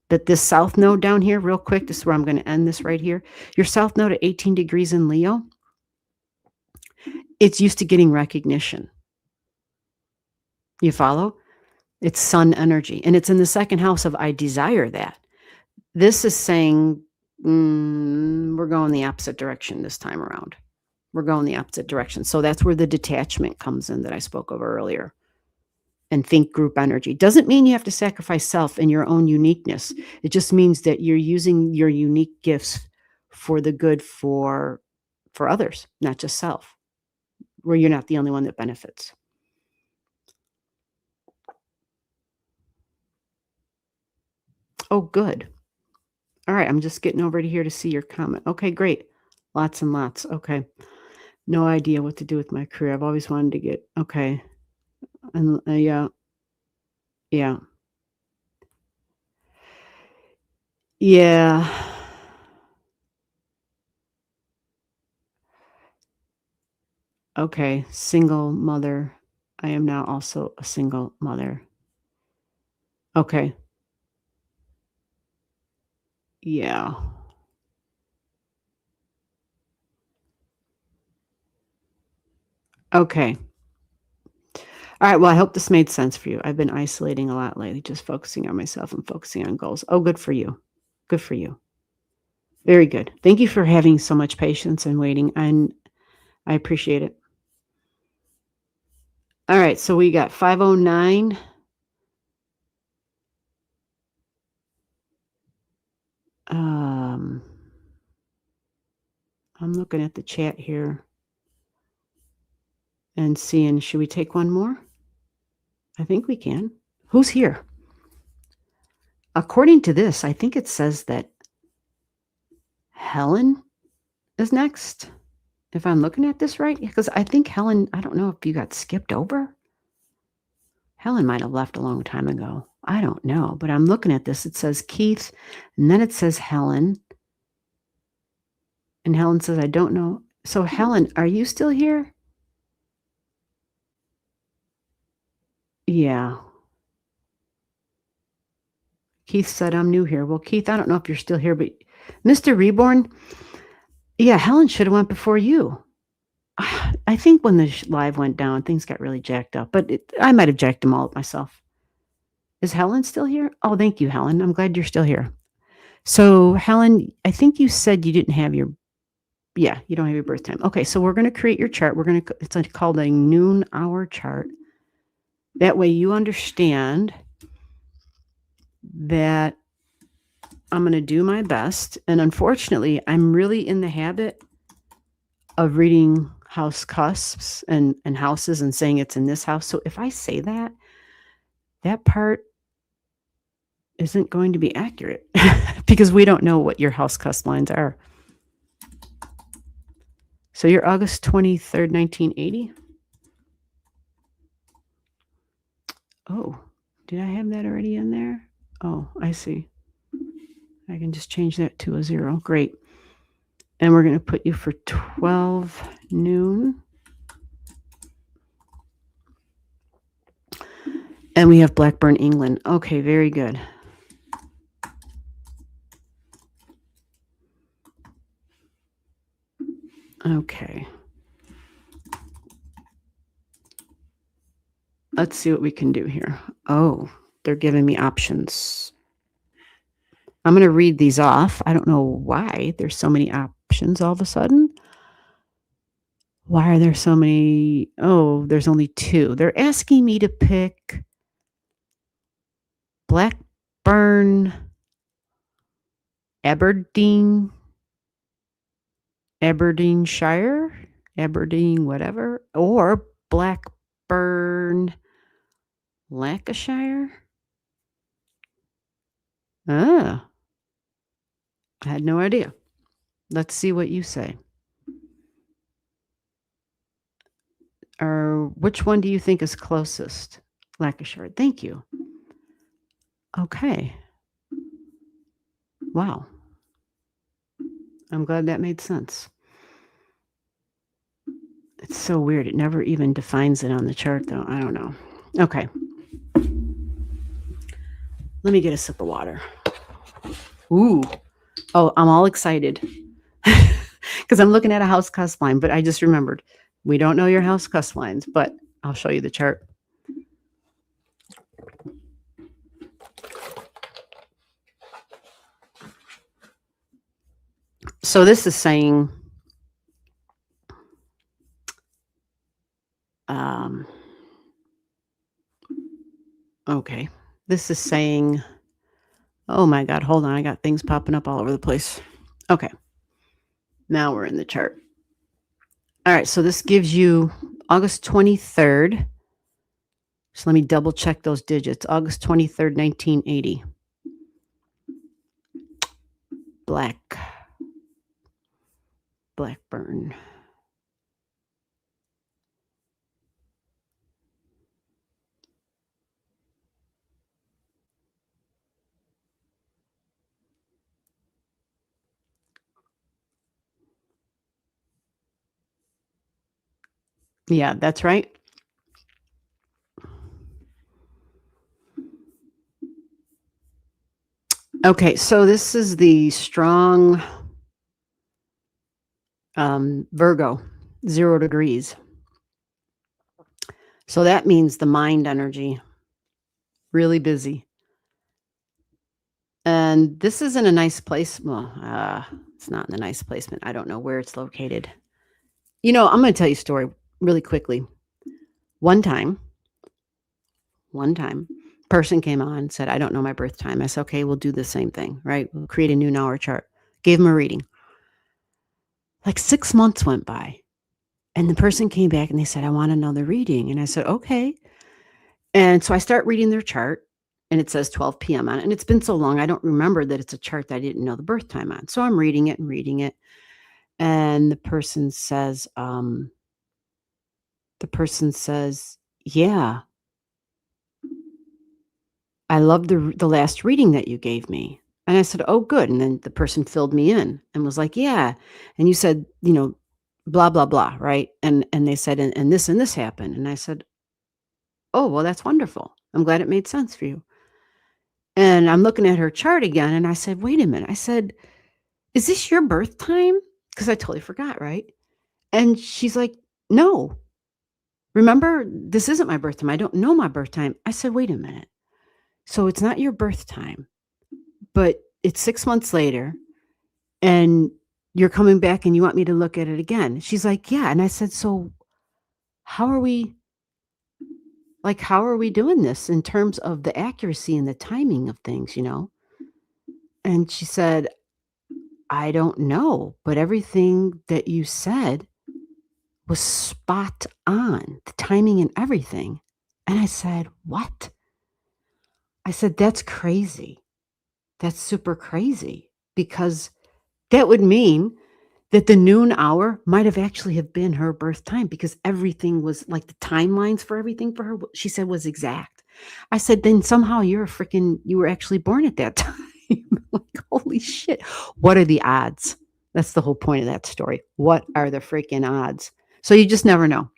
But this South Node down here, real quick, this is where I'm going to end this right here. Your South Node at 18 degrees in Leo, it's used to getting recognition. You follow? It's sun energy. And it's in the second house of I desire that. This is saying we're going the opposite direction this time around. We're going the opposite direction. So that's where the detachment comes in that I spoke of earlier. And think group energy. Doesn't mean you have to sacrifice self and your own uniqueness. It just means that you're using your unique gifts for the good for others, not just self, where you're not the only one that benefits. Oh, good. All right, I'm just getting over to here to see your comment. Okay, great. Lots and lots. Okay. No idea what to do with my career. I've always wanted to get, okay. And yeah. Yeah. Yeah. Okay, single mother. I am now also a single mother. Okay. Yeah. Okay. All right. Well, I hope this made sense for you. I've been isolating a lot lately, just focusing on myself and focusing on goals. Oh, good for you. Good for you. Very good. Thank you for having so much patience and waiting. And I appreciate it. All right. So we got 509. I'm looking at the chat here and seeing, should we take one more? I think we can. Who's here? According to this, I think it says that Helen is next. If I'm looking at this right, because I think Helen, I don't know if you got skipped over. Helen might have left a long time ago. I don't know, but I'm looking at this. It says Keith, and then it says Helen. And Helen says, I don't know. So Helen, are you still here? Yeah. Keith said, I'm new here. Well, Keith, I don't know if you're still here, but Mr. Reborn, yeah, Helen should have went before you. I think when the live went down, things got really jacked up, but I might have jacked them all up myself. Is Helen still here? Oh, thank you, Helen. I'm glad you're still here. So, Helen, I think you said you didn't have you don't have your birth time. Okay, so we're going to create your chart. It's called a noon hour chart. That way you understand that I'm going to do my best. And unfortunately, I'm really in the habit of reading house cusps and houses and saying it's in this house. So if I say that part isn't going to be accurate because we don't know what your house cusp lines are. So you're August 23rd, 1980. Oh, did I have that already in there? Oh, I see. I can just change that to a 0. Great. And we're going to put you for 12 noon. And we have Blackburn, England. Okay, very good. Okay. Let's see what we can do here. Oh, they're giving me options. I'm going to read these off. I don't know why there's so many options all of a sudden. Why are there so many? Oh, there's only 2. They're asking me to pick Blackburn, Aberdeenshire. Aberdeen, whatever, or Blackburn, Lancashire. Ah, I had no idea. Let's see what you say. Or which one do you think is closest? Lancashire. Thank you. Okay. Wow. I'm glad that made sense. It's so weird. It never even defines it on the chart, though. I don't know. Okay. Let me get a sip of water. Ooh. Oh, I'm all excited because I'm looking at a house cusp line, but I just remembered we don't know your house cusp lines, but I'll show you the chart. So this is saying, okay, this is saying, oh my God, hold on. I got things popping up all over the place. Okay. Now we're in the chart. All right. So this gives you August 23rd. So let me double check those digits. August 23rd, 1980. Blackburn. Yeah, that's right. Okay, so this is the strong Virgo, 0 degrees. So that means the mind energy, really busy. And this is in a nice place. Well, it's not in a nice placement. I don't know where it's located. You know, I'm going to tell you a story really quickly. One time, person came on and said, I don't know my birth time. I said, okay, we'll do the same thing, right? We'll create a new hour chart. Gave him a reading. Like 6 months went by. And the person came back and they said, I want another reading. And I said, okay. And so I start reading their chart and it says 12 p.m. on it. And it's been so long, I don't remember that it's a chart that I didn't know the birth time on. So I'm reading it. And the person says, yeah, I love the last reading that you gave me. And I said, oh, good. And then the person filled me in and was like, yeah. And you said, blah, blah, blah. Right. And they said, and this happened. And I said, oh, well, that's wonderful. I'm glad it made sense for you. And I'm looking at her chart again. And I said, wait a minute. I said, is this your birth time? Because I totally forgot. Right. And she's like, no, remember, this isn't my birth time. I don't know my birth time. I said, wait a minute. So it's not your birth time, but it's 6 months later and you're coming back and you want me to look at it again. She's like, yeah. And I said, so how are we doing this in terms of the accuracy and the timing of things, And she said, I don't know, but everything that you said was spot on, the timing and everything. And I said, what? I said, that's crazy. That's super crazy because that would mean that the noon hour might have actually have been her birth time because everything was like the timelines for everything for her, she said, was exact. I said, then somehow you were actually born at that time. Like, holy shit. What are the odds? That's the whole point of that story. What are the freaking odds? So you just never know.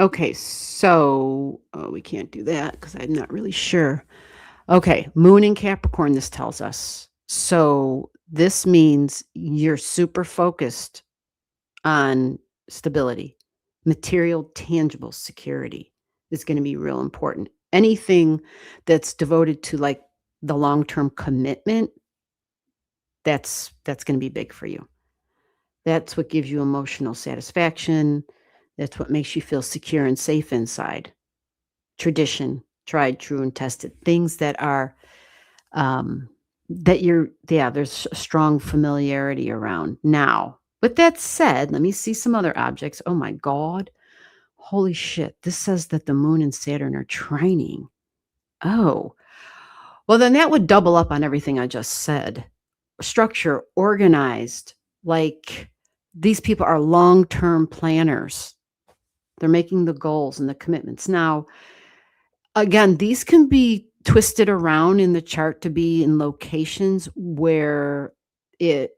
Okay, so we can't do that because I'm not really sure. Okay, Moon in Capricorn, this tells us. So this means you're super focused on stability. Material, tangible security is going to be real important. Anything that's devoted to like the long-term commitment, that's going to be big for you. That's what gives you emotional satisfaction. That's what makes you feel secure and safe inside. Tradition, tried, true, and tested. Things that are that there's a strong familiarity around. Now, with that said, let me see some other objects. Oh my God. Holy shit. This says that the moon and Saturn are trining. Oh, well, then that would double up on everything I just said. Structure, organized, like these people are long-term planners. They're making the goals and the commitments. Now, again, these can be twisted around in the chart to be in locations where it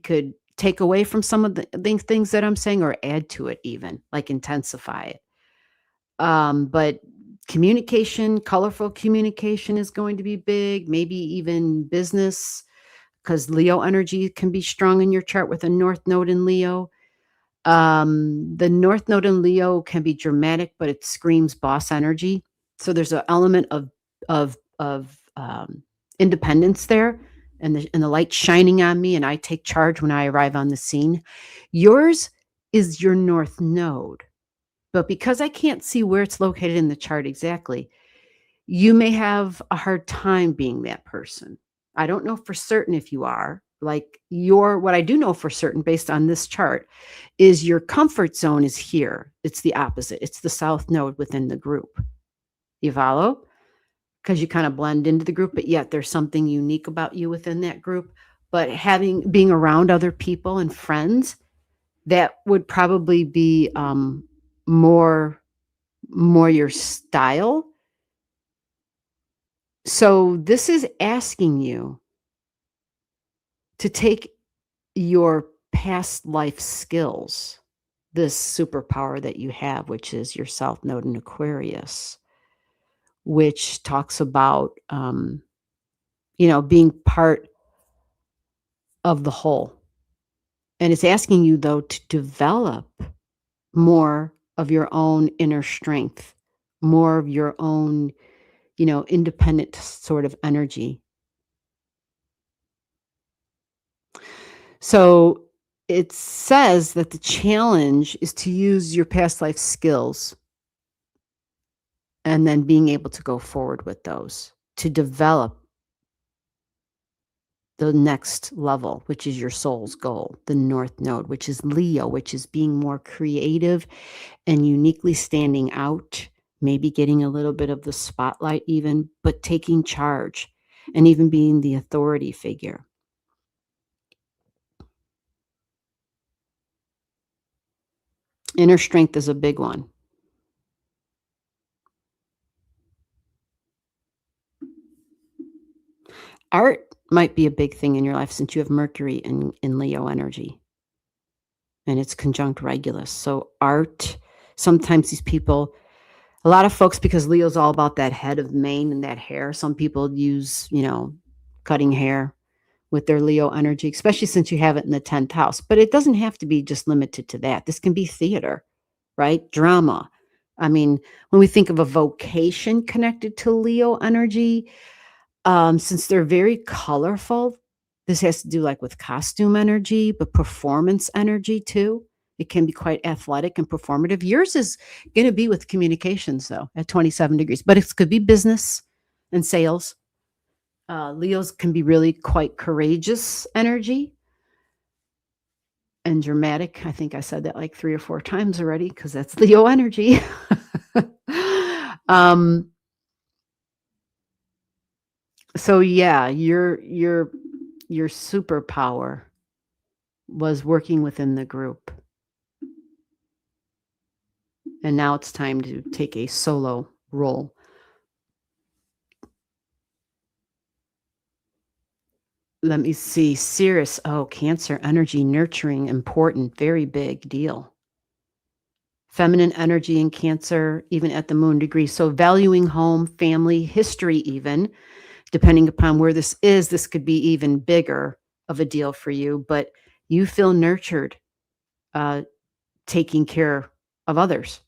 could take away from some of the things that I'm saying or add to it even, like intensify it. But communication, colorful communication is going to be big, maybe even business, because Leo energy can be strong in your chart with a North Node in Leo. The North Node in Leo can be dramatic, but it screams boss energy. So there's an element of independence there, and the light shining on me, and I take charge when I arrive on the scene. Yours is your North Node, but because I can't see where it's located in the chart exactly, you may have a hard time being that person. I don't know for certain if you are. Like what I do know for certain based on this chart is your comfort zone is here. It's the opposite. It's the South Node within the group. You follow? Because you kind of blend into the group, but yet there's something unique about you within that group. But being around other people and friends, that would probably be more your style. So this is asking you to take your past life skills, this superpower that you have, which is your South Node in Aquarius, which talks about, being part of the whole. And it's asking you, though, to develop more of your own inner strength, more of your own, independent sort of energy. So it says that the challenge is to use your past life skills and then being able to go forward with those to develop the next level, which is your soul's goal, the North Node, which is Leo, which is being more creative and uniquely standing out, maybe getting a little bit of the spotlight even, but taking charge and even being the authority figure. Inner strength is a big one. Art might be a big thing in your life since you have Mercury in Leo energy. And it's conjunct Regulus. So art, sometimes these people, a lot of folks, because Leo's all about that head of mane and that hair, some people use, cutting hair with their Leo energy, especially since you have it in the 10th house. But it doesn't have to be just limited to that. This can be theater, right? Drama. I mean, when we think of a vocation connected to Leo energy, since they're very colorful, this has to do like with costume energy, but performance energy too. It can be quite athletic and performative. Yours is going to be with communications though at 27 degrees, but it could be business and sales. Leos can be really quite courageous energy and dramatic. I think I said that like 3 or 4 times already because that's Leo energy. So yeah, your superpower was working within the group. And now it's time to take a solo role. Let me see. Cirrus. Oh, Cancer energy, nurturing, important, very big deal. Feminine energy in Cancer, even at the moon degree. So valuing home, family, history even. Depending upon where this is, this could be even bigger of a deal for you. But you feel nurtured, taking care of others.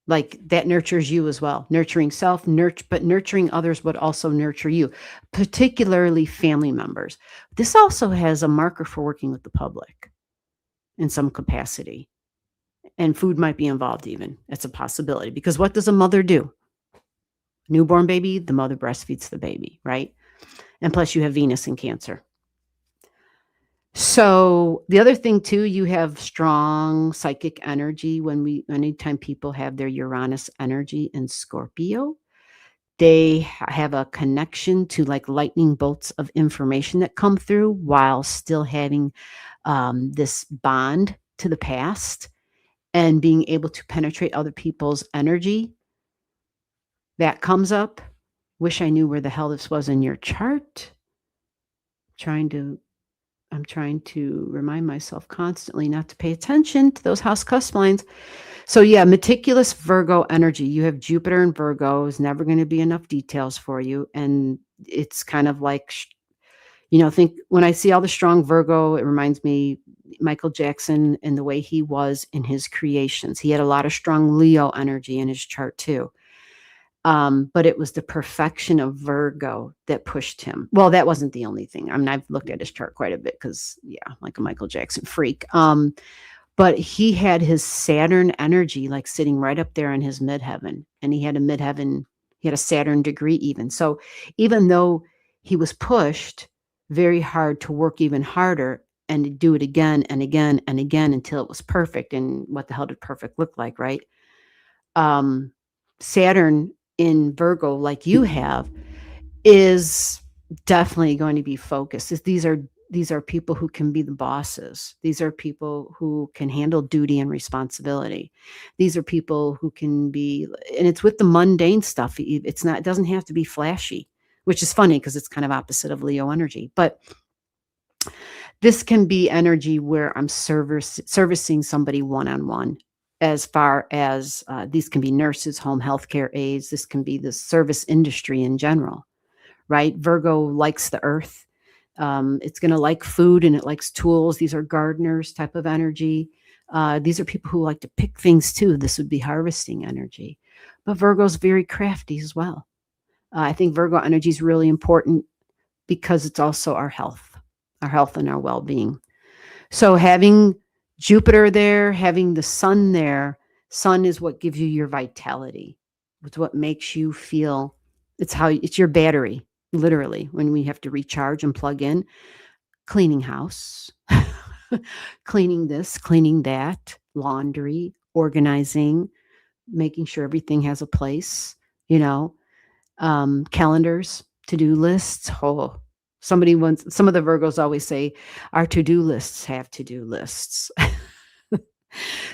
Like that nurtures you as well. Nurturing self, but nurturing others would also nurture you, particularly family members. This also has a marker for working with the public in some capacity. And food might be involved even. It's a possibility. Because what does a mother do? Newborn baby, the mother breastfeeds the baby, right? And plus you have Venus in Cancer. So the other thing too, you have strong psychic energy. Anytime people have their Uranus energy in Scorpio, they have a connection to like lightning bolts of information that come through while still having this bond to the past and being able to penetrate other people's energy. That comes up. Wish I knew where the hell this was in your chart. I'm trying to remind myself constantly not to pay attention to those house cusp lines. So yeah, meticulous Virgo energy. You have Jupiter and Virgo. Is never going to be enough details for you. And it's kind of like, think when I see all the strong Virgo, it reminds me Michael Jackson and the way he was in his creations. He had a lot of strong Leo energy in his chart too. But it was the perfection of Virgo that pushed him. Well, that wasn't the only thing. I mean, I've looked at his chart quite a bit because, yeah, like a Michael Jackson freak. But he had his Saturn energy like sitting right up there in his midheaven. And he had a Saturn degree even. So even though he was pushed very hard to work even harder and to do it again and again and again until it was perfect. And what the hell did perfect look like, right? Saturn in Virgo, like you have, is definitely going to be focused. These are people who can be the bosses. These are people who can handle duty and responsibility. These are people who can be, and it's with the mundane stuff. It doesn't have to be flashy, which is funny because it's kind of opposite of Leo energy. But this can be energy where I'm servicing somebody one-on-one. As far as these can be nurses, home healthcare aides. This can be the service industry in general, right? Virgo likes the earth. It's going to like food and it likes tools. These are gardeners type of energy. These are people who like to pick things too. This would be harvesting energy. But Virgo's very crafty as well. I think Virgo energy is really important because it's also our health and our well-being. So having Jupiter there, having the sun there, sun is what gives you your vitality. It's what makes you feel, it's your battery, literally, when we have to recharge and plug in. Cleaning house, cleaning this, cleaning that, laundry, organizing, making sure everything has a place, calendars, to-do lists. Oh, some of the Virgos always say our to-do lists have to-do lists.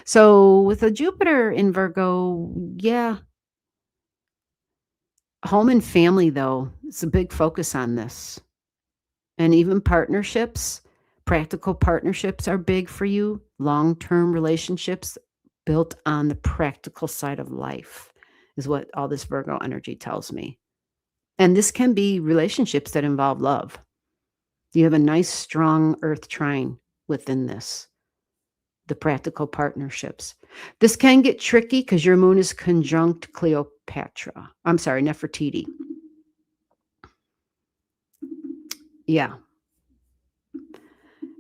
So with a Jupiter in Virgo, yeah. Home and family, though, it's a big focus on this. And even partnerships, practical partnerships are big for you. Long-term relationships built on the practical side of life is what all this Virgo energy tells me. And this can be relationships that involve love. You have a nice, strong earth trine within this, the practical partnerships. This can get tricky because your moon is conjunct Cleopatra. I'm sorry, Nefertiti. Yeah.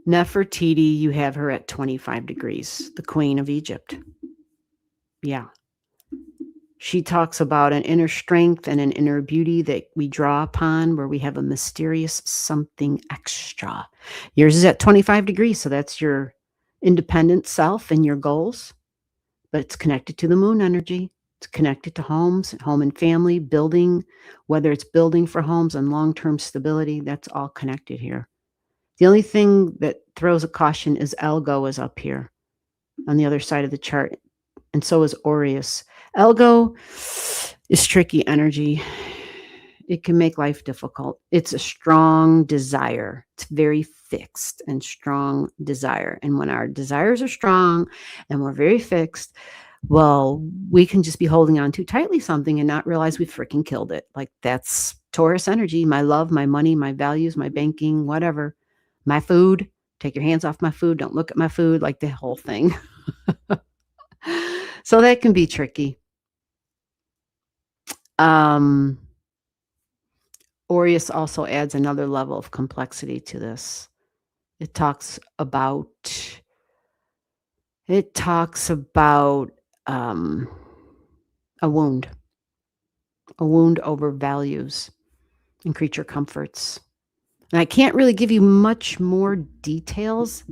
Nefertiti, you have her at 25 degrees, the queen of Egypt. Yeah. She talks about an inner strength and an inner beauty that we draw upon where we have a mysterious something extra. Yours is at 25 degrees, so that's your independent self and your goals. But it's connected to the moon energy. It's connected to homes, home and family, building, whether it's building for homes and long-term stability, that's all connected here. The only thing that throws a caution is Elgo is up here on the other side of the chart, and so is Aureus. Elgo is tricky energy. It can make life difficult. It's a strong desire. It's very fixed and strong desire. And when our desires are strong and we're very fixed, well, we can just be holding on too tightly something and not realize we freaking killed it. Like that's Taurus energy, my love, my money, my values, my banking, whatever. My food, take your hands off my food. Don't look at my food, like the whole thing. So that can be tricky. Aureus also adds another level of complexity to this. It talks about a wound over values and creature comforts. And I can't really give you much more details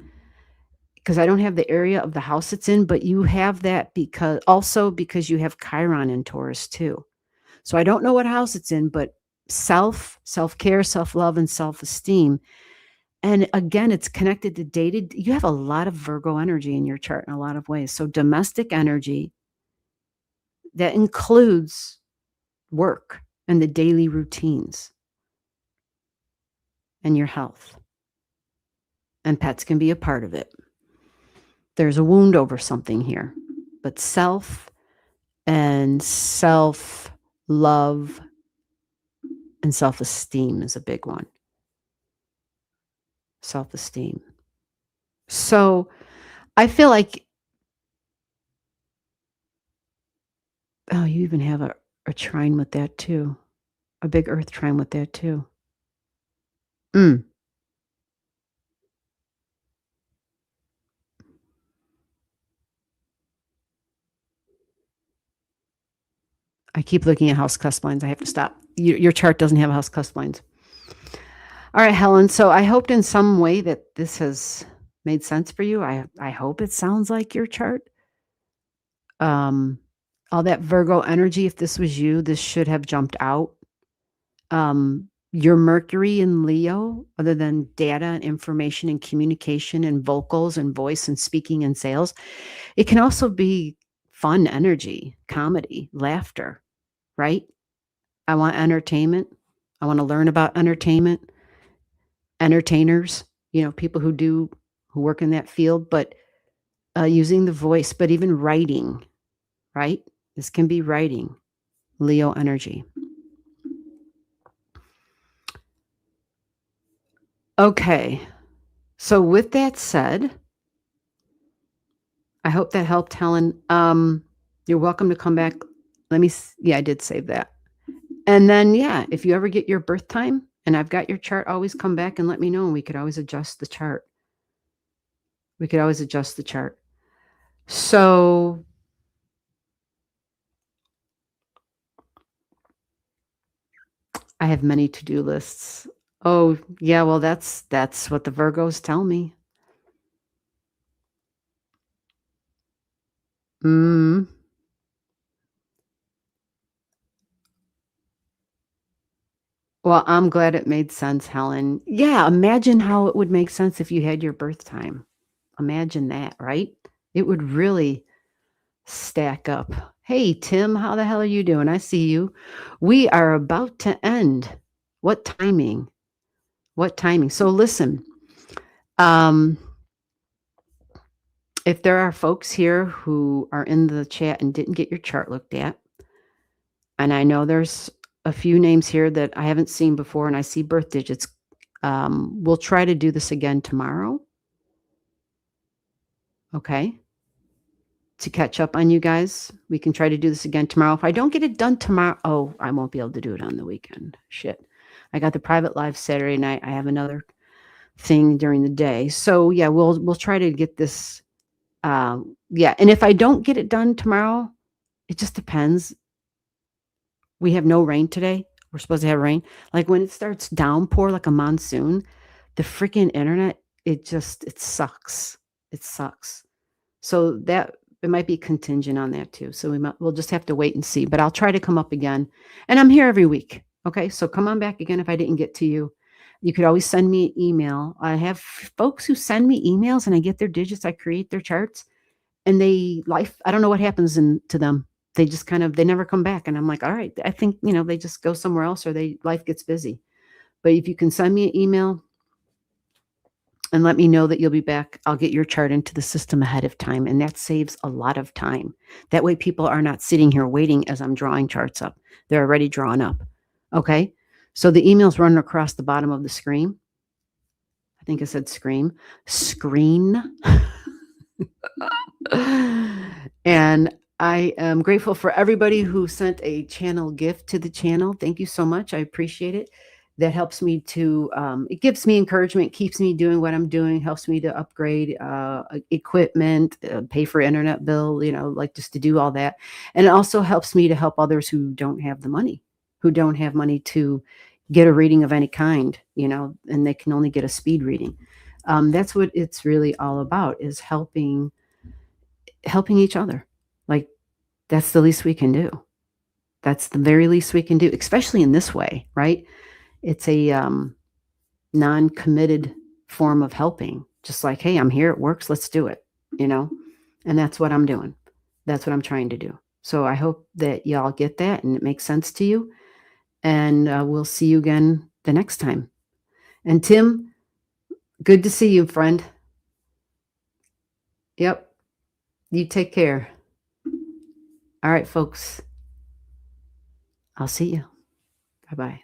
because I don't have the area of the house it's in, but you have that because you have Chiron in Taurus too. So I don't know what house it's in, but self-care, self-love, and self-esteem. And again, it's connected to dated. You have a lot of Virgo energy in your chart in a lot of ways. So domestic energy that includes work and the daily routines and your health. And pets can be a part of it. There's a wound over something here, but self and self-love and self-esteem is a big one. Self-esteem. So I feel like, oh, you even have a trine with that too. A big earth trine with that too. I keep looking at house cusp lines. I have to stop. Your chart doesn't have house cusp lines. All right, Helen. So I hoped in some way that this has made sense for you. I hope it sounds like your chart. All that Virgo energy, if this was you, this should have jumped out. Your Mercury in Leo, other than data and information and communication and vocals and voice and speaking and sales, it can also be fun energy, comedy, laughter, right? I want entertainment. I want to learn about entertainment, entertainers, people who work in that field, but using the voice, but even writing, right? This can be writing, Leo energy. Okay. So with that said, I hope that helped, Helen. You're welcome to come back. I did save that. And then, if you ever get your birth time and I've got your chart, always come back and let me know, and we could always adjust the chart. So I have many to-do lists. Oh, yeah, well, that's what the Virgos tell me. Well, I'm glad it made sense, Helen. Yeah, imagine how it would make sense if you had your birth time. Imagine that, right? It would really stack up. Hey, Tim, how the hell are you doing? I see you. We are about to end. What timing? So listen, if there are folks here who are in the chat and didn't get your chart looked at, and I know there's a few names here that I haven't seen before, and I see birth digits, we'll try to do this again tomorrow. Okay. To catch up on you guys. We can try to do this again tomorrow. If I don't get it done tomorrow, I won't be able to do it on the weekend. Shit. I got the private live Saturday night. I have another thing during the day. So we'll try to get this. And if I don't get it done tomorrow, it just depends. We have no rain today. We're supposed to have rain. Like when it starts downpour like a monsoon, the freaking internet, it sucks. It sucks. So it might be contingent on that too. So we'll just have to wait and see, but I'll try to come up again, and I'm here every week. Okay. So come on back again. If I didn't get to you, you could always send me an email. I have folks who send me emails and I get their digits. I create their charts, and I don't know what happens to them. They just they never come back. And I'm like, all right, I think, they just go somewhere else, or life gets busy. But if you can send me an email and let me know that you'll be back, I'll get your chart into the system ahead of time. And that saves a lot of time. That way people are not sitting here waiting as I'm drawing charts up. They're already drawn up. Okay. So the email's running across the bottom of the screen. I think I said screen. And I am grateful for everybody who sent a channel gift to the channel. Thank you so much. I appreciate it. That helps me to, it gives me encouragement, keeps me doing what I'm doing, helps me to upgrade equipment, pay for internet bill, like just to do all that. And it also helps me to help others who don't have the money, to get a reading of any kind, and they can only get a speed reading. That's what it's really all about, is helping each other. Like, that's the least we can do. That's the very least we can do, especially in this way, right? It's a non-committed form of helping. Just like, hey, I'm here, it works, let's do it, And that's what I'm doing. That's what I'm trying to do. So I hope that y'all get that and it makes sense to you. And we'll see you again the next time. And Tim, good to see you, friend. Yep. You take care. All right, folks. I'll see you. Bye-bye.